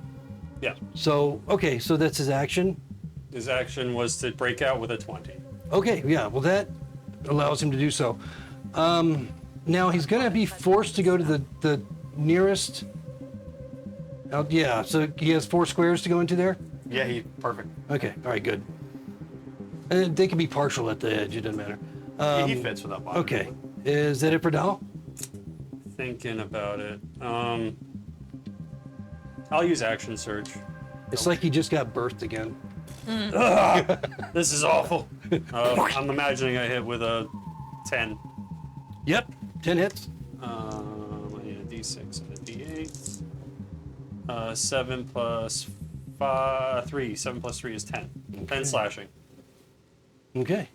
Yeah, So okay, so that's his action. his action was to break out with a 20. Okay, yeah. Well, that allows him to do so. Now he's gonna be forced to go to the nearest. Yeah, so he has 4 squares to go into there. Yeah, he perfect. Okay, all right, good. And they can be partial at the edge. It doesn't matter. He fits without bothering. Okay, is that it for Dal? Thinking about it. I'll use action surge. It's like he just got birthed again. This is awful. I'm imagining I hit with a 10. Yep, 10 hits. I need a d6 and a d8. 7 plus 3. 7 plus 3 is 10. 10 slashing. Okay.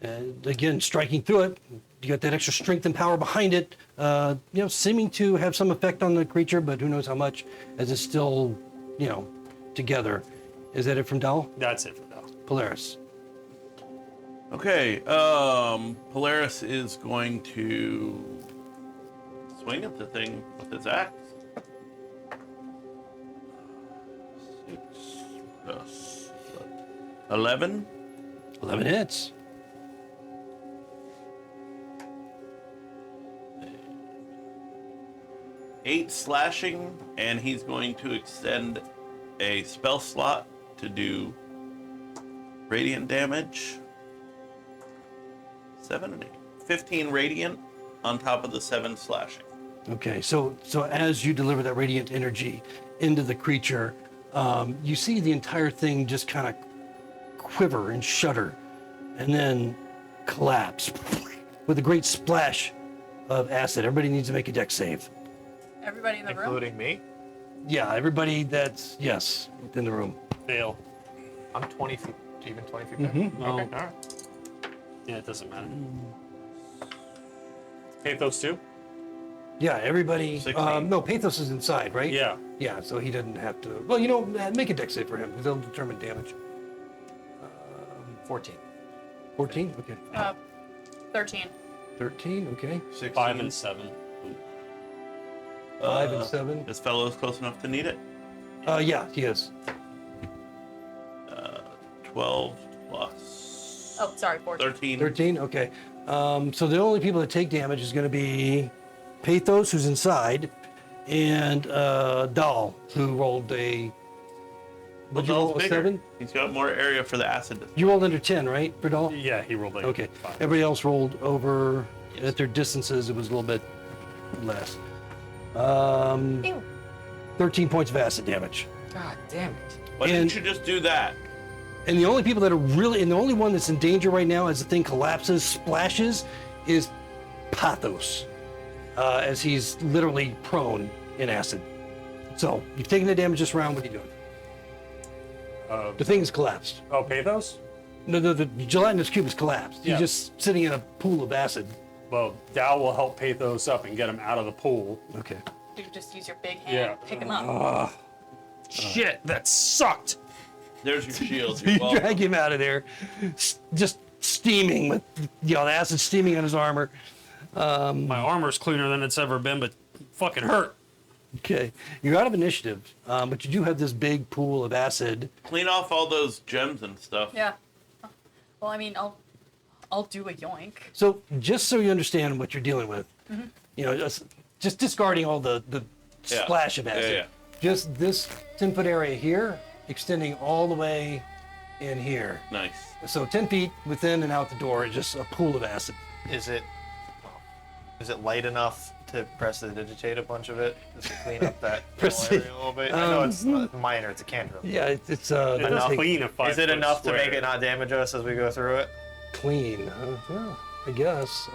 And again, striking through it, you got that extra strength and power behind it. Seeming to have some effect on the creature, but who knows how much, as it's still, together. Is that it from Dal? That's it for now. Polaris. Okay. Polaris is going to swing at the thing with his axe. 6 plus 11. 11 hits. Eight slashing, and he's going to extend a spell slot to do radiant damage. 7 and 8. 15 radiant on top of the 7 slashing. Okay, so as you deliver that radiant energy into the creature, you see the entire thing just kind of quiver and shudder, and then collapse with a great splash of acid. Everybody needs to make a dex save. Everybody in the room? Including me. Yeah, everybody that's, yes, in the room. Fail. I'm 20 feet, even 20 feet back. Mhm. No. Okay, all right. Yeah, it doesn't matter. Pathos too? Yeah, everybody. 16. No, Pathos is inside, right? Yeah. Yeah, so he doesn't have to. Well, make a dex save for him because they'll determine damage. 14. 14. Okay. 13. 13. Okay. 16. 5 and 7. 5 and 7. This fellow is close enough to need it. Yeah, he is. 12 plus Oh, sorry, 14. 13. 13. Okay. So the only people that take damage is going to be Pathos, who's inside, and Dal, who rolled a Would you roll a 7? He's got more area for the acid. You rolled under 10, right, Verdal? Yeah, he rolled like Okay. 5. Everybody else rolled over. At their distances, it was a little bit less. Ew. 13 points of acid damage. God damn it. Why And- didn't you just do that? And the only people that are really, and the only one that's in danger right now as the thing collapses, splashes, is Pathos, as he's literally prone in acid. So, you've taken the damage this round, what are you doing? The thing's collapsed. Oh, Pathos? No, the gelatinous cube is collapsed. Yeah. He's just sitting in a pool of acid. Well, Dow will help Pathos up and get him out of the pool. Okay. You can just use your big hand, Yeah. pick him up. Shit, that sucked. There's your shield. You You're welcome. drag him out of there, just steaming with, the acid steaming on his armor. My armor's cleaner than it's ever been, but fucking hurt. Okay. You're out of initiative, but you do have this big pool of acid. Clean off all those gems and stuff. Yeah. Well, I mean, I'll do a yoink. So just so you understand what you're dealing with, just discarding all the Yeah. splash of Yeah, acid. yeah. Just this 10-foot area here, extending all the way in here. Nice. So 10 feet within and out the door is just a pool of acid. Is it light enough to prestidigitate a bunch of it just to clean up that Presti- area a little bit? I know it's minor, it's a cantrip. Yeah, it does Enough. take Clean a 5 Is it foot enough to make square. it not damage us as we go through it? clean. Yeah, I guess.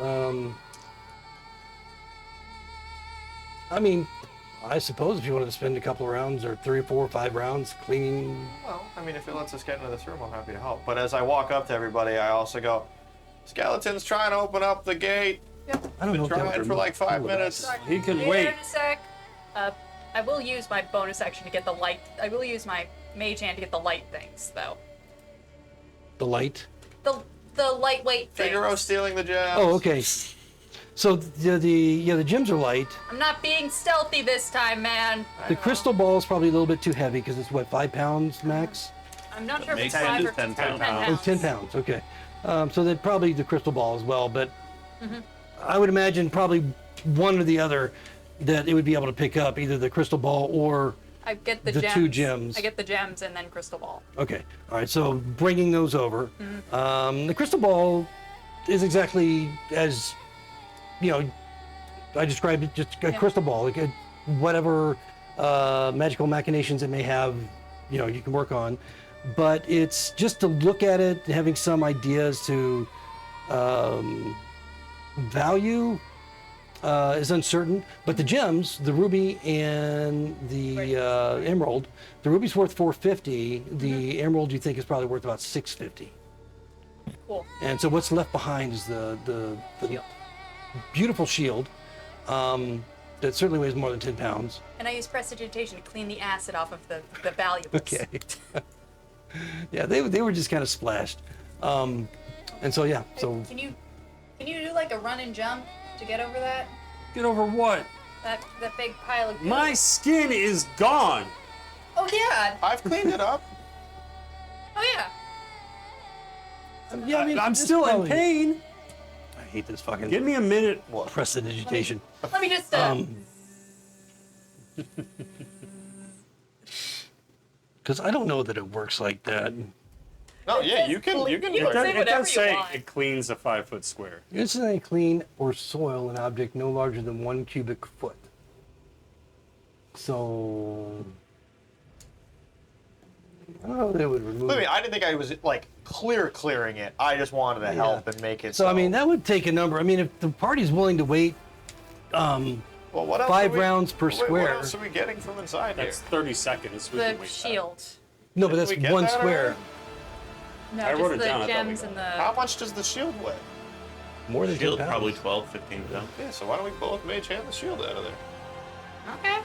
I mean, I suppose if you wanted to spend a couple of rounds or 3 or 4 or 5 rounds cleaning. Well, I mean, if it lets us get into this room, I'm happy to help. But as I walk up to everybody, I also go, Skeleton's trying to open up the gate. I don't know. if that Trying would for like 5 pool of minutes. acid. He can Be wait. there in a sec. I will use my bonus action to get the light. I will use my mage hand to get the light things, though. The light. The lightweight things. Figaro stealing the gems. Oh, okay. So the gems are light. I'm not being stealthy this time, man. The crystal ball is probably a little bit too heavy because it's what, 5 pounds max? I'm not sure if it's Mage hand 5 is or 10 10 pounds. Oh, pounds. 10 pounds. Okay. So then probably the crystal ball as well, but I would imagine probably one or the other that it would be able to pick up, either the crystal ball or. I get the The gems. 2 gems. I get the gems and then crystal ball. Okay. All right. So bringing those over. The crystal ball is exactly as, I described it, just a crystal ball. Like whatever magical machinations it may have, you can work on. But it's just to look at it, having some ideas to value is uncertain. But the gems, the ruby and the emerald, the ruby's worth 450. The emerald you think is probably worth about 650. Cool. And so what's left behind is the Shield. beautiful shield that certainly weighs more than 10 pounds. And I use prestidigitation to clean the acid off of the valuables. Okay. Yeah, they were just kind of splashed. And so yeah, so Can you do like a run and jump to get over that? Get over what? That big pile of goo? My skin is gone. Oh yeah. I've cleaned it up. Oh yeah. yeah, I mean, I'm it's still probably- in pain. I hate this fucking Give me a minute. Let prestidigitation. me just Because I don't know that it works like that. No, yeah, you can You do can it. say It whatever does you say want. it cleans a 5 foot square. Instantly clean or soil an object no larger than 1 cubic foot. So I don't know that it would remove. I mean, I didn't think I was like clearing it. I just wanted to help and make it. So I mean, that would take a number. I mean, if the party's willing to wait, well, what else 5 are we- rounds per wait, square. What else are we getting from inside That's here? 30 seconds. We can The wait that. shield. No, but Did that's we get 1 that square. already? No, I just wrote it the down, I thought we gems got and How the. much does the shield weigh? More than 10 Shield pounds. probably 12, 15 pounds. Yeah, so why don't we both mage hand the shield out of there? Okay.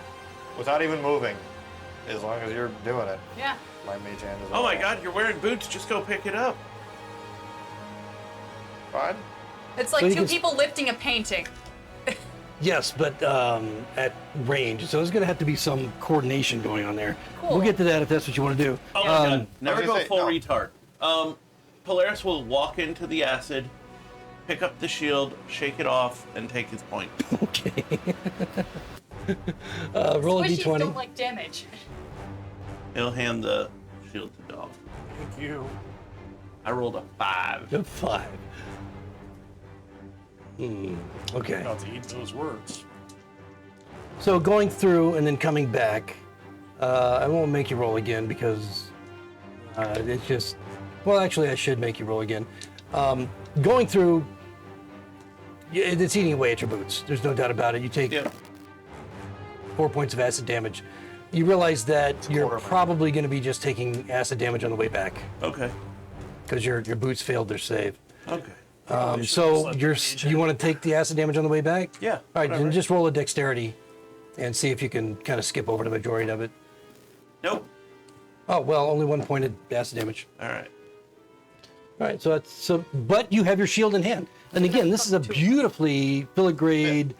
Without even moving. As long as you're doing it. Yeah. My mage hand is Oh my all- god, you're wearing boots. Just go pick it up. Fine. It's like So you two can- people lifting a painting. Yes, but at range. So there's going to have to be some coordination going on there. Cool. We'll get to that if that's what you want to do. Oh my god. Never I was go gonna say, full no. retard. Polaris will walk into the acid, pick up the shield, shake it off, and take his point. Okay. Roll a Squishies d20. don't like damage. He'll hand the shield to dog. Thank you. I rolled a 5. Good 5. Okay. About to eat those words. So going through and then coming back, I won't make you roll again because it's just, well, actually I should make you roll again. Going through, it's eating away at your boots. There's no doubt about it. You take 4 points of acid damage. You realize that you're probably going to be just taking acid damage on the way back Okay. because your boots failed their save. Okay. So you want to take the acid damage on the way back? Yeah. All right, then just roll a dexterity and see if you can kind of skip over the majority of it. Nope. Oh, well, only 1 point of acid damage. All right. All right, but you have your shield in hand. And again, this is a beautifully filigreed,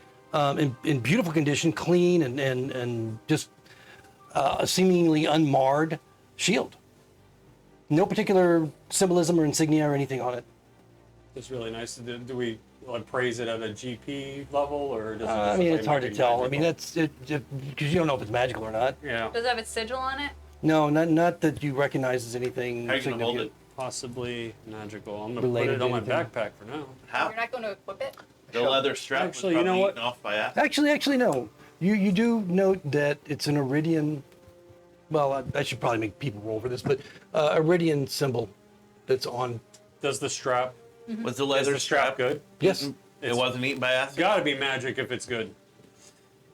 in beautiful condition, clean and just seemingly unmarred shield. No particular symbolism or insignia or anything on it. It's really nice. Do we appraise it at a GP level, or does it just I mean, play it's hard to magic tell. I mean, magical? that's because you don't know if it's magical or not. Yeah, Does it have its sigil on it? No, not that you recognize as anything How are you gonna hold significant. it? possibly magical. I'm gonna Related put it on to my anything. backpack for now. How? You're not going to equip it? The leather strap Actually, was you know probably what? eaten off by acid. Actually, no. You do note that it's an iridian. Well, I should probably make people roll for this, but iridian symbol that's on. Does the strap? Was the Is leather the strap strap good? Yes. It wasn't eaten by acid? Got to be magic if it's good.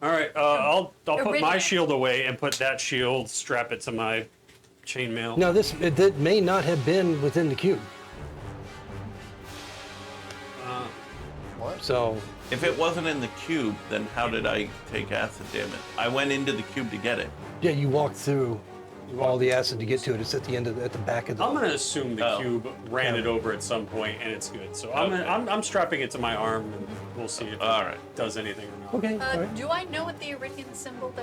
All right, I'll put my Iridium. shield away and put that shield, strap it to my chainmail. Now, that may not have been within the cube. What? So, If it wasn't in the cube, then how did I take acid damage? I went into the cube to get it. yeah, you walk through all the acid to get to it. It's at the end at the back of the. I'm gonna assume the Oh. cube ran it over at some point and it's good. So Okay. I'm strapping it to my arm and we'll see if All it right. does anything or not. Okay. All right. Do I know what the Iridian symbol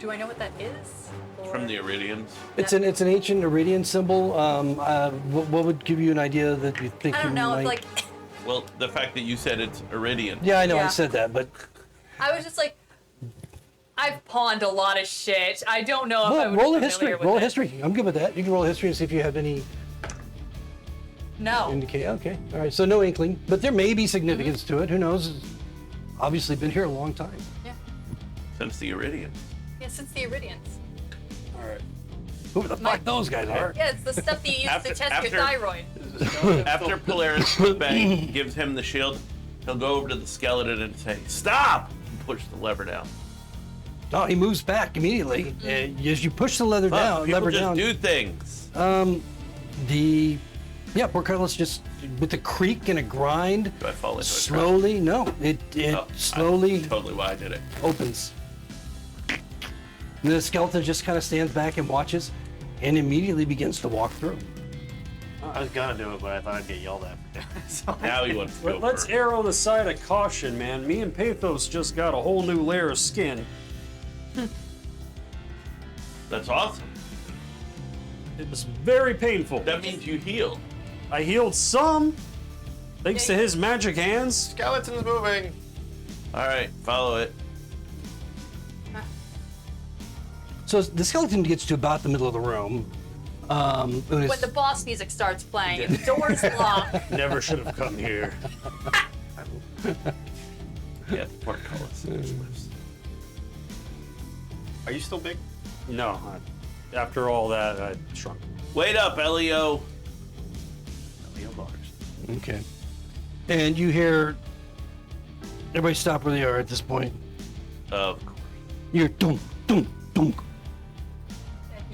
do I know what that is? Or- From the Iridians. It's an ancient iridian symbol. What would give you an idea that you think I you don't know, might? it's like, Well, the fact that you said it's Iridian. Yeah, I know. I Yeah. said that, but I was just like, I've pawned a lot of shit. I don't know if I well, would roll be a history. familiar with Roll a it. history. I'm good with that. You can roll a history and see if you have any No. indicate. Okay. All right. So no inkling, but there may be significance to it. Who knows? It's obviously been here a long time. Yeah. Since the Iridians. Yeah, since the Iridians. All right. Who the fuck those guys are? Yeah, it's the stuff that you use After- to test after- your thyroid. After Polaris Bang gives him the shield, he'll go over to the skeleton and say, "Stop!" and push the lever down. Oh, he moves back immediately. As you push the lever Fuck, down, people lever just down. do things. Poor Carlos just with a creak and a grind. Do I fall into a trap? Slowly, no, it Oh, slowly Totally why I did it. opens. And the skeleton just kind of stands back and watches, and immediately begins to walk through. I was gonna do it, but I thought I'd get yelled at for doing it. So Now he wants to go But let's for it. err on the side of caution, man. Me and Pathos just got a whole new layer of skin. That's awesome. It was very painful. That means you healed. I healed some, thanks to his magic hands. Skeleton's moving. All right, follow it. So as the skeleton gets to about the middle of the room. When When it's- the boss music starts playing and the door's locked. Never should have come here. Yeah, poor Carlos. Are you still big? No, after all that, I shrunk. Wait up, Elio. Leo bars. Okay. And you hear everybody stop where they are at this point. Of course. You hear dunk, dunk, dunk. The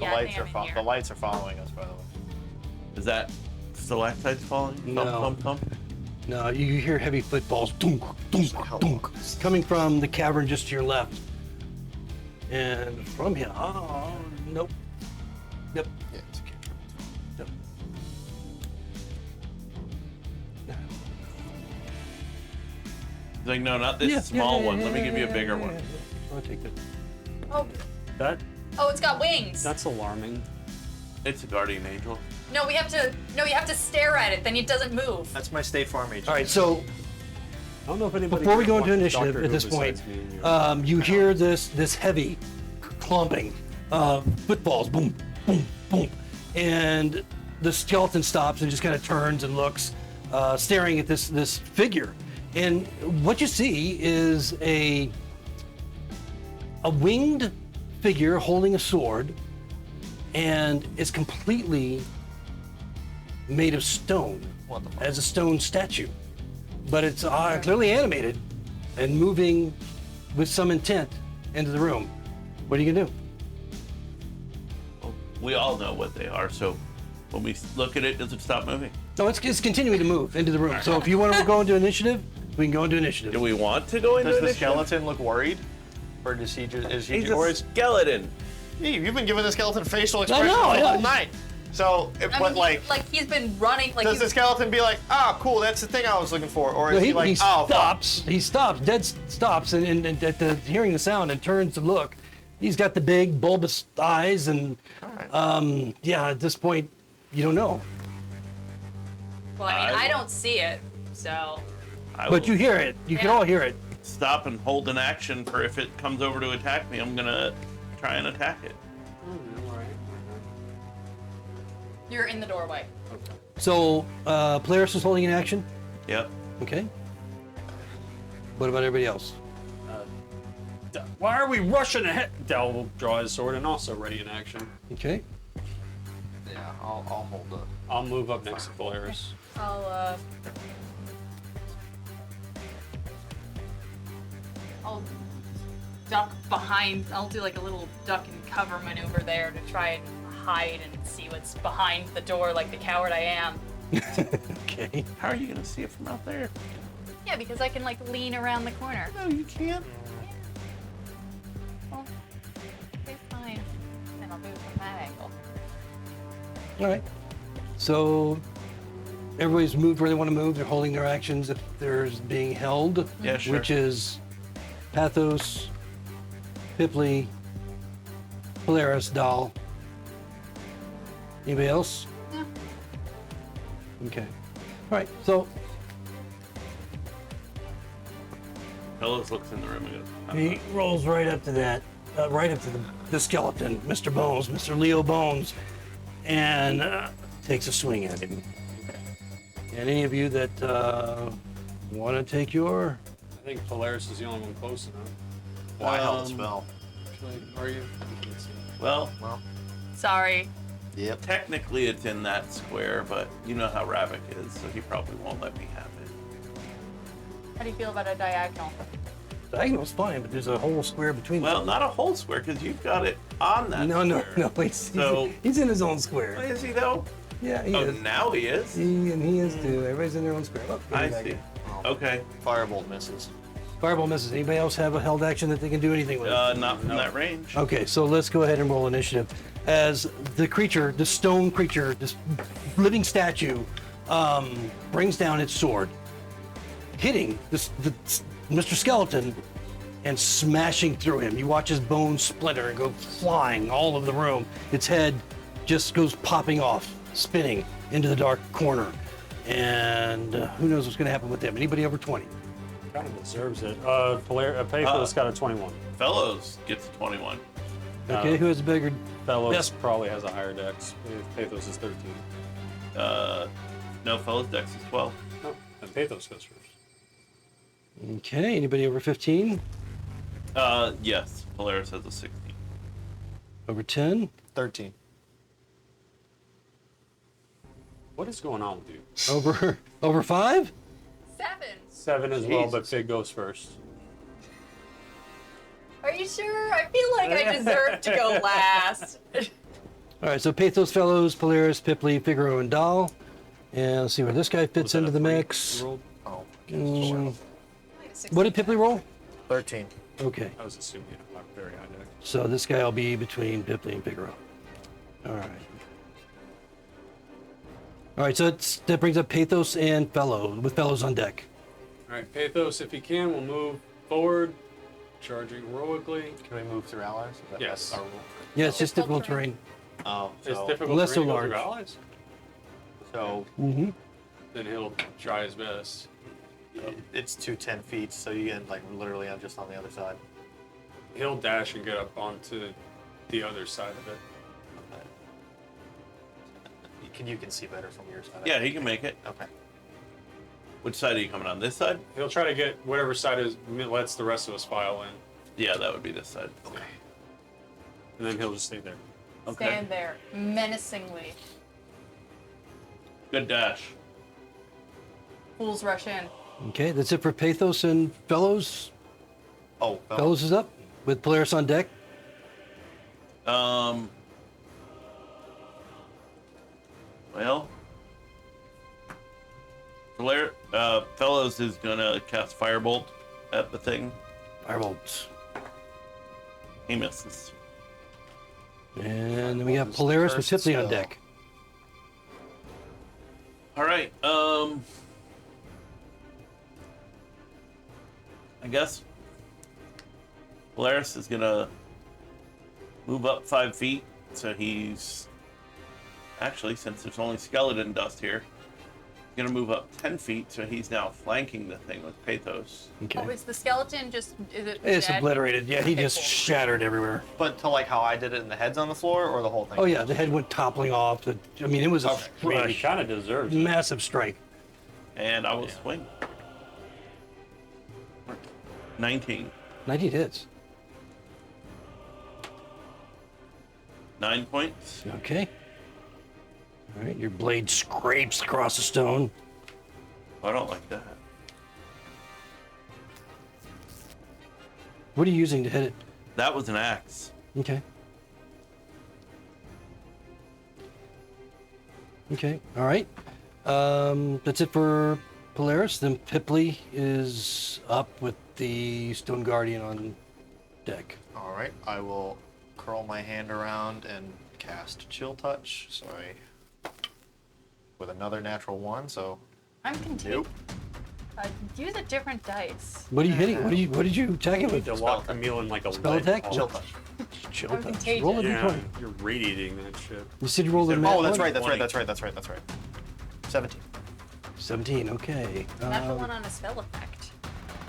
Yeah, I lights think are I'm in the here. lights are following us, by the way. Is that stalactites falling? No. Thump, thump, thump. No, you hear heavy footfalls, dunk, dunk, dunk, coming from the cavern just to your left. And from here, nope. Yep. Yeah, it's okay. Yep. He's like, no, not this small one. Let me give you a bigger one. I'll take that. Oh, That's it's got wings. alarming. It's a guardian angel. No, you have to stare at it, then it doesn't move. That's my State Farm agent. All right, so I don't know if anybody. before we here go into watches initiative Doctor at Who this point, besides me and you. you hear this heavy clumping, footfalls, boom, boom, boom, and the skeleton stops and just kind of turns and looks, staring at this figure. And what you see is a winged figure holding a sword, and it's completely made of stone, as a stone statue. But it's clearly animated and moving with some intent into the room. What are you gonna do? We all know what they are, so when we look at it, does it stop moving? No, it's continuing to move into the room. So if you want to go into initiative, we can go into initiative. Do we want to go into Does the initiative? skeleton look worried? Or does he just, is he He's or a is, skeleton. you've been giving the skeleton facial expression know, the yeah. whole night. So, if, I but mean, like, he's been running. Like does he's, the skeleton be like, ah, cool, that's the thing I was looking for? Or is No, he like, oh, fuck. stops. He stops, dead stops, and at the hearing the sound and turns to look. He's got the big bulbous eyes, and yeah, at this point, you don't know. well, I mean, I don't see it, so. I But will you hear it. You can Yeah. all hear it. stop and hold an action for if it comes over to attack me, I'm gonna try and attack it. You're in the doorway. So Polaris is holding an action. Yep. Okay. What about everybody else? Why are we rushing ahead? Dell will draw his sword and also ready in action. Okay. Yeah, I'll hold the. I'll move up next to Polaris. I'll duck behind. I'll do like a little duck and cover maneuver there to try and hide and see what's behind the door, like the coward I am. Okay. How are you gonna see it from out there? Yeah, because I can like lean around the corner. No, you can't. Well, okay, fine. Then I'll do it from that angle. All right. So everybody's moved where they want to move. They're holding their actions if there's being held. Yeah, sure. Which is Pathos, Pipley, Polaris, Dahl. Anybody else? No. Okay. All right. So Fellows looks in the room and goes, he rolls right up to that, right up to the skeleton, Mr. Bones, Mr. Leo Bones, and takes a swing at him. And any of you that want to take your... I think Polaris is the only one close enough. Well, I held the spell. Actually, are you? well, Sorry. Yep. technically it's in that square, but you know how Ravik is, so he probably won't let me have it. How do you feel about a diagonal? Diagonal's fine, but there's a whole square between Well, them. not a whole square, because you've got it on that No, square. he's, So- he's in his own Oh, square. is he though? Yeah, he Oh, is. now he is. He is too. Everybody's in their own square. Look, I back see. here. Okay. Firebolt misses. Fireball misses. Anybody else have a held action that they can do anything with? Not from that range. Okay, so let's go ahead and roll initiative. As the creature, the stone creature, this living statue, brings down its sword, hitting Mr. Skeleton and smashing through him. You watch his bones splinter and go flying all over the room. Its head just goes popping off, spinning into the dark corner. And who knows what's going to happen with them? Anybody over 20? Kind of deserves it. Pathos got a 21. Fellows gets a 21. Okay, who has a bigger? Fellows Yes. probably has a higher dex. Pathos is 13. No, Fellows dex is 12. Oh, and Pathos goes first. Okay, anybody over 15? Yes, Polaris has a 16. Over 10? 13. What is going on with you? Over 5? 7. 7 as well, but Jesus. Fig goes first. Are you sure? I feel like I deserve to go last. All right, so Pathos, Fellows, Polaris, Pipley, Figaro, and Dahl. And let's see where this guy fits Was that into a the three mix. you rolled? Oh. What did Pipley roll? 13. Okay, I was assuming a very high dex. so this guy will be between Pipley and Figaro. All right. All right, so that brings up Pathos and Fellow, with Fellows on deck. All right, Pathos, if he can, will move forward, charging heroically. Can we move through allies? Is that Yes. our rule? Yeah, it's just Difficult difficult terrain. Oh, It's so, difficult Unless terrain they're to go through large. allies. so Mm-hmm. Then he'll try his best. it's 10 feet, so you get like literally just on the other side. He'll dash and get up onto the other side of it. You can see better from your side. Yeah, he can make it. Okay. Which side are you coming on? This side? He'll try to get whatever side lets the rest of us file in. Yeah, that would be this side. Okay. And then he'll just stay there. Okay. Stand there menacingly. Good dash. Fools rush in. Okay, that's it for Pathos and Fellows. Oh, Fellows is up with Polaris on deck. Well, Fellows is gonna cast Firebolt at the thing. Firebolts. He misses. And then we got Polaris with Cursed Tipley on spell. deck. All right. I guess Polaris is gonna move up 5 feet, so he's actually, since there's only skeleton dust here, he's gonna move up 10 feet, so he's now flanking the thing with Pathos. Okay. Oh, is the skeleton just, is it It's dead? obliterated. Yeah, he Okay, just cool. shattered everywhere. But to like how I did it and the head's on the floor, or the whole thing? Oh yeah, the head went toppling off. I mean, it was a Okay. I mean, he kind of deserves it. massive strike. And I will swing. 19. 19 hits. 9 points. Okay. All right, your blade scrapes across the stone. I don't like that. What are you using to hit it? That was an axe. Okay. Okay, all right. That's it for Polaris. Then Pipley is up with the Stone Guardian on deck. All right, I will curl my hand around and cast Chill Touch. Sorry. With another natural 1, so I'm confused. nope. Use a different dice. What are you hitting? What did you attack it with? To lock Camille in like a Spell lead attack? ball. Chill Touch. Chill I'm touch. contagious. Roll a Yeah, d20. you're radiating that shit. You said you rolled a said- nat Oh, that's one? right, that's 20. right, that's right, that's right, that's right. 17. 17, okay. Natural one on a spell effect.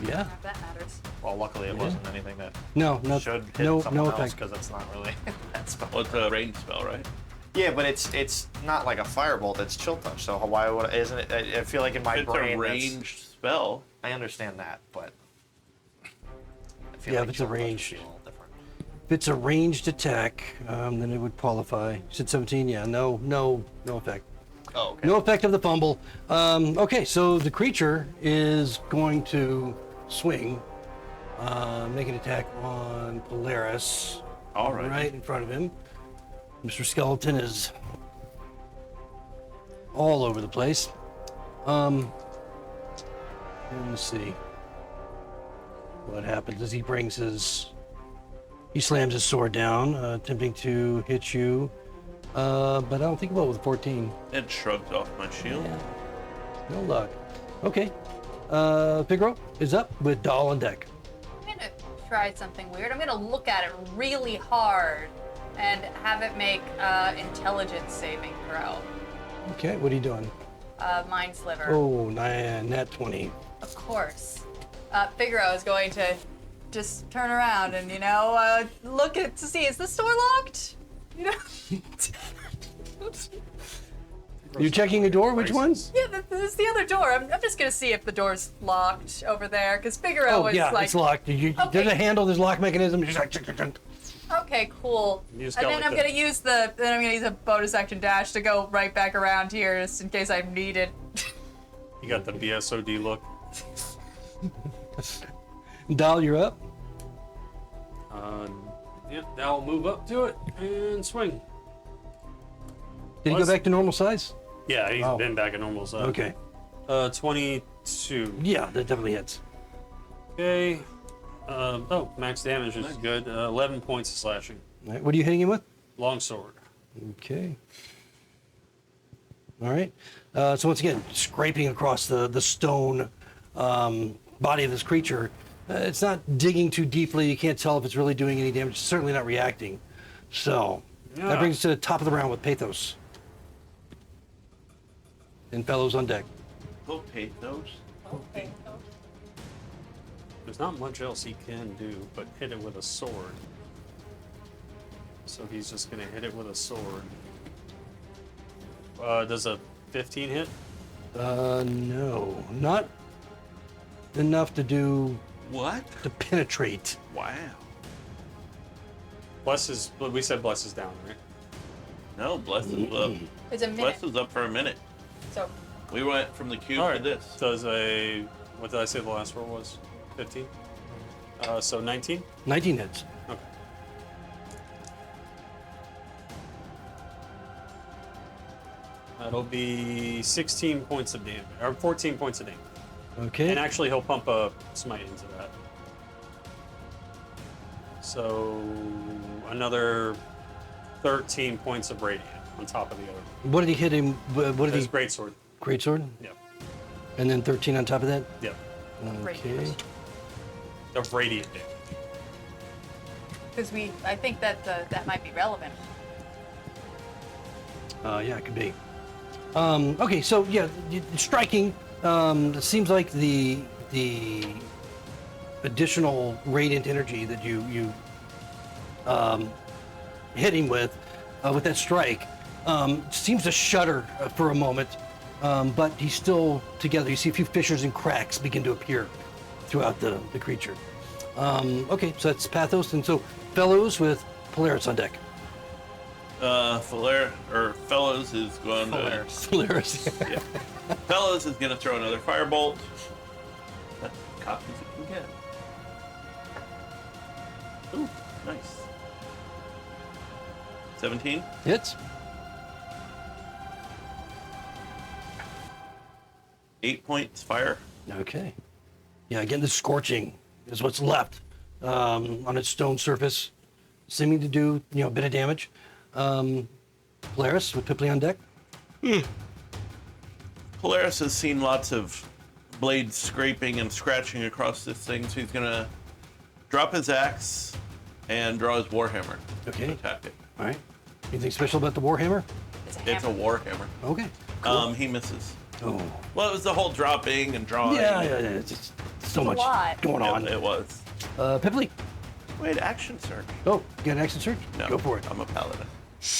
Yeah. If that matters. Well, luckily it wasn't anything that No, no, should hit no, someone no else, effect. because it's not really that spell. Well, it's a range spell, right? Yeah, but it's not like a firebolt. It's Chill Touch. So why would isn't it? I feel like in my It's brain, a ranged spell. I understand that, but I feel Yeah, like if it's a Chill Touch would range. be a little different. If it's a ranged attack, then it would qualify. You said 17, yeah. No effect. Oh, okay. No effect of the fumble. Okay, so the creature is going to swing, make an attack on Polaris. All right. Right in front of him. Mr. Skeleton is all over the place. Let's see what happens as he slams his sword down, attempting to hit you. But I don't think well with 14. It shrugs off my shield. Yeah, no luck. Okay, Figaro is up with Doll on deck. I'm gonna try something weird. I'm gonna look at it really hard and have it make intelligence saving throw. Okay, what are you doing? Mind sliver. Oh, nat 20. Of course. Figaro is going to just turn around and, look to see, is the store locked? You're checking a door? Which ones? Yeah, this is the other door. I'm just going to see if the door's locked over there, because Figaro Oh, is yeah, like... it's locked. There's Okay. a handle, there's a lock mechanism. Just like, Okay, cool. You just And got then like I'm gonna use a bonus action dash to go right back around here just in case I need it. You got the BSOD look. Doll, you're up. Yeah, now I'll move up to it and swing. Did he go Was- back to normal size? Yeah, he's Oh. been back at normal size. Okay. 22. Yeah, that definitely hits. Okay. Max damage is good. 11 points of slashing. All right, what are you hitting him with? Longsword. Okay. All right. So once again, scraping across the stone body of this creature. It's not digging too deeply. You can't tell if it's really doing any damage. It's certainly not reacting. So that Yeah. brings us to the top of the round with Pathos. And Fellows on deck. Go Pathos. Okay. There's not much else he can do but hit it with a sword. So he's just gonna hit it with a sword. Does a 15 hit? No, not enough to do What? to penetrate. Wow. Bless is. We said bless is down, right? No, Bless is up. It's a minute. Bless is up for a minute. So We went from the cube All to right. this. Does a. What did I say the last roll was? 15. So 19. 19 hits. Okay. That'll be 16 points of damage, or 14 points of damage. Okay. And actually, he'll pump a smite into that. So another 13 points of radiant on top of the other. What did he hit him? What did His he? greatsword. Greatsword? Yep. And then 13 on top of that? Yep. Okay. Of radiant damage. because I think that that might be relevant. Yeah, it could be. Okay, so yeah, striking. It seems like the additional radiant energy that you hit him with that strike seems to shudder for a moment, but he's still together. You see a few fissures and cracks begin to appear throughout the creature. Okay, so that's Pathos, and so Fellows with Polaris on deck. Fellows is going to. Polaris. Yeah. Fellows is going to throw another firebolt. That's cocky as it can get. Ooh, nice. 17. Hits. 8 points fire. Okay. Yeah, again, the scorching is what's left on its stone surface, seeming to do a bit of damage. Polaris with Pipley on deck. Polaris has seen lots of blades scraping and scratching across this thing, so he's gonna drop his axe and draw his warhammer Okay. to attack it. All right. Anything special about the Warhammer? It's a warhammer. Okay. Cool. He misses. Oh. Well, it was the whole dropping and drawing. Yeah. It's just so much lot. going on. It was. Pipley. Wait, action surge. Oh, you got an action surge? No, Go for it. I'm a paladin.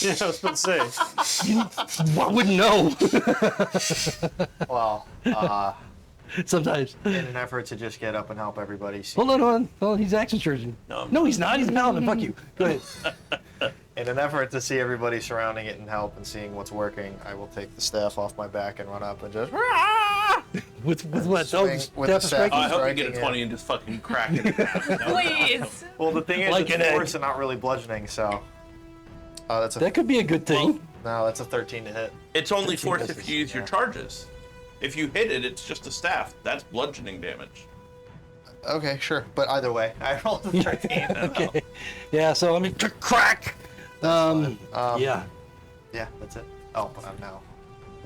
Yeah, I was about to say. I wouldn't know. Well, Sometimes. in an effort to just get up and help everybody, Hold on. He's action surging. No, He's not. He's a paladin. Fuck you. Go ahead. in an effort to see everybody surrounding it and help and seeing what's working, I will take the staff off my back and run up and just With what? Swing with the staff. I hope you Striking get a it. 20 and just fucking crack it. No. Please. Well, the thing is, Like an it's egg. force and not really bludgeoning, so that's a That could be a good thing. no, that's a 13 to hit. It's only 13 force misses, if you use your yeah. charges. If you hit it, it's just a staff. That's bludgeoning damage. Okay, sure, but either way, I rolled a 13. Okay. Yeah, so I mean, crack. Yeah. Yeah, that's it. Oh, but I'm now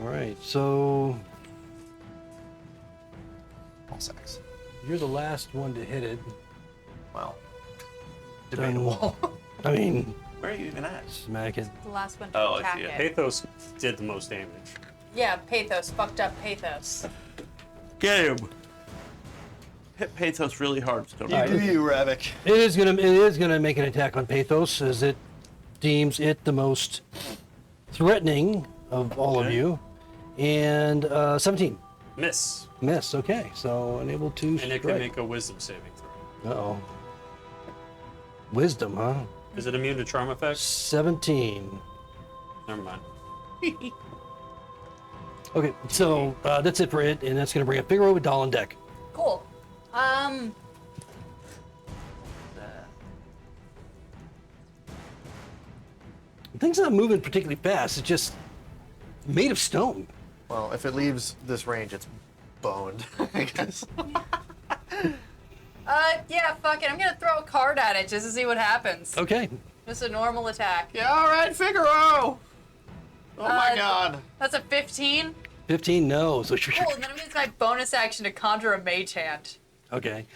All right. So all sacks. you're the last one to hit it. Well, debatable. I mean, Where are you even at? smack it. The last one to Oh, I attack see it. it. Pathos did the most damage. Yeah, Pathos. Fucked up Pathos. Get him. Hit Pathos really hard. Still. You do you, Ravik. It is gonna make an attack on Pathos as it deems it the most threatening of all of Okay. you. And 17. Miss. Miss. Okay. So unable to And it strike. can make a wisdom saving throw. Uh-oh. Wisdom, huh? Is it immune to charm effects? 17. Never mind. Okay, so that's it for it, and that's gonna bring up Figaro with Doll on deck. Cool. Things not moving particularly fast. It's just made of stone. Well, if it leaves this range, it's boned, I guess. Yeah, fuck it. I'm gonna throw a card at it just to see what happens. Okay. Just a normal attack. Yeah, all right, Figaro. Oh my God. That's a 15. 15, no. So Cool, and then I'm gonna use my bonus action to conjure a mage hand. okay.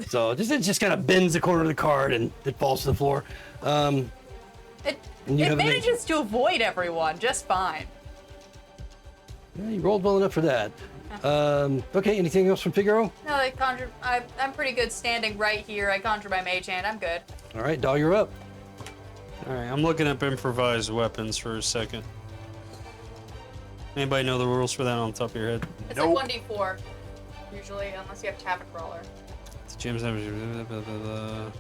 So it just kind of bends the corner of the card and it falls to the floor. It And you have a mage. manages to avoid everyone just fine. Yeah, you rolled well enough for that. Okay, anything else from Figaro? No, I conjure. I'm pretty good standing right here. I conjure my mage hand. I'm good. All right, Doll, you're up. All right, I'm looking up improvised weapons for a second. Anybody know the rules for that on the top of your head? It's Nope. like 1d4, usually, unless you have Tavern Crawler. It's Jim's damage. Blah, blah, blah.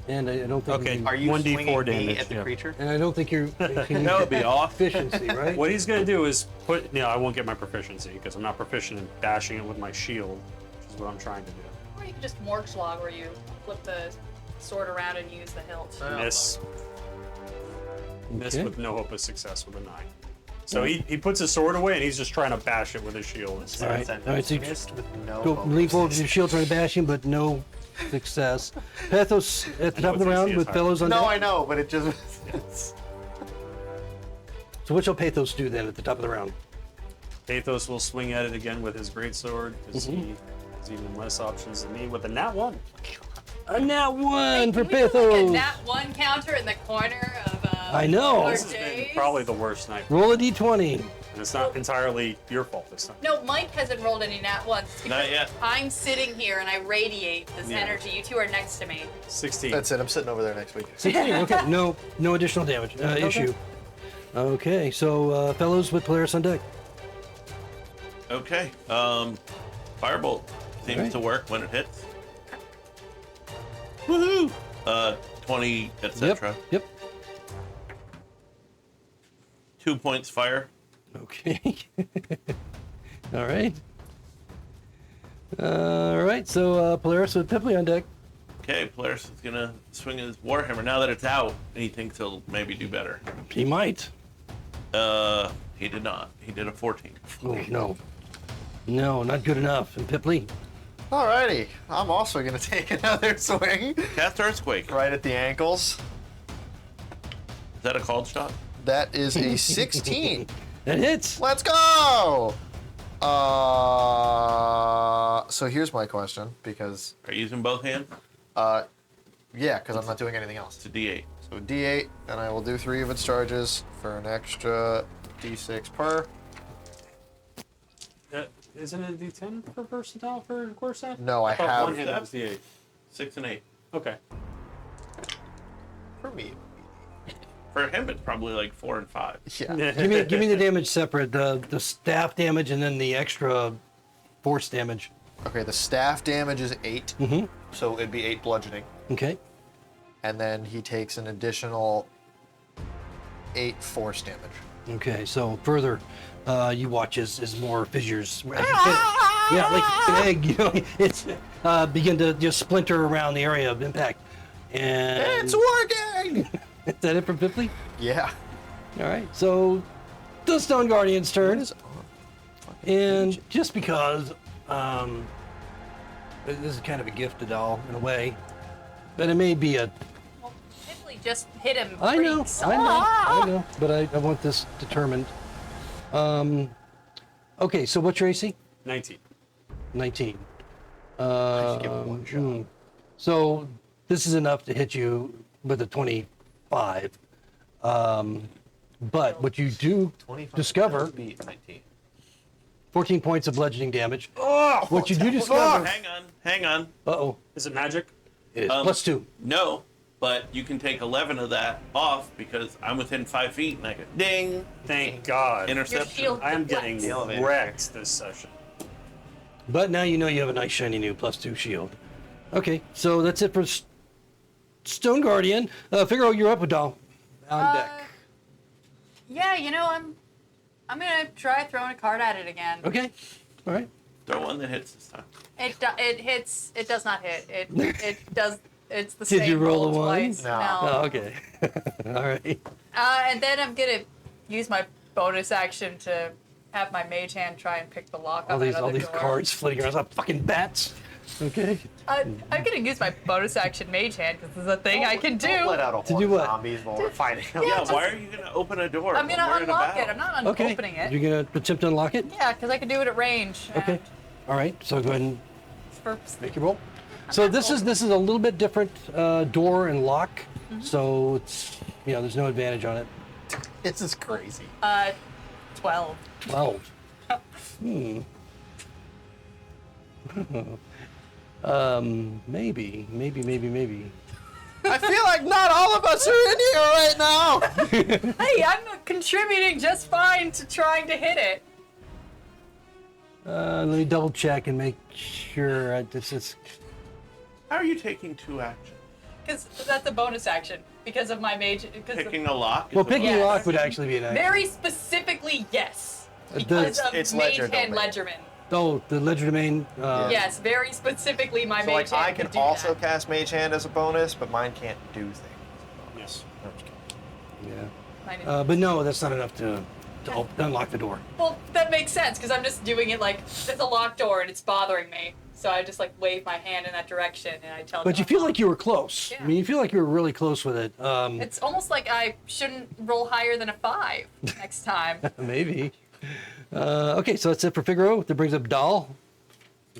And I don't think. Okay. You can, Are you 1d4 swinging me damage, at the yeah. creature? and I don't think you're. That would be off. Efficiency, right? What he's gonna do is put. I won't get my proficiency because I'm not proficient in bashing it with my shield, which is what I'm trying to do. Or you can just Morgschlag, where you flip the sword around and use the hilt. Miss. Miss Okay. with no hope of success with a 9. So he puts his sword away and he's just trying to bash it with his shield. All right. All right. So you Missed with no go bonus. lean forward with your shield, trying to bash him, but no success. Pathos at the top of the What's round easy with is fellows on No, deck. I know, but it just. So what shall Pathos do then at the top of the round? Pathos will swing at it again with his greatsword because he has even less options than me with a nat 1. A nat one for Can we do, like, a Pathos. nat 1 counter in the corner of I know. our This has been days? probably the worst night. Roll a d20. And it's not entirely your fault this time. No, Mike hasn't rolled any nat 1s. It's because Not yet. I'm sitting here and I radiate this Yeah. energy. You two are next to me. 16. That's it. I'm sitting over there next week. 16. Okay. No additional damage issue. Okay. So fellows with Polaris on deck. Okay. Firebolt seems Alright. to work when it hits. Woohoo! 20, etc. Yep. 2 points fire. Okay. All right. All right. So Polaris with Pipley on deck. Okay, Polaris is gonna swing his Warhammer. Now that it's out, he thinks he'll maybe do better. He might. He did not. He did a 14. Oh no. No, not good enough. And Pipley. Alrighty, I'm also gonna take another swing Cast Earthquake. right at the ankles. Is that a called shot? That is a 16. That hits. Let's go! So here's my question, because, Are you using both hands? yeah, because I'm not doing anything else. It's a D8. So D8, and I will do 3 of its charges for an extra D6 per. Isn't it a D10 per versatile for Quarterstaff? No, I thought have- one hand was D8. 6 and 8. Okay. For me. For him, it's probably like 4 and 5. Yeah. Give me the damage separate. The staff damage and then the extra force damage. Okay, the staff damage is 8, so it'd be 8 bludgeoning. Okay. And then he takes an additional 8 force damage. Okay. So further, you watch as more fissures. Yeah, like an egg. You know, it's begin to just splinter around the area of impact. And It's working! is that it for Pipley? Yeah. All right. So the Stone Guardian's turn. What is on? And just because this is kind of a gift to doll in a way, but it may be a. Well, Pipley just hit him. I know, I know, but I want this determined. Okay, so what's your AC? 19. 19. should give him one shot. So this is enough to hit you with a 25. But what you do 25 discover, would be 19. 14 points of bludgeoning damage. What you do discover, Hang on. uh-oh, Is it magic? it is Um, +2. No, but you can take 11 of that off because I'm within 5 feet and I go ding. Thank God. Your Interception. shield I am deflects. getting The elevator. wrecked this session. But now you know you have a nice shiny new +2 shield. Okay, so that's it for Stone Guardian. Figaro, you're up with doll on deck. Yeah, you know, I'm gonna try throwing a card at it again. Okay, all right. Throw one that hits this time. It hits. It does not hit. It does. It's the Did same you roll a roll one? twice. No. Oh, okay. All right. And then I'm gonna use my bonus action to have my mage hand try and pick the lock All on these another door. cards flitting around like fucking bats. Okay. I'm gonna use my bonus action mage hand because this is a thing I can do. Don't let out a To horde do of what? zombies while we're fighting. Yeah, just- why are you gonna open a door? I'm when gonna we're in a unlock it. battle? I'm not Okay. opening it. You're gonna attempt to unlock it. Yeah, because I can do it at range. Okay. and All right. So go ahead and For, make your roll. So this is a little bit different door and lock. Mm-hmm. So it's there's no advantage on it. This is crazy. 12. 12. Maybe. I feel like not all of us are in here right now. Hey, I'm contributing just fine to trying to hit it. Let me double check and make sure this is. How are you taking 2 actions? Because that's a bonus action. Because of my mage. Picking a lock? Well, picking Yes. a lock would actually be an action. Very specifically, yes. It Because does. of It's mage ledger hand domain. ledgerman. Oh, the ledger domain. Yes, very specifically my So mage like I hand can do also that. cast Mage Hand as a bonus, but mine can't do things. Yes. No, I'm just kidding. Yeah. Mine is- But no, that's not enough to unlock the door. Well, that makes sense because I'm just doing it like there's a locked door and it's bothering me. So I just like wave my hand in that direction and I tell. But them you feel like you were close. Yeah. I mean, you feel like you were really close with it. it's almost like I shouldn't roll higher than a 5 next time. Maybe. Okay, so that's it for Figaro. That brings up Dahl.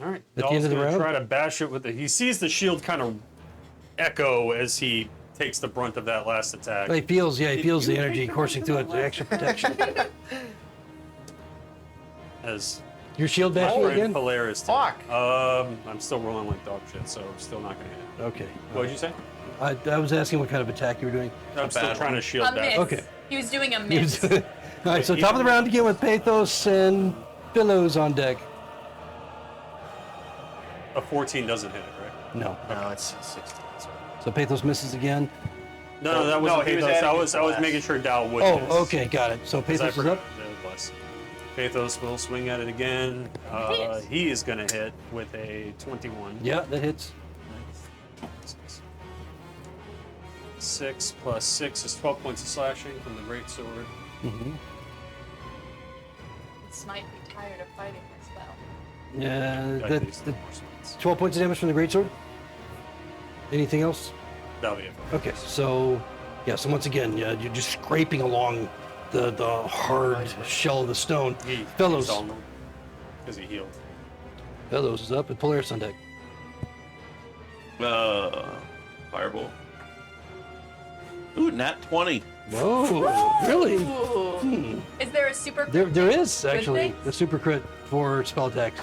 All right. At the end of the Dahl's round? gonna try to bash it with the. He sees the shield kind of echo as he takes the brunt of that last attack. He feels the you energy take the coursing through rest it, of the extra protection. As Your shield bashing Alfred again? Polaris. Fuck. I'm still rolling like dog shit, so I'm still not gonna hit. Okay. What did you say? I was asking what kind of attack you were doing. I'm still bad trying one. to shield A bash. miss. Okay. He was doing a miss. All right, so top of the round again with Pathos and Pillows on deck. A 14 doesn't hit it, right? No. No, it's 16. Sorry. So Pathos misses again. No, that wasn't he was Pathos. adding I it was to last. making sure Dow would Oh, miss. okay, got it. So 'Cause I Pathos is forgot up. that it was. Pathos will swing at it again. Hit. He is gonna hit with a 21. Yeah, that hits. 6 plus 6 is 12 points of slashing from the great sword. Mm-hmm. This might be tired of fighting this well. Yeah, I that's used the the more spots. 12 points of damage from the greatsword. Anything else? That'll be it. Okay, so yeah, so once again, yeah, you're just scraping along the hard shell of the stone. Fellows, Because he healed. Fellows is up with Polaris on deck. Fireball. Ooh, nat 20. Whoa, really? Ooh. Is there a super? There is actually things? a super crit for spell attacks.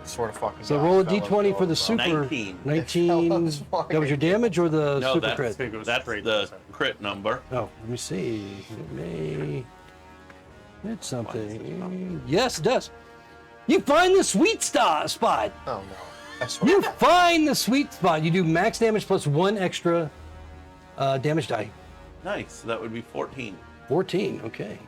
Sort of fucking. So God, roll a fellas, d20 for the bro. super. 19. 19. Fellas, That was your damage or the No, super that's, crit? think it was that's straight. the crit number. Oh, let me see. It may hit something. Yes, it does. You find the sweet spot. Oh no. I swear. You find the sweet spot. You do max damage plus 1 extra damage die. Nice. That would be 14. 14. Okay.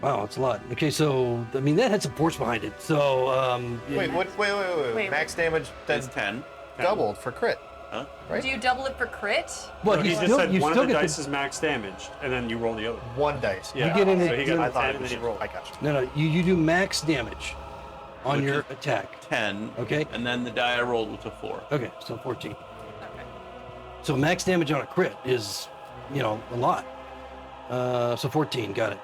Wow, that's a lot. Okay, so I mean that had some force behind it. So Wait, what? Wait. Max damage then That's 10. doubled for crit. Huh? Right? Do you double it for crit? well, No, you he just still said you one still of the get dice is max damage, and then you roll the other. One dice. Yeah. get in so it- he you- got I a thought 10 it and was. then he rolled. I got you. no. You do max damage on Which your is- attack. 10. Okay. And then the die I rolled was a 4. Okay, so 14. Okay. So max damage on a crit is, a lot. So 14, got it.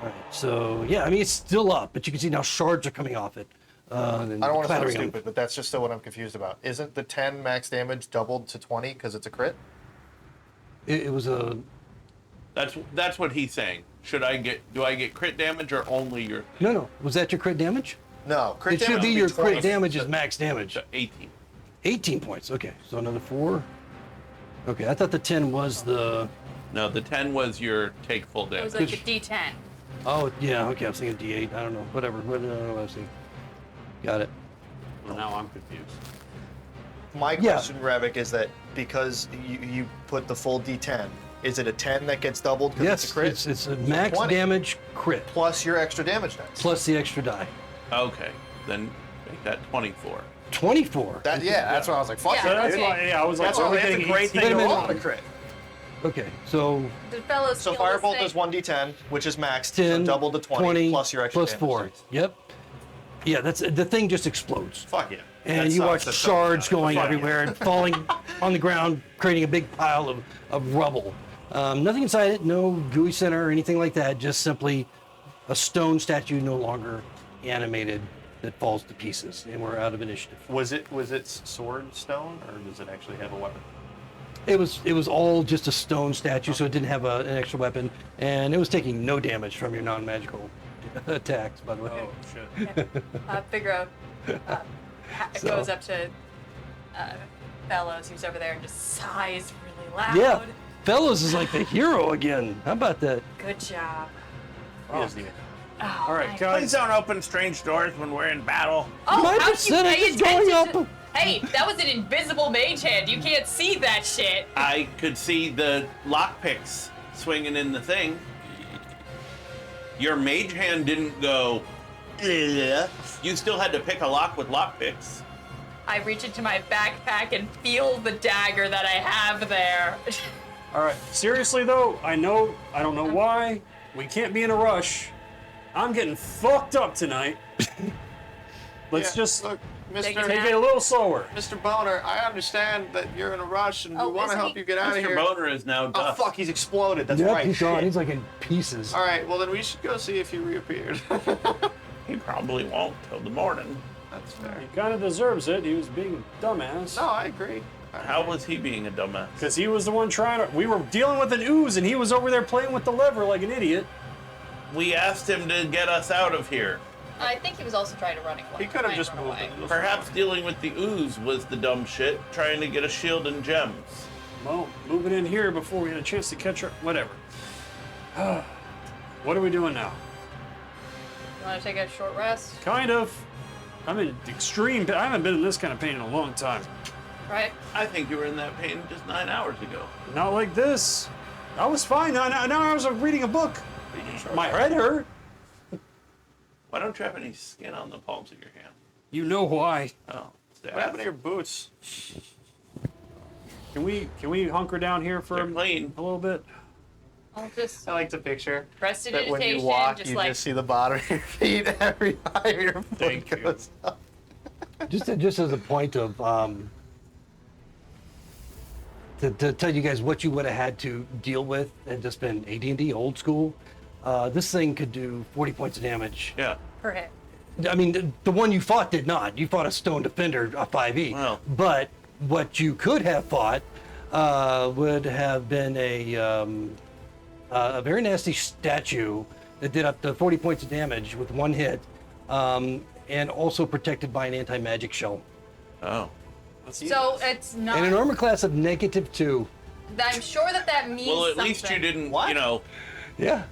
All right, so yeah, I mean it's still up, but you can see now shards are coming off it. I don't want to sound clattering on- stupid, but that's just still what I'm confused about. Isn't the 10 max damage doubled to 20 because it's a crit? It was a That's what he's saying. Do I get crit damage or only your no. Was that your crit damage? No, crit It should damage be would your 20. crit damage is max damage. 18? 18 points. Okay, so another 4. Okay, I thought the 10 was the. No, the 10 was your take full It was damage. like a D10. Oh yeah, okay. I was thinking D8. I don't know. Whatever. I don't know what I was thinking. Got it. Well, now I'm confused. My Yeah. question, Ravik, is that because you put the full D10, is it a 10 that gets doubled because Yes, it's a crit? it's a max 20. damage crit Plus your extra damage dice. plus the extra die. Okay, then make that 24. 24. That's what I was like. Fuck Yeah, So it, that's dude. why, I was like, That's, oh, we're that's a getting great 18. thing to Wait a roll minute. on a crit. Okay, so The fellow So skill Firebolt thing. does 1d10, which is maxed, 10, so double to 20, plus your extra plus damage 4. dice. Yep. Yeah, that's the thing just explodes. Fuck yeah. And That you sucks. watch That's shards so bad. going Fuck yeah. everywhere and falling on the ground, creating a big pile of rubble. Nothing inside it, no gooey center or anything like that, just simply a stone statue no longer animated that falls to pieces. And we're out of initiative. Was it sword stone, or does it actually have a weapon? It was all just a stone statue, so it didn't have an extra weapon, and it was taking no damage from your non-magical attacks, by the way. Oh, shit. Figaro So- goes up to Fellows, who's over there, and just sighs really loud. Yeah. Fellows is like the hero again. How about that? Good job. He doesn't even. Oh, All right, my guys. Please don't open strange doors when we're in battle. Oh, My how'd you percentage pay is going attention up. to- Hey, that was an invisible mage hand. You can't see that shit. I could see the lockpicks swinging in the thing. Your mage hand didn't go. "Ugh." You still had to pick a lock with lockpicks. I reach into my backpack and feel the dagger that I have there. All right. Seriously though, I don't know why. We can't be in a rush. I'm getting fucked up tonight. Let's Yeah, just look, Take Mr. it take it a little slower. Mr. Boner, I understand that you're in a rush and Oh, we want to isn't help he? you get out of Mr. here. Boner is now Oh dust. fuck, he's exploded. That's Yep, right. he's gone. Shit. He's like in pieces. All right, well then we should go see if he reappeared. He probably won't till the morning. That's fair. He kind of deserves it. He was being a dumbass. No, I agree. How was he being a dumbass? Because he was the one trying to. We were dealing with an ooze, and he was over there playing with the lever like an idiot. We asked him to get us out of here. I think he was also trying to run away. He could have just moved away. it. Perhaps dealing with the ooze was the dumb shit, trying to get a shield and gems. Well, moving in here before we had a chance to catch her. Whatever. What are we doing now? You want to take a short rest? Kind of. I'm in extreme. I haven't been in this kind of pain in a long time. Right? I think you were in that pain just 9 hours ago. Not like this. I was fine. Now I was reading a book. My head hurt. Why don't you have any skin on the palms of your hand? You know why. Oh, What happened to your boots? Can we hunker down here for They're clean. a little bit? I'll just I like to picture prestidigitation, that when you walk, just you like just see the bottom of your feet every time your foot Thank you. goes up. Just as a point of to tell you guys what you would have had to deal with and just been AD&D old school. This thing could do 40 points of damage. Yeah. per hit. I mean, the one you fought did not. You fought a stone defender, a 5e. Wow. But what you could have fought would have been a very nasty statue that did up to 40 points of damage with one hit, and also protected by an anti-magic shell. Oh. So it's not. And an armor class of -2. I'm sure that means Well, at something. least you didn't, What? you know. Yeah.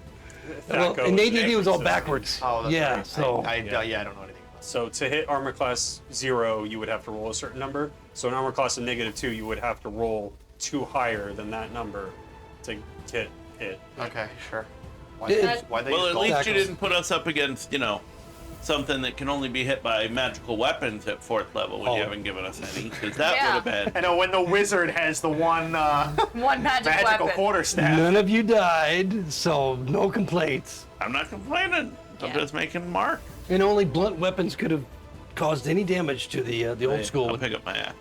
Well, Thaco in is AD&D it was all different, so- backwards. Oh, that's yeah. right. So I don't know anything about that. So to hit armor class 0, you would have to roll a certain number. So in armor class of -2, you would have to roll 2 higher than that number to get hit. Okay, sure. Why It- they, why they Well, use at gold least you tackles. didn't put us up against, you know, something that can only be hit by magical weapons at 4th level when you Oh. haven't given us any, because that Yeah. would have I been. know when the wizard has the one One magic magical weapon. quarterstaff. none of you died, so no complaints. I'm not complaining. I'm Yeah. just making a mark. And only blunt weapons could have caused any damage to the old school. I'll pick up my axe.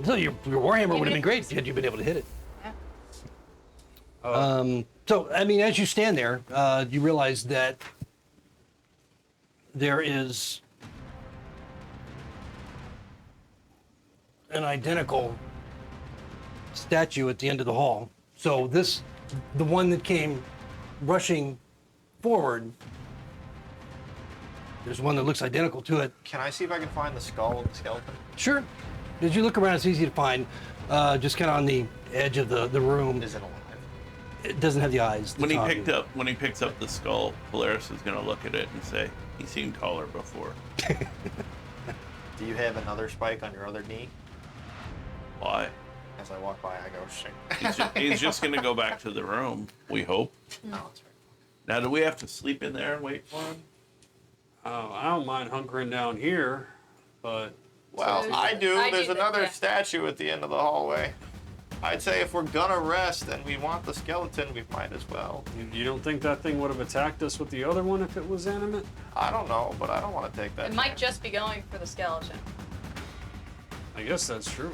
So your Warhammer would have Even been if- great had you been able to hit it. Yeah. So, I mean, as you stand there, you realize that there is an identical statue at the end of the hall. So the one that came rushing forward, there's one that looks identical to it. Can I see if I can find the skull of the skeleton? Sure. As you look around, it's easy to find, just kind of on the edge of the room. Is it alive? It doesn't have the eyes. When he It's picks up the skull, Polaris is gonna look at it and say, "He seemed taller before. Do you have another spike on your other knee? Why?" As I walk by, I go, shit. He's just gonna go back to the room. We hope. No, that's right. Now, do we have to sleep in there and wait for him? Oh, I don't mind hunkering down here, but Well, I do. I do There's that, another yeah. statue at the end of the hallway. I'd say if we're gonna rest and we want the skeleton, we might as well. you don't think that thing would have attacked us with the other one if it was animate? I don't know, but I don't want to take that. It might chance. just be going for the skeleton. I guess that's true.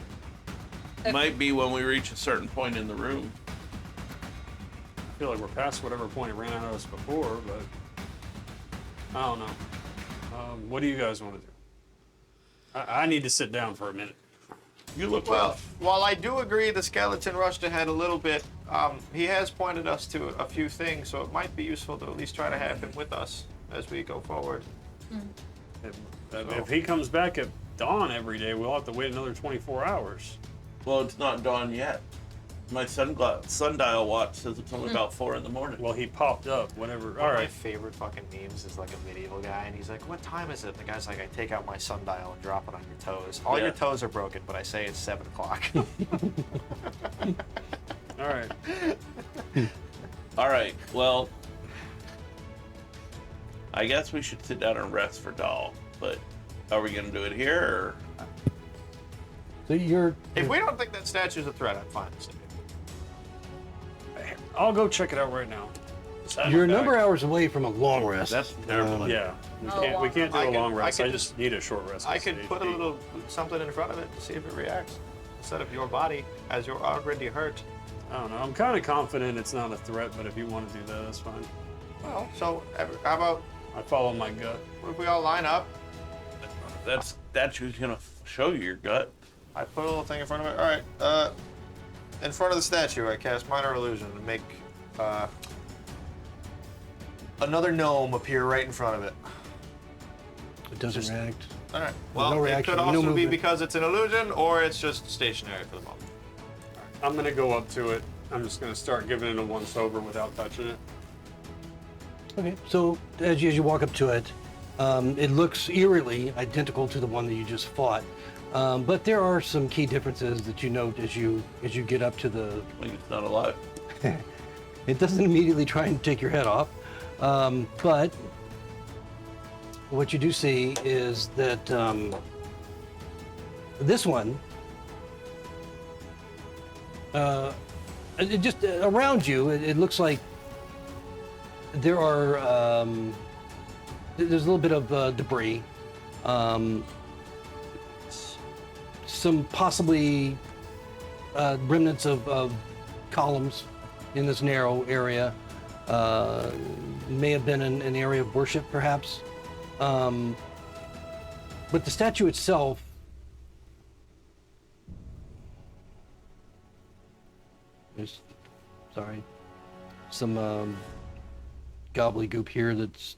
Might be when we reach a certain point in the room. I feel like we're past whatever point it ran out of us before, but I don't know. What do you guys want to do? I need to sit down for a minute. You look Well, rough. while I do agree the skeleton rushed ahead a little bit, he has pointed us to a few things, so it might be useful to at least try to have him with us as we go forward. If he comes back at dawn every day, we'll have to wait another 24 hours. Well, it's not dawn yet. My sundial watch says it's only about 4 in the morning. Well, he popped up whenever. One All of my right. favorite fucking memes is like a medieval guy, and he's like, "What time is it?" And the guy's like, "I take out my sundial and drop it on your toes. All Yeah. your toes are broken, but I say it's 7 o'clock." All right. All right. Well, I guess we should sit down and rest for Doll. But are we gonna do it here? Or? So you're If we don't think that statue's a threat, I'm fine with it. I'll go check it out right now. you're a number of hours away from a long rest. That's terrible. Yeah. We Oh, can't. We can't do I a could- long I rest. could I just- just need a short rest. I with could put a AD&D. little something in front of it to see if it reacts. Instead of your body, as you're already hurt. I don't know. I'm kind of confident it's not a threat, but if you want to do that, that's fine. Well, so how about I follow my gut. if we all line up? That's who's gonna show you your gut. I put a little thing in front of it. All right. In front of the statue, I cast Minor Illusion to make another gnome appear right in front of it. It doesn't react. All right. Well, no it reaction, could no also be movement. because it's an illusion, or it's just stationary for the moment. I'm gonna go up to it. I'm just gonna start giving it a once over without touching it. Okay. So as you walk up to it, it looks eerily identical to the one that you just fought, but there are some key differences that you note as you get up to the. Like it's not alive. It doesn't immediately try and take your head off, but what you do see is that this one, it just around you, it looks like there are there's a little bit of debris, some possibly remnants of columns in this narrow area. May have been an area of worship, perhaps. But the statue itself, there's, sorry, some gobbledygook here that's.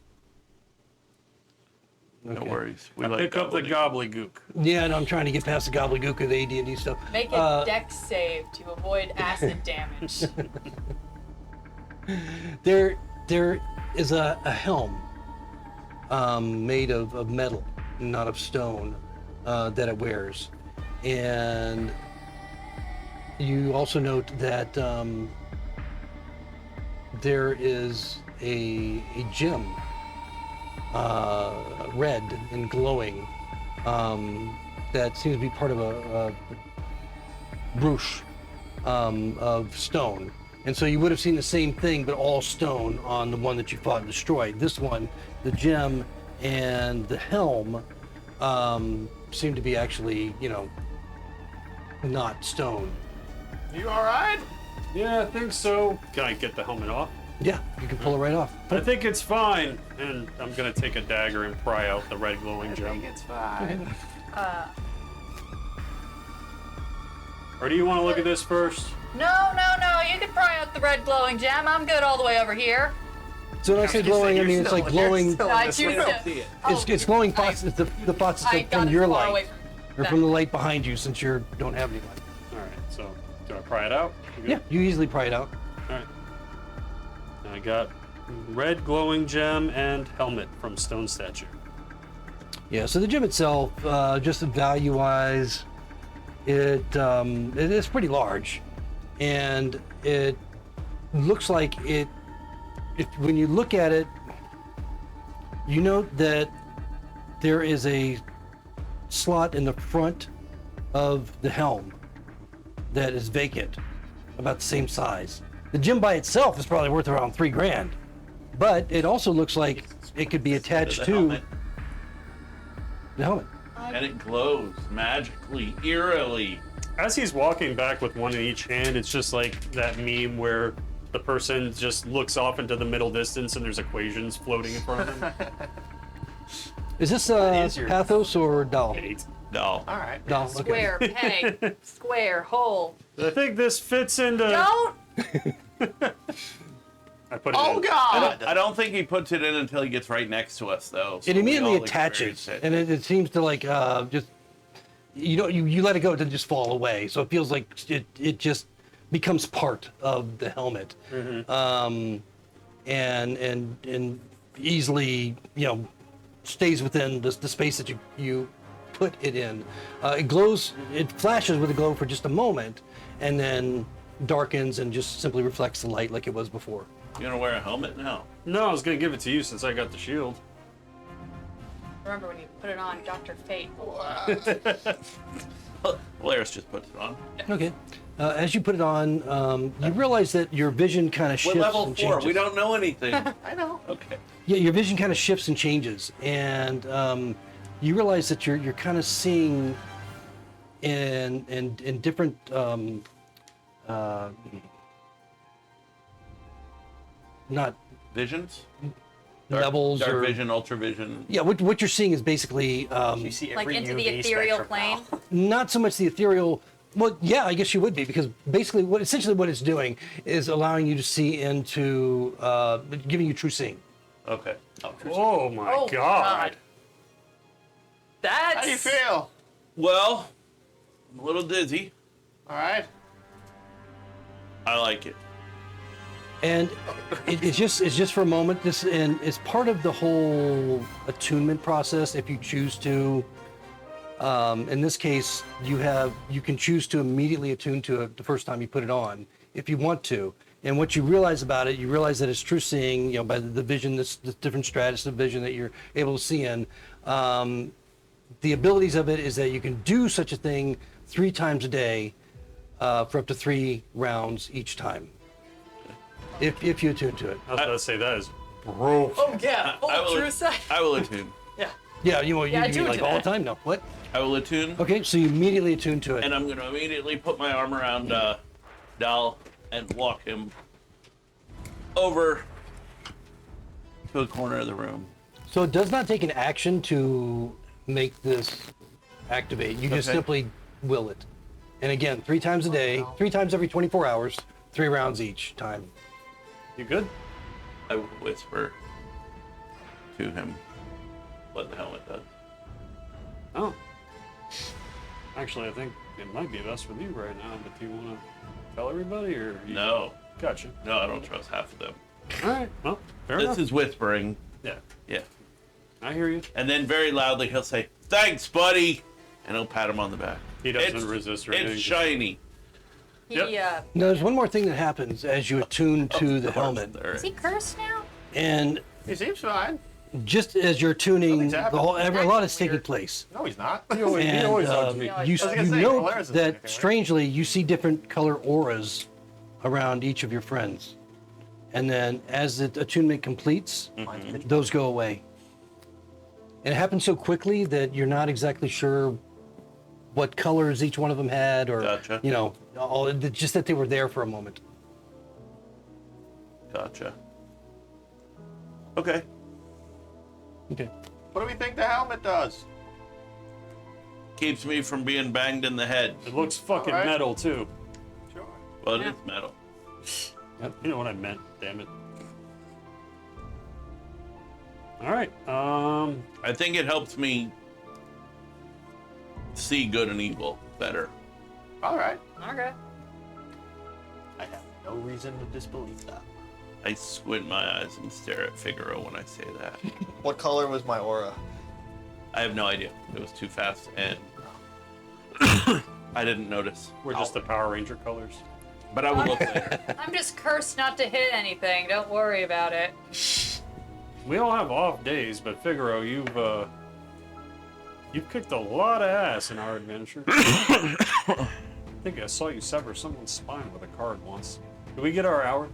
No Okay. worries. We I like pick up the gobbledygook. gobbledygook. Yeah, no, I'm trying to get past the gobbledygook of the AD&D stuff. Make a dex save to avoid acid damage. There is a helm made of metal, not of stone, that it wears. And you also note that there is a gem, red and glowing, that seems to be part of a brooch of stone. And so you would have seen the same thing, but all stone on the one that you fought and destroyed. This one, the gem and the helm, seem to be actually, not stone. You all right? Yeah, I think so. Can I get the helmet off? Yeah, you can pull it right off. I think it's fine. And I'm gonna take a dagger and pry out the red glowing gem. It's fine. Or do you want to look at this first? No, you can pry out the red glowing gem. I'm good all the way over here. So when I say glowing, I mean it's like glowing. I choose to. See it. It's glowing faucets, the faucets I got from it your far away light, from or from the light behind you, since you don't have any light. All right. So do I pry it out? You good? Yeah, you easily pry it out. All right. And I got red glowing gem and helmet from stone statue. Yeah, so the gem itself, just value-wise, it is pretty large, and it looks like it. When you look at it, you note that there is a slot in the front of the helm that is vacant, about the same size. The gem by itself is probably worth around $3,000, but it also looks like it could be attached The to helmet. the helmet. And it glows magically, eerily. As he's walking back with one in each hand, it's just like that meme where the person just looks off into the middle distance and there's equations floating in front of them. Is this is your- Pathos or Doll? Eight. No. All right. Doll. Okay. Square peg, square hole. I think this fits into. Don't. I put it Oh in. God! I don't think he puts it in until he gets right next to us, though. so It we immediately all experience attaches, it. and it seems to like just you let it go, it doesn't just fall away. So it feels like it just becomes part of the helmet, and easily stays within the space that you put it in. It glows, it flashes with a glow for just a moment, and then darkens and just simply reflects the light like it was before. You gonna wear a helmet now? No, I was gonna give it to you since I got the shield. Remember when you put it on Dr. Fate? Polaris just puts it on. Okay. As you put it on, you realize that your vision kind of shifts We're level and 4. changes. We don't know anything. I know. Okay. Yeah, your vision kind of shifts and changes, and you realize that you're kind of seeing in different not Visions? levels Dark or vision, ultra vision. yeah. What you're seeing is basically You see Like every into the UV ethereal spectrum plane? now. not so much the ethereal. Well, yeah, I guess you would be, because basically what it's doing is allowing you to see into giving you true seeing. Okay. Oh my Oh, god. God. That's. How do you feel? Well, I'm a little dizzy. All right. I like it. And it's just for a moment. This and it's part of the whole attunement process. If you choose to, in this case, you can choose to immediately attune to it the first time you put it on, if you want to. And what you realize about it, you realize that it's true seeing. By the vision, this different stratus of vision that you're able to see in. The abilities of it is that you can do such a thing 3 times a day, for up to 3 rounds each time. If you attune to it. I was about to say that is broke. Oh, yeah. I Oh, will, true sight. I will attune. Yeah. Yeah, you Yeah, I mean tuned like to all the that. time? No. What? I will attune. Okay, so you immediately attune to it. And I'm going to immediately put my arm around Dal and walk him over to a corner of the room. So it does not take an action to make this activate. You just Okay. simply will it. And again, 3 times a day, 3 times every 24 hours, 3 rounds each time. You good? I will whisper to him what the helmet does. Oh. Actually, I think it might be best with you right now, but do you want to tell everybody or? You... No. Gotcha. No, I don't trust half of them. All right. Well, fair This enough. is whispering. Yeah. Yeah. I hear you. And then very loudly he'll say, "Thanks, buddy," and he'll pat him on the back. He doesn't resist or anything. It's shiny. He, Yep. Now, there's one more thing that happens as you attune to the helmet. There. Is he cursed now? And He seems fine. just as you're tuning, Nothing's a happened. lot is taking Weird. place. No, he's not. He always And hugs me. you I was gonna say, know Polaris isn't that anything, right? strangely you see different color auras around each of your friends. And then as the attunement completes, those go away. And it happens so quickly that you're not exactly sure what colors each one of them had, or Gotcha. just that they were there for a moment. Gotcha. Okay. Okay. What do we think the helmet does? Keeps me from being banged in the head. It looks fucking Alright. metal too. Sure. Well, it Yeah. is metal. You know what I meant, damn it. Alright, I think it helps me see good and evil better. All right. Okay. I have no reason to disbelieve that. I squint my eyes and stare at Figaro when I say that. What color was my aura? I have no idea. It was too fast and I didn't notice. we're just the Power Ranger colors. But I will look later. I'm just cursed not to hit anything. Don't worry about it. We all have off days, but Figaro, you've kicked a lot of ass in our adventure. I think I saw you sever someone's spine with a card once. Did we get our hour?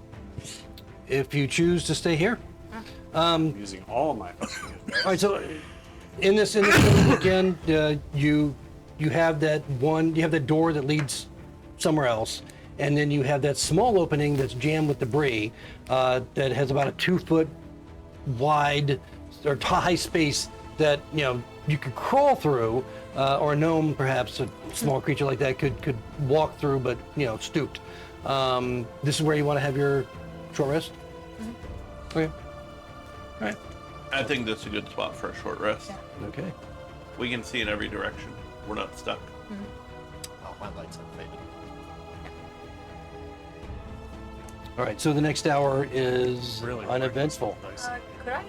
If you choose to stay here. I'm using all my fucking All right, so in this room, again, you have that door that leads somewhere else, and then you have that small opening that's jammed with debris that has about a 2-foot wide or high space that you could crawl through, or a gnome, perhaps a small creature like that could walk through, but stooped. This is where you want to have your short rest. Okay. All right. I think that's a good spot for a short rest. Okay. We can see in every direction. we're not stuck. Oh, my lights have faded. All right, so the next hour is Really uneventful. Could I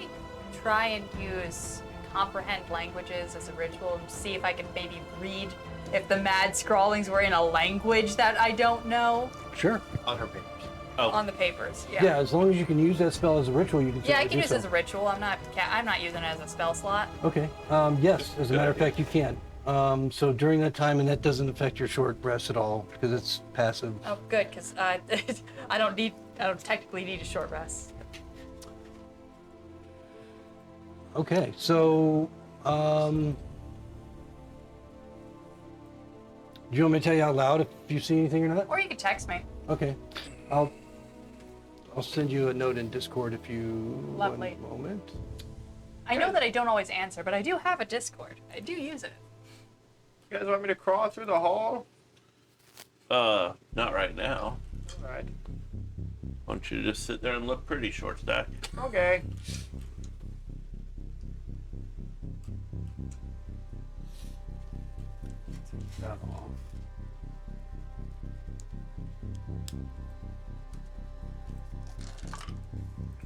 try and use comprehend languages as a ritual and see if I can maybe read if the mad scrawlings were in a language that I don't know Sure. On her papers. Oh, on the papers? Yeah, as long as you can use that spell as a ritual, you can. Yeah, I certainly can do use so. it as a ritual. I'm not using it as a spell slot. Okay. Yes, as a matter of fact, you can. So during that time, and that doesn't affect your short rest at all because it's passive. Oh, good, because I don't technically need a short rest. Okay, so do you want me to tell you out loud if you see anything or not? Or you could text me. Okay, I'll send you a note in Discord if you. Lovely. One moment. I know that I don't always answer, but I do have a Discord. I do use it. You guys want me to crawl through the hall? not right now. All right. Why don't you just sit there and look pretty, short stack? Okay.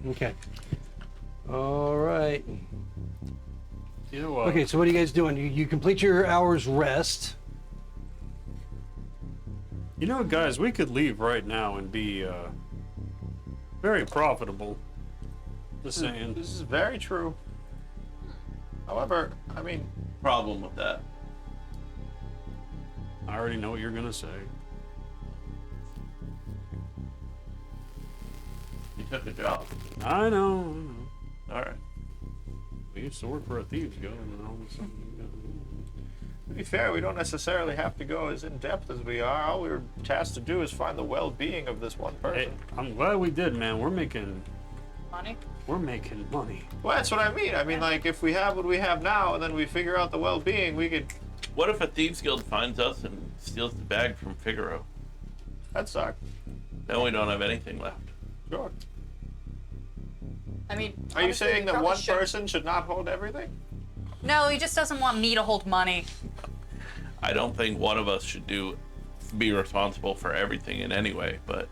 Okay. All right. You know what? Okay, so what are you guys doing? You complete your hour's rest. You know, guys, we could leave right now and be very profitable. Just saying. This is very true. However, I mean, Problem with that. I already know what you're gonna say. You took a job. I know. All right. We used to work for a thieves guild, and all of a sudden, to be fair, we don't necessarily have to go as in depth as we are. All we were tasked to do is find the well-being of this one person. hey, I'm glad we did, man. We're making Money? money. Well, that's what I mean. I mean, like, if we have what we have now, and then we figure out the well-being, we could. What if a thieves guild finds us and steals the bag from Figaro? That suck. Then we don't have anything left. Sure. I mean, Are you honestly, saying we that probably one should- person should not hold everything? No, he just doesn't want me to hold money. I don't think one of us should be responsible for everything in any way, but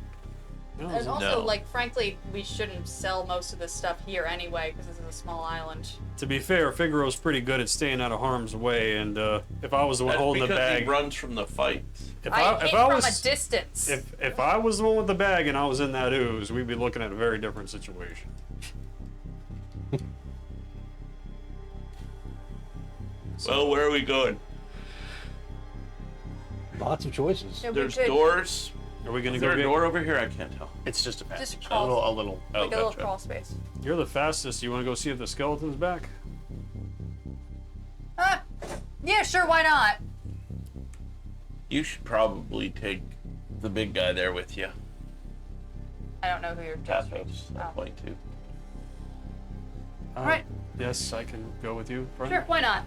And also, No. like, frankly, we shouldn't sell most of this stuff here anyway, because this is a small island. To be fair, Figaro's pretty good at staying out of harm's way, and if I was the one that's holding the because bag, he runs from the fights. if I hit if I from was a distance. if I was the one with the bag and I was in that ooze, we'd be looking at a very different situation. Well, where are we going? Lots of choices. Yeah, we There's could- doors. Are we gonna Is go there a get? door over here? I can't tell. It's just a passage. Just A crawl. little, a little. Oh, Like a little gotcha. crawl space. You're the fastest. You want to go see if the skeleton's back? Yeah, sure, why not? You should probably take the big guy there with you. I don't know who you're talking Tathos, Oh. I point to. Alright. Yes, I can go with you, friend. Sure, why not?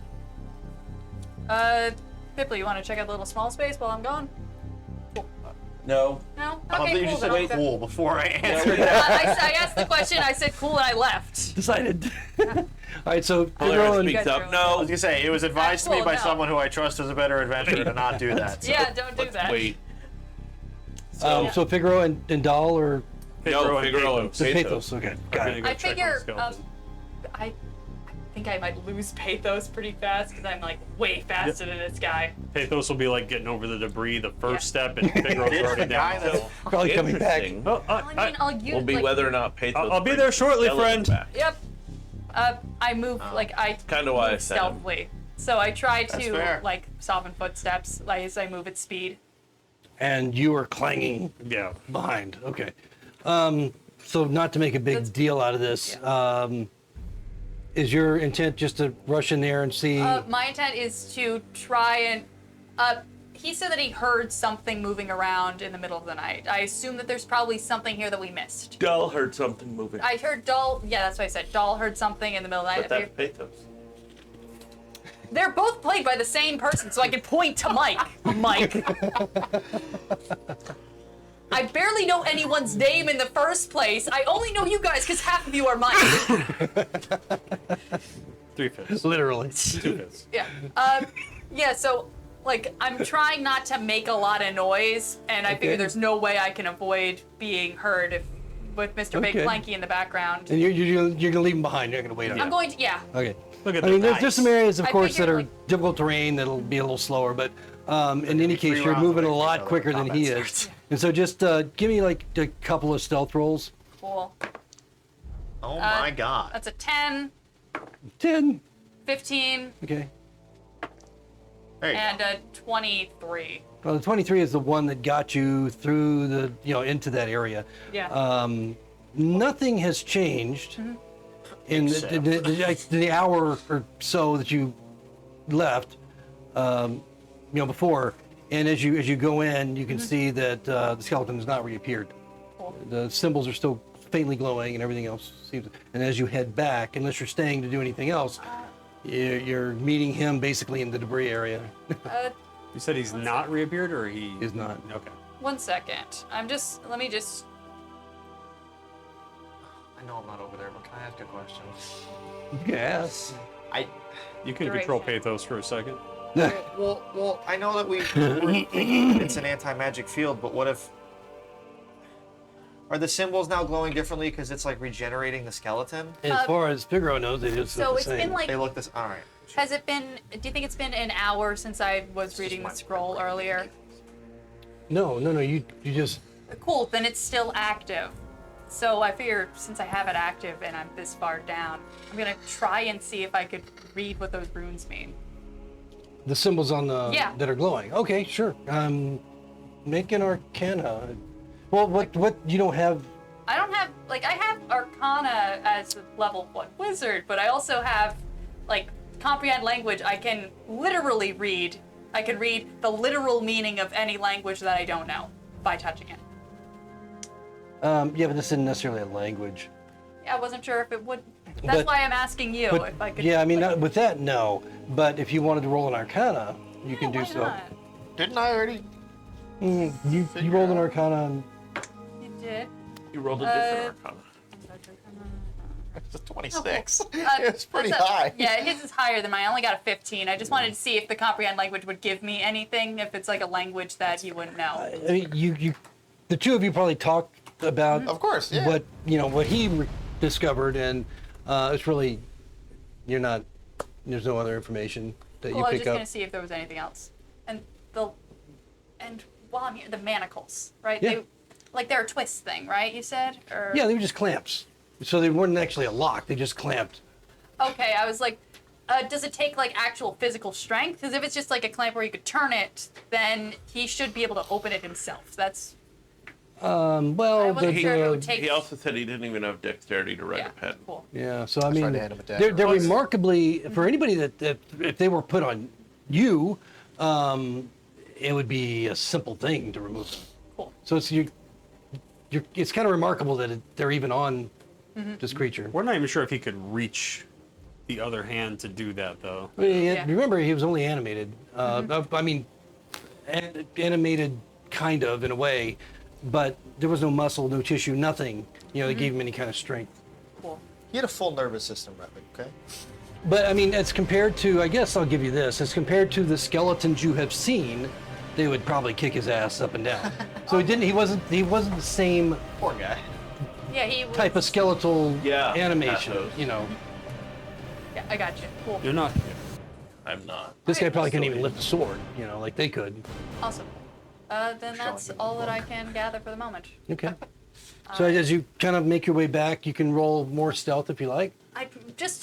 Pipple, you want to check out the little small space while I'm gone? No. No? I love Okay, that you cool. just said then I'll go. cool before I answered Yeah, that. I asked the question, I said cool, and I left. Decided. All right, so Polar Figaro speaks and, up. I was No. gonna say, it was advised to me Cool, by no. someone who I trust as a better adventurer to not do that. So. Yeah, don't do that. Wait. so Figaro and Doll or No, Figaro and the Pathos. Pathos. Okay, I'm got gonna it. go I check on the figure, skeleton. I think I might lose Pathos pretty fast, because I'm, like, way faster than this guy. Pathos will be like getting over the debris, the first step, and Figaro's It's already the guy down. that's- So. Probably coming back. Interesting. Oh, Well, I mean, I'll use, Will be like, whether or not Pathos. I'll be brings there shortly, skeleton friend. back. Yep. I move, like, I Kinda why I move said him. stealthily. So I try That's to, fair. like, soften footsteps, like, as I move at speed. And you are clanging Yeah. behind. Okay. So not to make a big That's- deal out of this, is your intent just to rush in there and see? My intent is to try and, he said that he heard something moving around in the middle of the night. I assume that there's probably something here that we missed. Dell heard something moving. I heard Doll, yeah, that's what I said. Doll heard something in the middle of the But night. that's Pathos. They're both played by the same person, so I can point to Mike. Mike. I barely know anyone's name in the first place. I only know you guys because half of you are Mike. 3/5. Literally. 2/5. Yeah. Yeah, so like, I'm trying not to make a lot of noise, and I figure Okay. there's no way I can avoid being heard with Mr. Big Okay. Planky in the background. And you're gonna leave him behind. You're not gonna wait on I'm him. going to, yeah. Okay. Look at I mean, the there's some areas, of I course, that figured, are like- difficult terrain that'll be a little slower, but in any case, 3 you're rounds moving a away from lot each other, quicker than he combat is. starts. And so just give me like a couple of stealth rolls. Cool. Oh my god. That's a 10, 10. 15, Okay. There you and go. a 23. Well, the 23 is the one that got you through the, into that area. Yeah. Nothing has changed in the hour or so that you left, before. And as you go in, you can see that the skeleton has not reappeared. Cool. The symbols are still faintly glowing, and everything else seems. And as you head back, unless you're staying to do anything else, you're meeting him basically in the debris area. You said he's not reappeared, or he He's not. Okay. 1 second. Let me just, I know I'm not over there, but can I ask a question? Yes. You can Duration. control Pathos for a second. Well, I know that we're thinking it's an anti-magic field, but what if... Are the symbols now glowing differently because it's like regenerating the skeleton? As far as Figaro knows, they just so look the it's same. been like, They look this... Alright. do you think it's been an hour since I was reading the scroll earlier? No, you just. Cool, then it's still active. So I figure since I have it active and I'm this far down, I'm gonna try and see if I could read what those runes mean. The symbols on the Yeah. that are glowing. Okay, sure. Make an Arcana. Well, what you don't have? I don't have, I have Arcana as a level 1 wizard, but I also have, comprehend language. I can literally read. I can read the literal meaning of any language that I don't know by touching it. Yeah, but this isn't necessarily a language. I wasn't sure if it would. That's But- why I'm asking you But if I could. yeah, I mean, not, with that, no. But if you wanted to roll an Arcana, you can do why so. not? Didn't I already? You rolled an Arcana. And, You did. You rolled a different arcana. It's a 26. Uh, It's pretty that's a- high. Yeah, his is higher than mine. I only got a 15. I just wanted to see if the comprehend language would give me anything, if it's like a language that you wouldn't know. I mean, you, the two of you probably talked about Of course, yeah. what he discovered, and it's really you're not. There's no other information that Well, you I was pick just up. gonna see if there was anything else. And while I'm here, the manacles, right? Yeah. They're a twist thing, right? You said, or Yeah, they were just clamps. So they weren't actually a lock. They just clamped. Okay, I was like, does it take actual physical strength? Because if it's just like a clamp where you could turn it, then he should be able to open it himself. That's I Well, wasn't sure if it would the, take. He also said he didn't even have dexterity to write yeah, a pen. cool. yeah. So I tried mean, to hand him a dagger. they're remarkably for anybody that if they were put on you, it would be a simple thing to remove them. Cool. So it's it's kind of remarkable that they're even on Mm-hmm. this creature. We're not even sure if he could reach the other hand to do that, though. I mean, Yeah. remember, he was only animated. I mean, animated kind of in a way, but there was no muscle, no tissue, nothing. That gave him any kind of strength. Cool. He had a full nervous system, okay? But I mean, as compared to, I guess I'll give you this, as compared to the skeletons you have seen, they would probably kick his ass up and down. So he wasn't the same Poor guy. Yeah, he was, type of skeletal Yeah, animation. pathos. Yeah, I got you. Cool. You're not. I'm not. This guy probably couldn't Still even lift a sword, like they could. Awesome. Then that's all that I can gather for the moment. Okay. So as you kind of make your way back, you can roll more stealth if you like. Just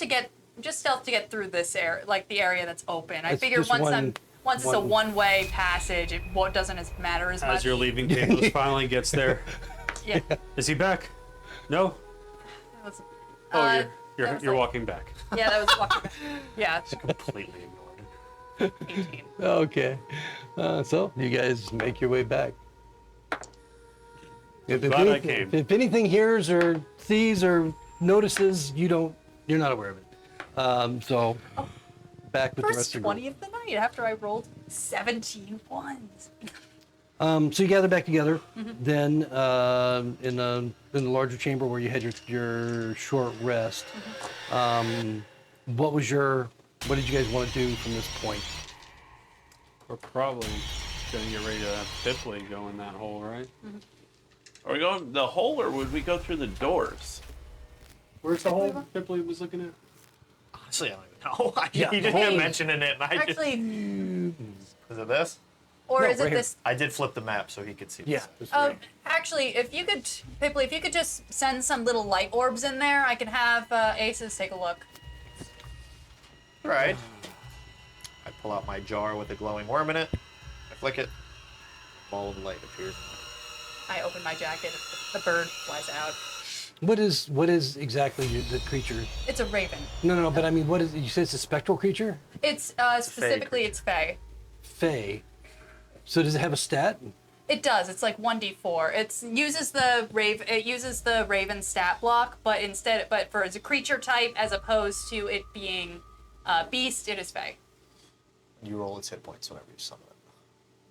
stealth to get through this area, the area that's open. I It's figure just once it's a one- one-way passage, it doesn't matter as much. As you're leaving, Pathos finally gets there. Yeah. Is he back? No. Let's- Oh, that you're was walking back. Yeah, that was walking back. Yeah, Completely ignored. 18. Okay. So you guys make your way back. If Glad I came. If anything hears or sees or notices, you're not aware of it. So back with the First rest of 20 of the night after I rolled 17 ones. So you gather back together. Mm-hmm. Then in the larger chamber where you had your short rest. Mm-hmm. What did you guys want to do from this point? We're probably gonna get ready to have Pipley go in that hole, right? Are we going the hole, or would we go through the doors? Where's the hole Pipley was looking at? Honestly, I don't even know. Yeah. He just Hey. kept mentioning it, and I just. Actually, Is it this? or No, is it right here. this? I did flip the map so he could see. Yeah. This. Actually, if you could, Pipley, if you could just send some little light orbs in there, I can have Aces take a look. All right. I pull out my jar with a glowing worm in it. I flick it. Ball of light appears. I open my jacket. The bird flies out. What is exactly the creature? It's a raven. No, but I mean, what is? You said it's a spectral creature? It's specifically it's fey. Fey. So does it have a stat? It does. It's like 1d4. It uses the raven stat block, but for as a creature type, as opposed to it being beast, it is fey. You roll its hit points whenever you summon it.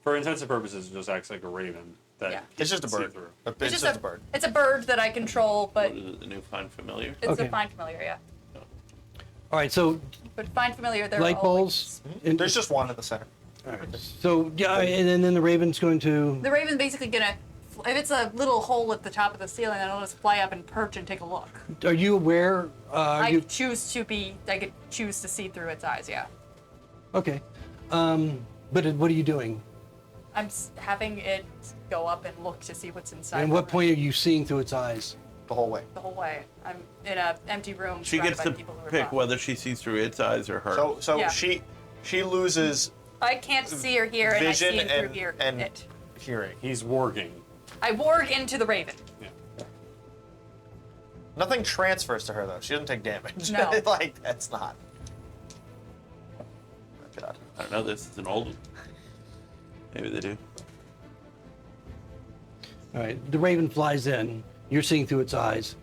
For intents and purposes, it just acts like a raven. That Yeah. It's just a you can bird. see through. It's just a bird. It's a bird that I control, but What is it, the new find familiar? it's Okay. a find familiar, yeah. All right. So But find familiar, they're light always- balls. And, There's just one in the center. all right. So yeah, and then the raven's going to. The raven's basically gonna, if it's a little hole at the top of the ceiling, then it'll just fly up and perch and take a look. Are you aware? Are I you could choose to see through its eyes, yeah. okay? But what are you doing? I'm having it go up and look to see what's inside. And the what room point are you seeing through its eyes? The whole way. The whole way. I'm in an empty room. She surrounded gets by to people who are pick gone. whether she sees through its eyes or her. So Yeah. she loses I can't see or hear, and I vision see it through and, here. and It. hearing. He's warging. I warg into the raven. Nothing transfers to her though. She doesn't take damage. No. Like that's not. Oh, God. I don't know. This is an old one. Maybe they do. All right. The raven flies in. You're seeing through its eyes.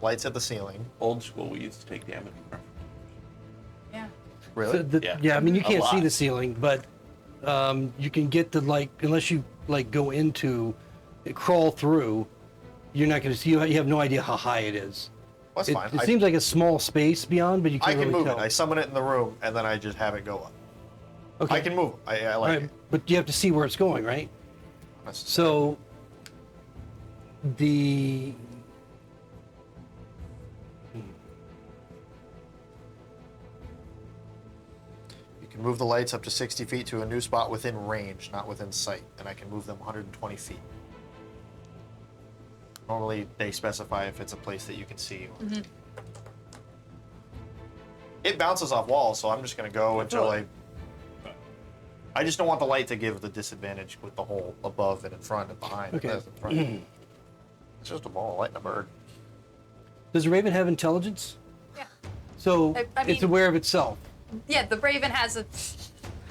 Lights at the ceiling. Old school. We used to take damage from. Yeah. Really? So Yeah. I mean, you A can't see lot. the ceiling, but you can get the unless you go into, crawl through. You're not going to see. You have no idea how high it is. That's It, fine. it seems like a small space beyond, but you I can't can really move tell. it. I summon it in the room and then I just have it go up. Okay. I can move it. I All like right, it. but you have to see where it's going, right? So the You can move the lights up to 60 feet to a new spot within range, not within sight, and I can move them 120 feet. Normally, they specify if it's a place that you can see. It bounces off walls, so I'm just gonna go until I just don't want the light to give the disadvantage with the hole above and in front and behind. Okay. That's in front. It's just a ball of light and a bird. does the raven have intelligence? Yeah. So I it's mean- aware of itself. Yeah, the raven has a.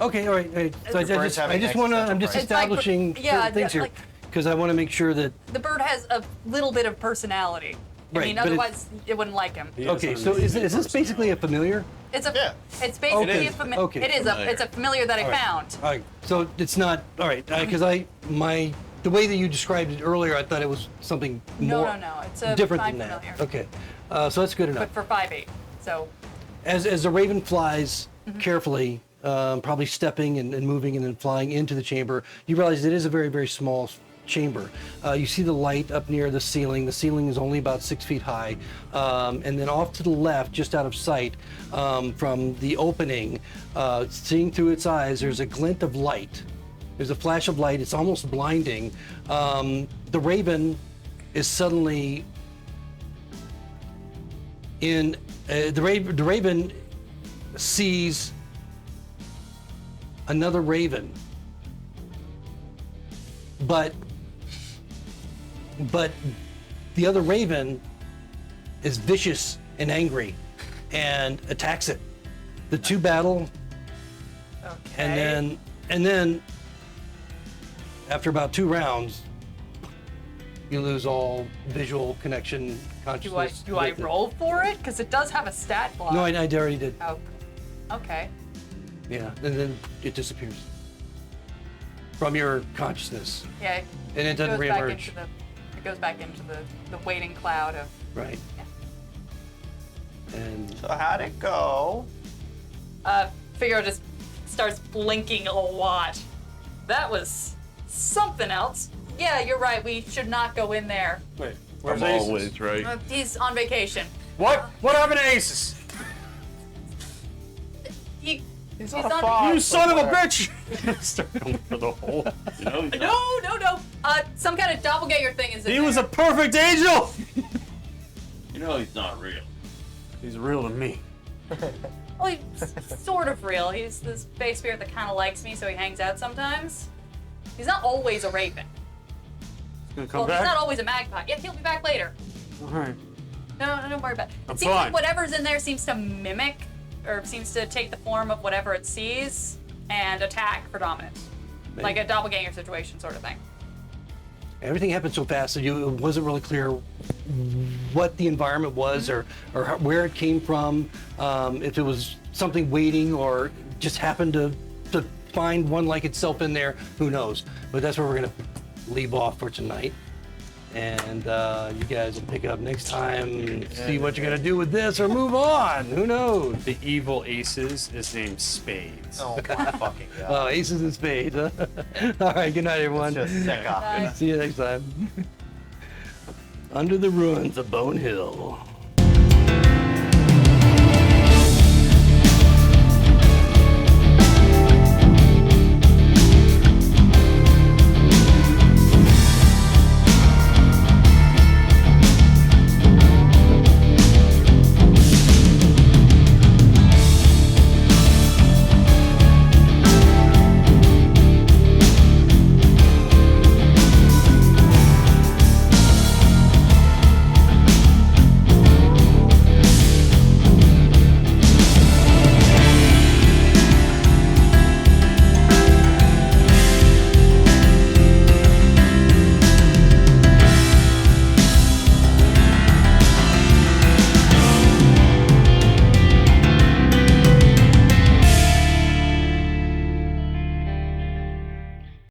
Okay, all right. All right. So I The birds just, having I just want to. I'm just existential It's like- establishing yeah, certain things here like- because I want to make sure that. The bird has a little bit of personality. I Right, mean, but it- otherwise it wouldn't like him. He has Okay, an so is amazing this basically a familiar? It's a. Yeah. It's basically Okay, a familiar. okay. It is a. Familiar. It's a familiar that I All right. found. All right. So it's not all right because the way that you described it earlier, I thought it was something No, more no. It's a different fine than that. familiar. Okay, so that's good enough. But for 5/8, so As the raven flies Mm-hmm. carefully, probably stepping and moving and then flying into the chamber, you realize it is a very, very small chamber. You see the light up near the ceiling. The ceiling is only about 6 feet high. And then off to the left, just out of sight from the opening, seeing through its eyes, there's a glint of light. There's a flash of light. It's almost blinding. The raven is suddenly in the raven sees another raven, but the other raven is vicious and angry and attacks it. The two battle, okay. and then after about 2 rounds, you lose all visual connection, consciousness. do I with it. roll for it? Because it does have a stat block. No, I already did. Oh, okay. Yeah, and then it disappears from your consciousness, Yeah. and it doesn't goes back reemerge. into it goes back into the waiting cloud of. Right. Yeah. And So how'd it go? Figaro just starts blinking a lot. That was something else. Yeah, you're right. We should not go in there. Wait, where's I'm Aces? always right. He's on vacation. What? What happened to Aces? He's on a on farm. You son of a somewhere. bitch! Start going for the hole. You know, he's not- No. Some kind of doppelganger thing is in He was a there. perfect angel! you know he's not real. He's real to me. Well, he's sort of real. He's this space spirit that kind of likes me, so he hangs out sometimes. He's not always a raven. He's gonna come Well, back? he's not always a magpie. Yeah, he'll be back later. Alright. No, don't worry about it. I'm It seems fine. like whatever's in there seems to mimic, or seems to take the form of whatever it sees and attack for dominance. Like a doppelganger situation sort of thing. Everything happened so fast that it wasn't really clear what the environment was or where it came from, if it was something waiting or just happened to find one like itself in there, who knows. But that's where we're going to leave off for tonight. And you guys will pick up next time, see what you're going to do with this or move on. Who knows? The evil Aces is named Spades. Oh my fucking god. Oh, aces and spades. Huh? All right, good night, everyone. Just sick off. Bye. See you next time. Under the ruins of Bone Hill.